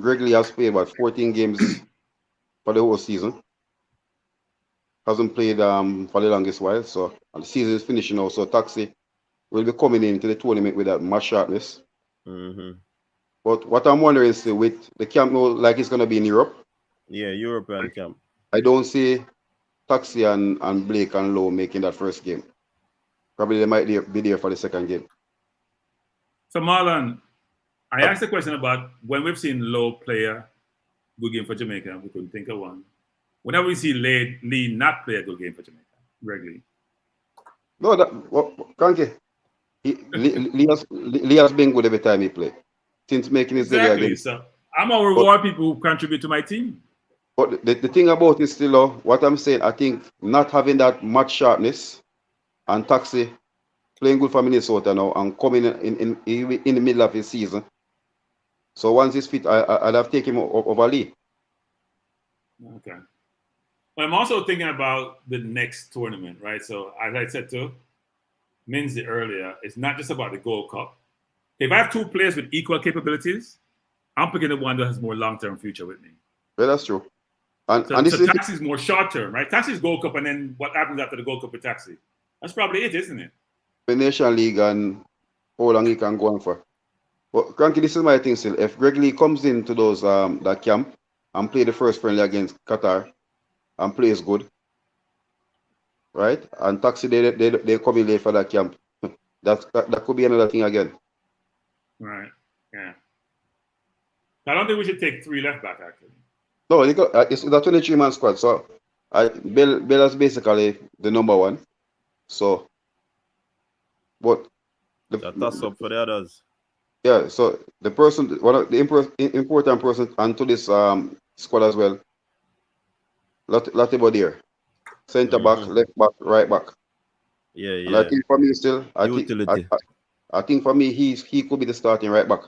Greg Lee has played about 14 games for the whole season. Hasn't played for the longest while, so and the season is finishing now. So Taxi will be coming into the tournament with that much sharpness. Mm-hmm. But what I'm wondering is with the camp now, like it's gonna be in Europe. Yeah, European camp. I don't see Taxi and Blake and Lowe making that first game. Probably they might be there for the second game. So Marlon, I asked a question about when we've seen Lowe play a good game for Jamaica, we couldn't think of one. Whenever we see Lee not play a good game for Jamaica, regularly. No, Kanki, Lee has been good every time he plays. Since making his debut against. So I'm gonna reward people who contribute to my team. But the thing about it still, what I'm saying, I think not having that much sharpness and Taxi playing good for Minnesota now and coming in the middle of his season. So once he's fit, I'd have taken him over Lee. Okay. But I'm also thinking about the next tournament, right? So as I said to Minzy earlier, it's not just about the Gold Cup. If I have two players with equal capabilities, I'm picking the one that has more long-term future with me. Yeah, that's true. And so Taxi's more short-term, right? Taxi's Gold Cup, and then what happens after the Gold Cup with Taxi? That's probably it, isn't it? The Nation League and how long he can go on for. But Cranky, this is my thing still. If Greg Lee comes into those that camp and play the first friendly against Qatar and plays good, right? And Taxi they come in late for that camp. That could be another thing again. Right. Yeah. I don't think we should take 3 left back actually. No, it's the 23-man squad. So Bell is basically the number one. So, but that's up for the others. Yeah, so the person, one of the important person onto this squad as well, Latibo there, center back, left back, right back. Yeah, yeah. And I think for me still, I think for me he could be the starting right back.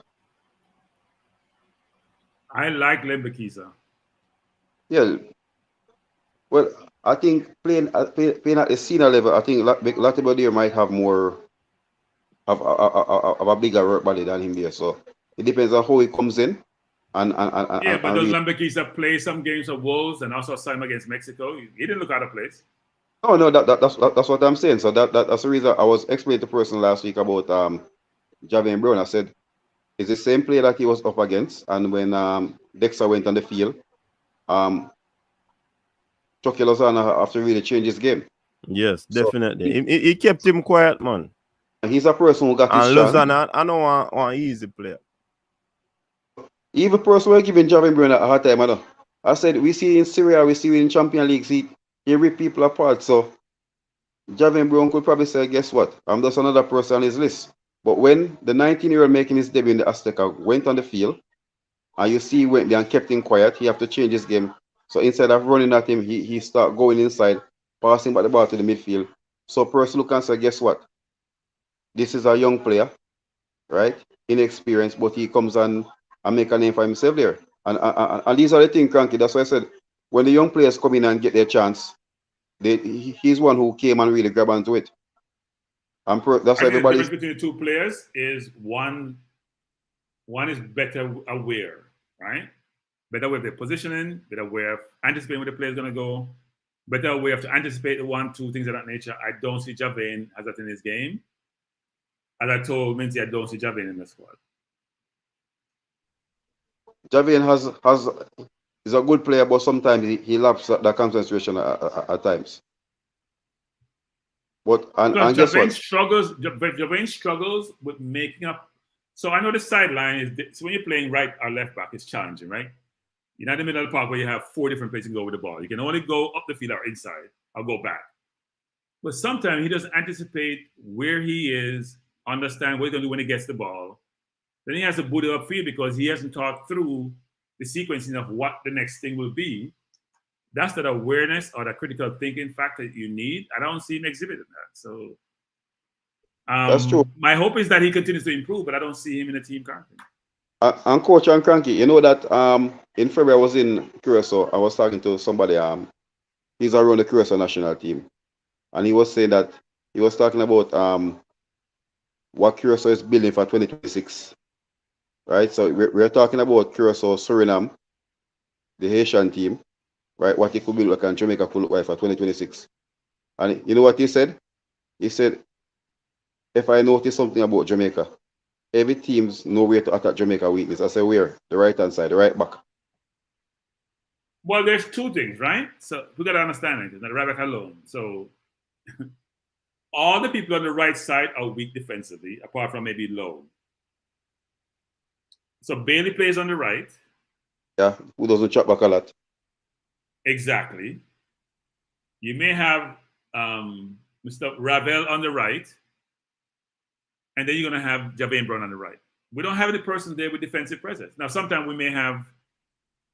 I like Lembekiza. Yeah. Well, I think playing at the senior level, I think Latibo there might have more of a bigger work body than him there. So it depends on how he comes in. But does Lembekiza play some games of Wolves and also saw him against Mexico? He didn't look out of place. No, that's what I'm saying. So that's the reason I was explaining to the person last week about Javier Brown. I said it's the same player that he was up against, and when Dexter went on the field, Chucky Lozano have to really change his game. Yes, definitely. So he kept him quiet, man. He's a person who got his chance. Lozano, I know one easy player. Even person who giving Javier Brown a hard time, I said we see in Syria, we see in Champions League, he rip people apart. So Javier Brown could probably say, guess what? I'm just another person on his list. But when the 19-year-old making his debut in the Azteca went on the field, and you see he went there and kept him quiet, he have to change his game. So instead of running at him, he start going inside, passing back the ball to the midfield. So person look and say, guess what? This is a young player, right? Inexperienced, but he comes and make a name for himself there. And these are the things, Cranky. That's why I said, when the young players come in and get their chance, he's one who came and really grabbed onto it. That's why everybody. The difference between the two players is one is better aware, right? Better with their positioning, better aware of anticipating where the player is going to go. better way of to anticipate the 1-2 things of that nature. I don't see Javane as that in his game. As I told Minty, I don't see Javane in the squad. Javane is a good player, but sometimes he lacks that concentration at times. But and guess what? Javane struggles with making up. So I know the sideline is so when you're playing right or left back, it's challenging, right? You're not in the middle of the park where you have 4 different places to go with the ball. You can only go up the field or inside or go back. But sometimes he doesn't anticipate where he is, understand what he's going to do when he gets the ball. Then he has to boot it upfield because he hasn't thought through the sequencing of what the next thing will be. That's that awareness or the critical thinking factor that you need. I don't see him exhibiting that. So that's true. My hope is that he continues to improve, but I don't see him in the team currently. And Coach and Cranky, you know that in February I was in Curacao. I was talking to somebody. He's around the Curacao national team, and he was saying that he was talking about what Curacao is building for 2026. Right, so we're talking about Curacao, Suriname, the Haitian team, right? What it could be like and Jamaica could look like for 2026. And you know what he said? He said, if I notice something about Jamaica, every team's know where to attack Jamaica weakness. I say where? The right hand side, the right back. Well, there's 2 things, right? So we got to understand it. It's not the right back alone. So all the people on the right side are weak defensively, apart from maybe Lowe. So Bailey plays on the right. Yeah, who doesn't chop back a lot. Exactly. You may have Mr. Ravel on the right. And then you're going to have Javane Brown on the right. We don't have any persons there with defensive presence. Now, sometimes we may have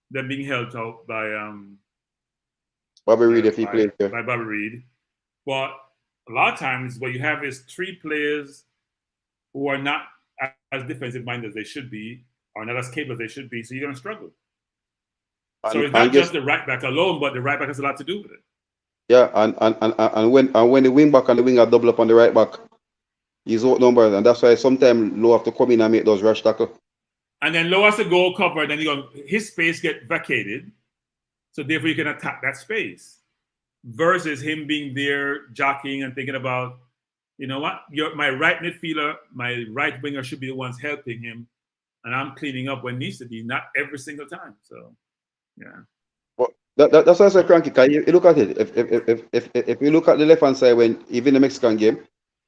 them being held out by Bobby Reed if he plays there. By Bobby Reed. But a lot of times what you have is 3 players who are not as defensive minded as they should be, or not as capable as they should be, so you're going to struggle. So it's not just the right back alone, but the right back has a lot to do with it. Yeah, and when the wing back and the winger double up on the right back, he's outnumbered, and that's why sometimes Lowe have to come in and make those rush tackles. And then Lowe has to go cover, then his space get vacated, so therefore you can attack that space. Versus him being there, jockeying and thinking about, you know what, my right midfielder, my right winger should be the ones helping him, and I'm cleaning up when needs to be, not every single time. So, yeah. Well, that's why I say Cranky. Can you look at it? If you look at the left hand side, when even the Mexican game,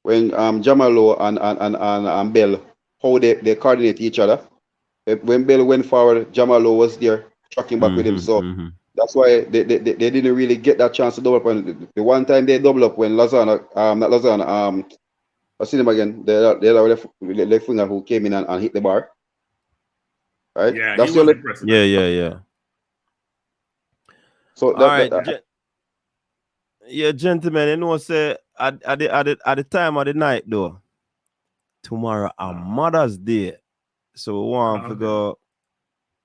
when Jamalo and Bell, how they coordinate each other. When Bell went forward, Jamalo was there tracking back with him. So that's why they didn't really get that chance to double up. And the one time they double up when Lozano, not Lozano, I see him again. The left winger who came in and hit the bar. Right? Yeah, that's he was impressive. Yeah. So yeah, gentlemen, you know, say at the time of the night though, tomorrow a Mother's Day, so we want to go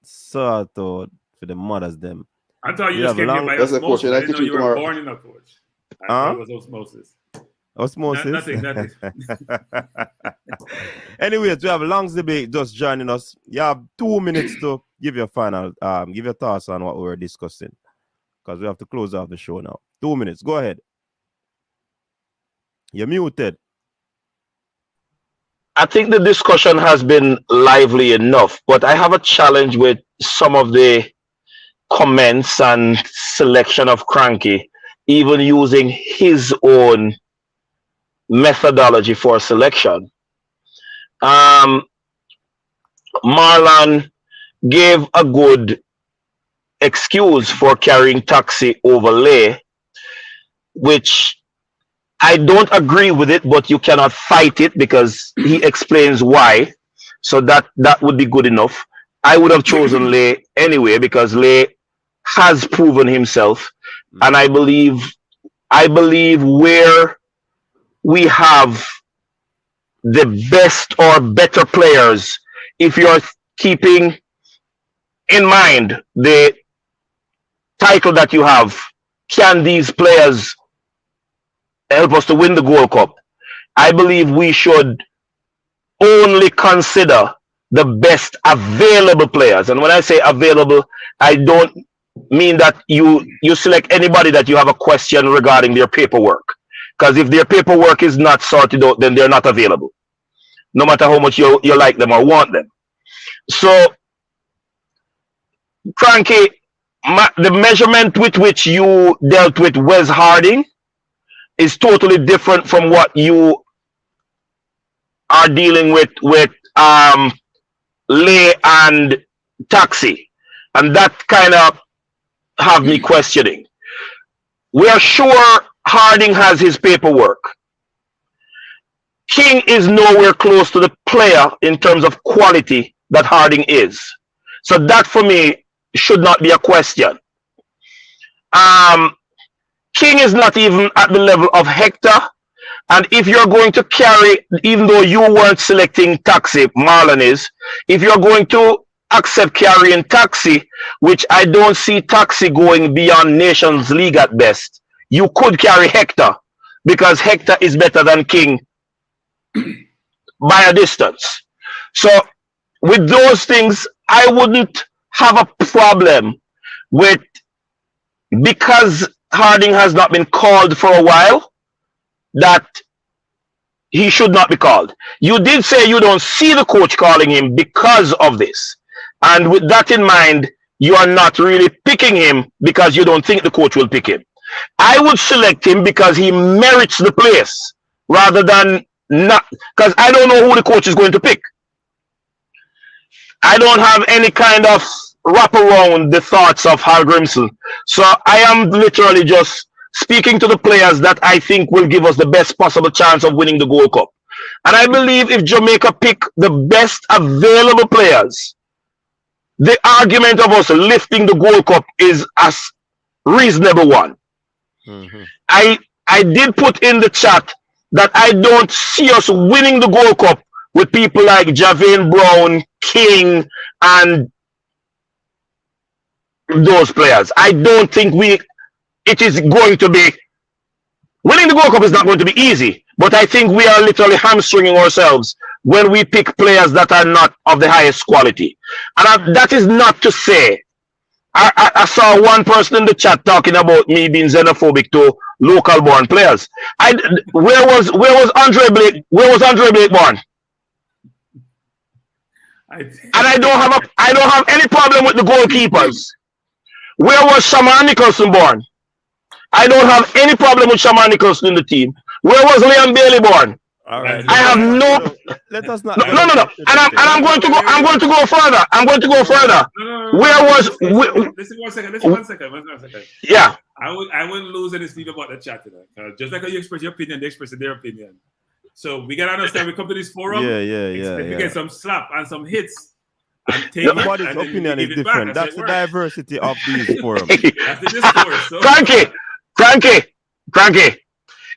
sort out for the mothers them. I thought you just came here by osmosis. I didn't know you were born in a coach. I thought it was osmosis. Osmosis? Nothing. Anyways, we have Longs Debate just joining us. You have 2 minutes to give your final, give your thoughts on what we were discussing, because we have to close off the show now. 2 minutes. Go ahead. You're muted. I think the discussion has been lively enough, but I have a challenge with some of the comments and selection of Cranky, even using his own methodology for selection. Marlon gave a good excuse for carrying taxi over Lay, which I don't agree with it, but you cannot fight it because he explains why. So that would be good enough. I would have chosen Lay anyway because Lay has proven himself, and I believe where we have the best or better players, if you're keeping in mind the title that you have, can these players help us to win the Gold Cup? I believe we should only consider the best available players. And when I say available, I don't mean that you select anybody that you have a question regarding their paperwork. Because if their paperwork is not sorted out, then they're not available, no matter how much you like them or want them. So, Frankie, the measurement with which you dealt with Wes Harding is totally different from what you are dealing with Lay and Taxi, and that kind of have me questioning. We are sure Harding has his paperwork. King is nowhere close to the player in terms of quality that Harding is. So that for me should not be a question. King is not even at the level of Hector. And if you're going to carry, even though you weren't selecting Taxi, Marlon is, if you're going to accept carrying Taxi, which I don't see Taxi going beyond Nations League at best, you could carry Hector, because Hector is better than King by a distance. So with those things, I wouldn't have a problem with, because Harding has not been called for a while, that he should not be called. You did say you don't see the coach calling him because of this. And with that in mind, you are not really picking him because you don't think the coach will pick him. I would select him because he merits the place rather than not, because I don't know who the coach is going to pick. I don't have any kind of wrap around the thoughts of Hal Grimson. So I am literally just speaking to the players that I think will give us the best possible chance of winning the Gold Cup. And I believe if Jamaica pick the best available players, the argument of us lifting the Gold Cup is a reasonable one. I did put in the chat that I don't see us winning the Gold Cup with people like Javane Brown, King, and those players. I don't think it is going to be, winning the Gold Cup is not going to be easy, but I think we are literally hamstringing ourselves when we pick players that are not of the highest quality. And that is not to say, I saw one person in the chat talking about me being xenophobic to local born players. Where was Andre Blake? Where was Andre Blake born? And I don't have any problem with the goalkeepers. Where was Shaman Nicholson born? I don't have any problem with Shaman Nicholson in the team. Where was Liam Bailey born? All right. I have no. Let us not. No. And I'm going to go. I'm going to go further. I'm going to go further. Where was? Listen one second. Yeah. I wouldn't lose any sleep about the chat today. Just like how you express your opinion, they express their opinion. So we gotta understand. We come to this forum. If we get some slap and some hits, and take everybody's opinion is different. That's the diversity of these forums. That's the discourse. So. Frankie.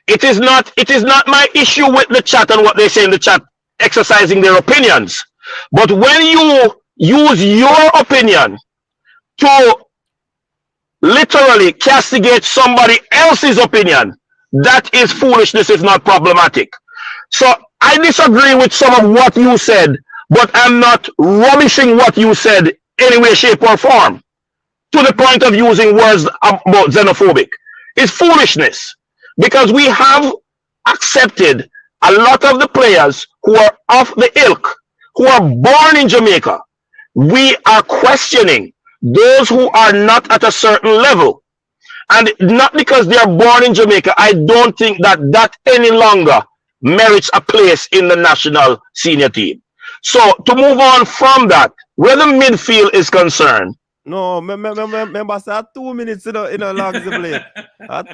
It is not my issue with the chat and what they say in the chat, exercising their opinions. But when you use your opinion to literally castigate somebody else's opinion, that is foolishness, if not problematic. So I disagree with some of what you said, but I'm not rubbishing what you said any way, shape, or form to the point of using words about xenophobic. It's foolishness. Because we have accepted a lot of the players who are of the ilk, who are born in Jamaica. We are questioning those who are not at a certain level. And not because they are born in Jamaica, I don't think that any longer merits a place in the national senior team. So to move on from that, where the midfield is concerned, no, remember, sir, 2 minutes in a long play.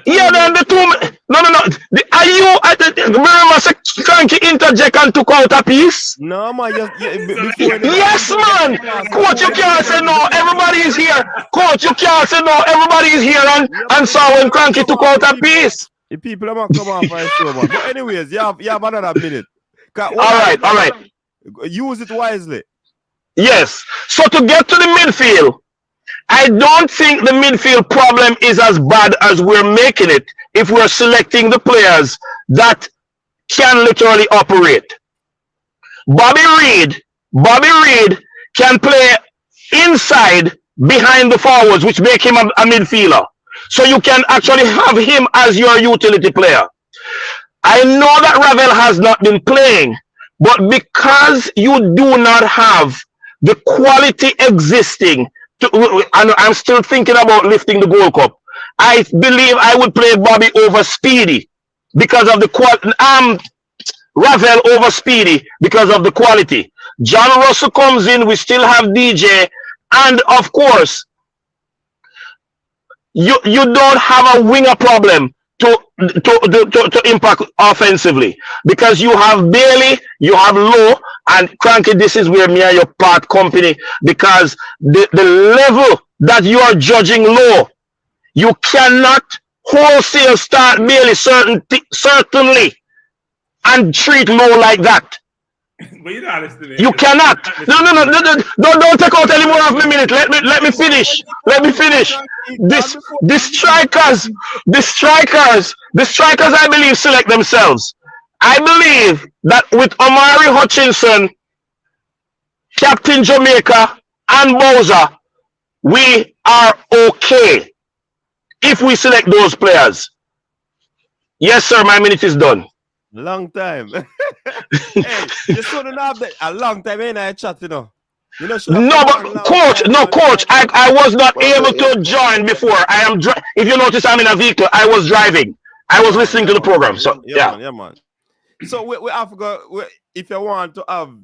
Yeah, then the 2 minutes. No. Remember, Frankie interject and took out a piece? No, man. Yes, man. Coach, you can't say no. Everybody is here. Coach, you can't say no. Everybody is here and saw when Frankie took out a piece. The people are not come off and show, man. But anyways, you have another minute. All right. Use it wisely. Yes. So to get to the midfield, I don't think the midfield problem is as bad as we're making it if we're selecting the players that can literally operate. Bobby Reid can play inside behind the forwards, which make him a midfielder. So you can actually have him as your utility player. I know that Ravel has not been playing, but because you do not have the quality existing, and I'm still thinking about lifting the Gold Cup, I believe I would play Bobby over Speedy because of the quality. Ravel over Speedy because of the quality. John Russell comes in, we still have DJ, and of course, you don't have a winger problem to impact offensively because you have Bailey, you have Low, and Cranky. This is where me and your part company because the level that you are judging Low, you cannot wholesale start Bailey certainly and treat Low like that. But you're not listening. You cannot. No. Don't take out any more of my minute. Let me finish. The strikers, I believe, select themselves. I believe that with Omari Hutchinson, Captain Jamaica, and Bowser, we are okay if we select those players. Yes, sir, my minute is done. Long time. Hey, you shouldn't have that. A long time ain't I chat, you know. No, but coach, I was not able to join before. If you notice, I'm in a vehicle. I was driving. I was listening to the program. So yeah, man. So we have to go. If you want to have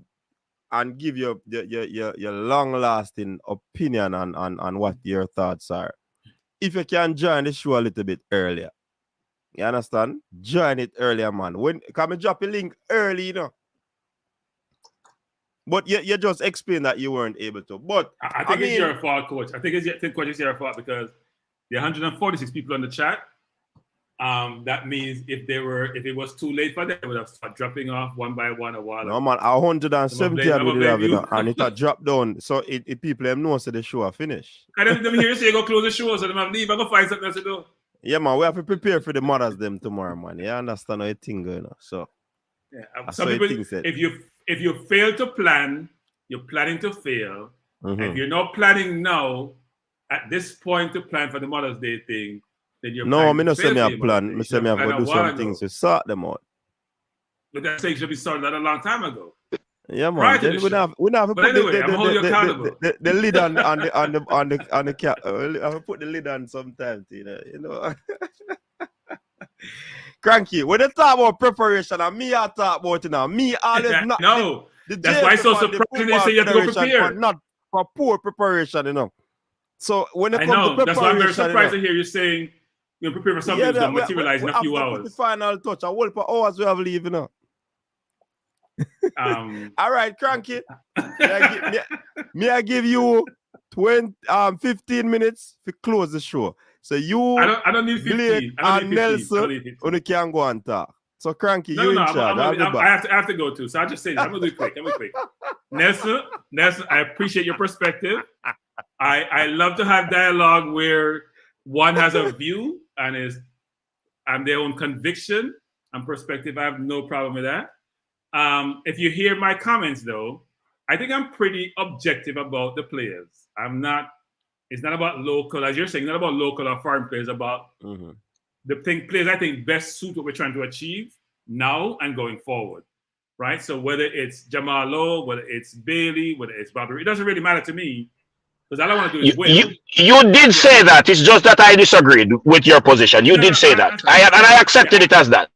and give your long lasting opinion on what your thoughts are, if you can join the show a little bit earlier. You understand? Join it earlier, man. Come and drop a link early, you know. But you just explained that you weren't able to. But I think it's your fault, coach. I think it's your fault because the 146 people on the chat. That means if it was too late for them, they would have started dropping off one by one a while. No, man, 170 and it had dropped down. So it people them know so the show are finished. I them hear you say you go close the show, so them have leave. I go find something else to do. Yeah, man, we have to prepare for the mothers them tomorrow, man. You understand how you think going on. So yeah, some people, if you fail to plan, you're planning to fail. Mm-hmm. If you're not planning now, at this point to plan for the Mother's Day thing, then you're no, me not say me a plan. Me say me have to do some things to sort them out. But that thing should be started a long time ago. Yeah, man. Then we have to put anyway, I'm holding you accountable. The lid on the cap. I have put the lid on sometimes, you know. Cranky, when they talk about preparation, and me I talk about it now. Me always not. No, that's why it's so surprising they say you have to go prepare. Not for poor preparation, you know. So when it I comes know, to preparation, that's why I'm very surprised to hear you saying you're preparing for something that's going to materialize in a few hours. The final touch, a whole for hours we have leave, you know. All right, Cranky. I give you 15 minutes to close the show. So you, I don't need 15. Blake and Nelson, you can go and talk. So Cranky, you in charge. I have to go too. So I'll just say this. I'm gonna do it quick. Nelson, I appreciate your perspective. I love to have dialogue where one has a view and their own conviction and perspective. I have no problem with that. If you hear my comments, though, I think I'm pretty objective about the players. It's not about local, as you're saying, not about local or foreign players, about the players I think best suit what we're trying to achieve now and going forward, right? So whether it's Jamal Lowe, whether it's Bailey, whether it's Bobby, it doesn't really matter to me because all I want to do is win. You did say that. It's just that I disagreed with your position. You did say that. I accepted it as that.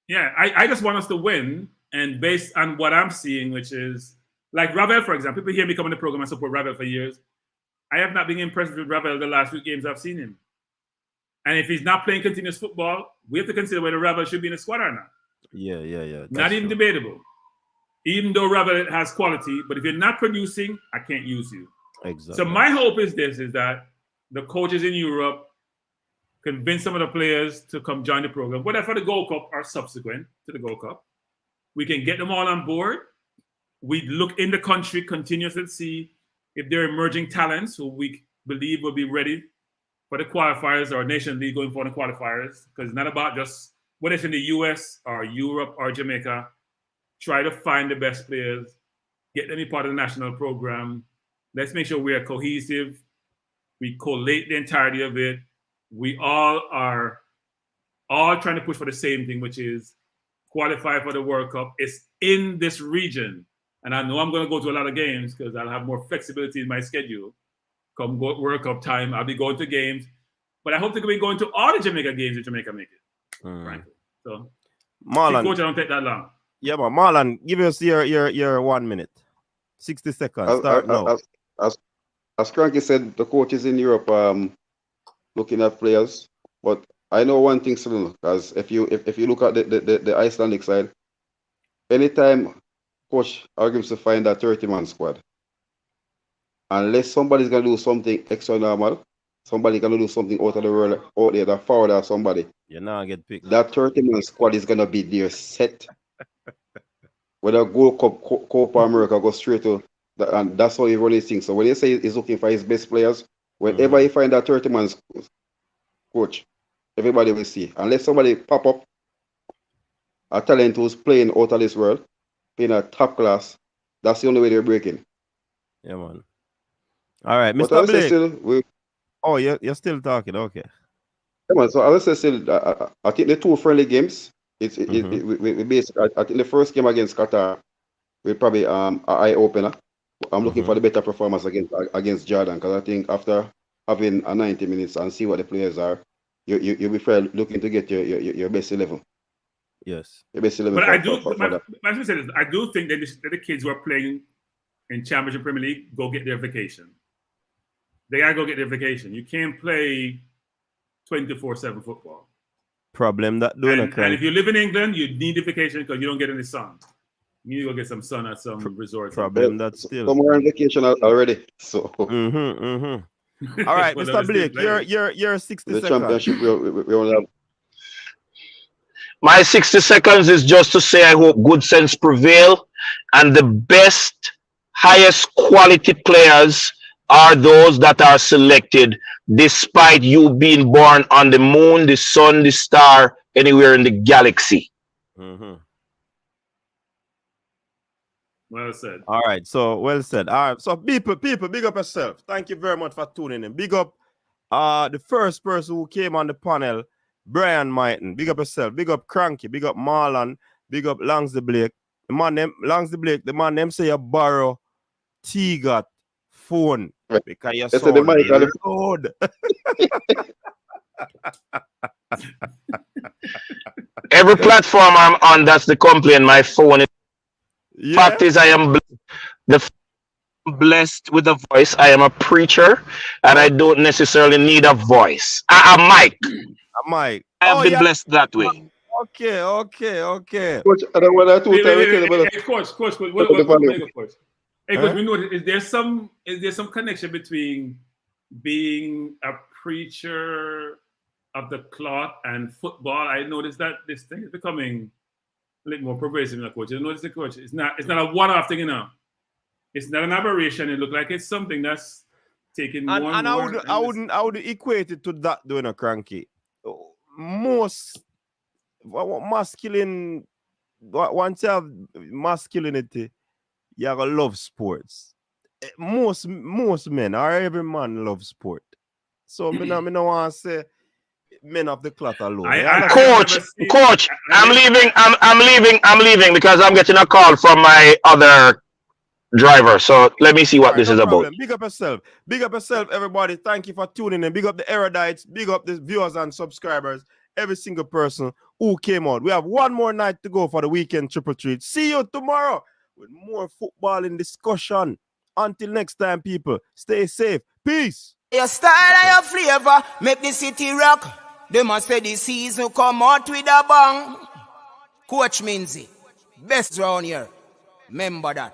Yeah, I just want us to win. And based on what I'm seeing, which is like Ravel, for example, people hear me come on the program and support Ravel for years. I have not been impressed with Ravel the last few games I've seen him. And if he's not playing continuous football, we have to consider whether Ravel should be in the squad or not. Yeah. Not even debatable. Even though Ravel has quality, but if you're not producing, I can't use you. Exactly. So my hope is that the coaches in Europe convince some of the players to come join the program, whether for the Gold Cup or subsequent to the Gold Cup. We can get them all on board. We look in the country continuously to see if there are emerging talents who we believe will be ready for the qualifiers or Nation League going for the qualifiers. Because it's not about just whether it's in the US or Europe or Jamaica. Try to find the best players, get them in part of the national program. Let's make sure we are cohesive We collate the entirety of it. We all are trying to push for the same thing, which is qualify for the World Cup. It's in this region. And I know I'm going to go to a lot of games because I'll have more flexibility in my schedule. Come World Cup time, I'll be going to games. But I hope to be going to all the Jamaica games if Jamaica make it, frankly. So, Marlon, coach, I don't take that long. Yeah, man. Marlon, give us your 1 minute. 60 seconds. Start now. As Cranky said, the coach is in Europe looking at players. But I know one thing, still, because if you look at the Icelandic side, anytime coach argues to find that 30-man squad, unless somebody's gonna do something extra normal, somebody gonna do something out of the world out there that forward or somebody, you now get picked. That 30-man squad is gonna be there set. Whether Gold Cup, Copa America go straight to and that's how he run his thing. So when he say he's looking for his best players, whenever he find that 30-man coach, everybody will see. Unless somebody pop up a talent who's playing out of this world, playing at top class, that's the only way they're breaking. Yeah, man. All right, but Mr. Blake. Oh, you're still talking. Okay. Yeah, man. So I say still, I think the two friendly games. We basically, I think the first game against Qatar will probably an eye opener. I'm looking for the better performance against Jordan because I think after having a 90 minutes and see what the players are, you'll be fair looking to get your best 11. Yes. Your best 11. But I do think that the kids who are playing in Championship Premier League go get their vacation. They gotta go get their vacation. You can't play 24/7 football. Problem that doing and if you live in England, you need a vacation because you don't get any sun. You need to go get some sun at some resort. Problem that's still. Somewhere on vacation already. So. All right, Mr. Blake, you're 60 the seconds. Championship we only have. My 60 seconds is just to say I hope good sense prevail and the best, highest quality players are those that are selected despite you being born on the moon, the sun, the star, anywhere in the galaxy. Well said. All right, so well said. All right, so people, big up yourself. Thank you very much for tuning in. Big up the first person who came on the panel, Brian Mighton. Big up yourself. Big up Cranky. Big up Marlon. Big up Langsy Blake. The man them say you borrow T-Got phone because you're so loud. Every platform I'm on, that's the complaint. My phone is. Fact is, I am blessed with a voice. I am a preacher, and I don't necessarily need a voice. A mic. I have been blessed that way. Okay. Coach, I don't want to Coach. Hey, Coach, we know is there some connection between being a preacher of the cloth and football? I noticed that this thing is becoming a little more pervasive in the coach. You notice the coach. It's not a one-off thing, It's not an aberration. It looks like it's something that's taking more and more. I would equate it to that doing a Cranky. Most masculine, once you have masculinity, you have to love sports. Most men, or every man loves sport. So I don't want to say men of the cloth alone. Coach, I'm leaving because I'm getting a call from my other driver. So let me see what this is about. Big up yourself, everybody. Thank you for tuning in. Big up the erudites, big up the viewers and subscribers, every single person who came on. We have one more night to go for the weekend triple treat. See you tomorrow with more football in discussion. Until next time, people, stay safe. Peace. Your style and your flavor make the city rock. They must say the season come out with a bang. Coach Minzy, best round here. Remember that.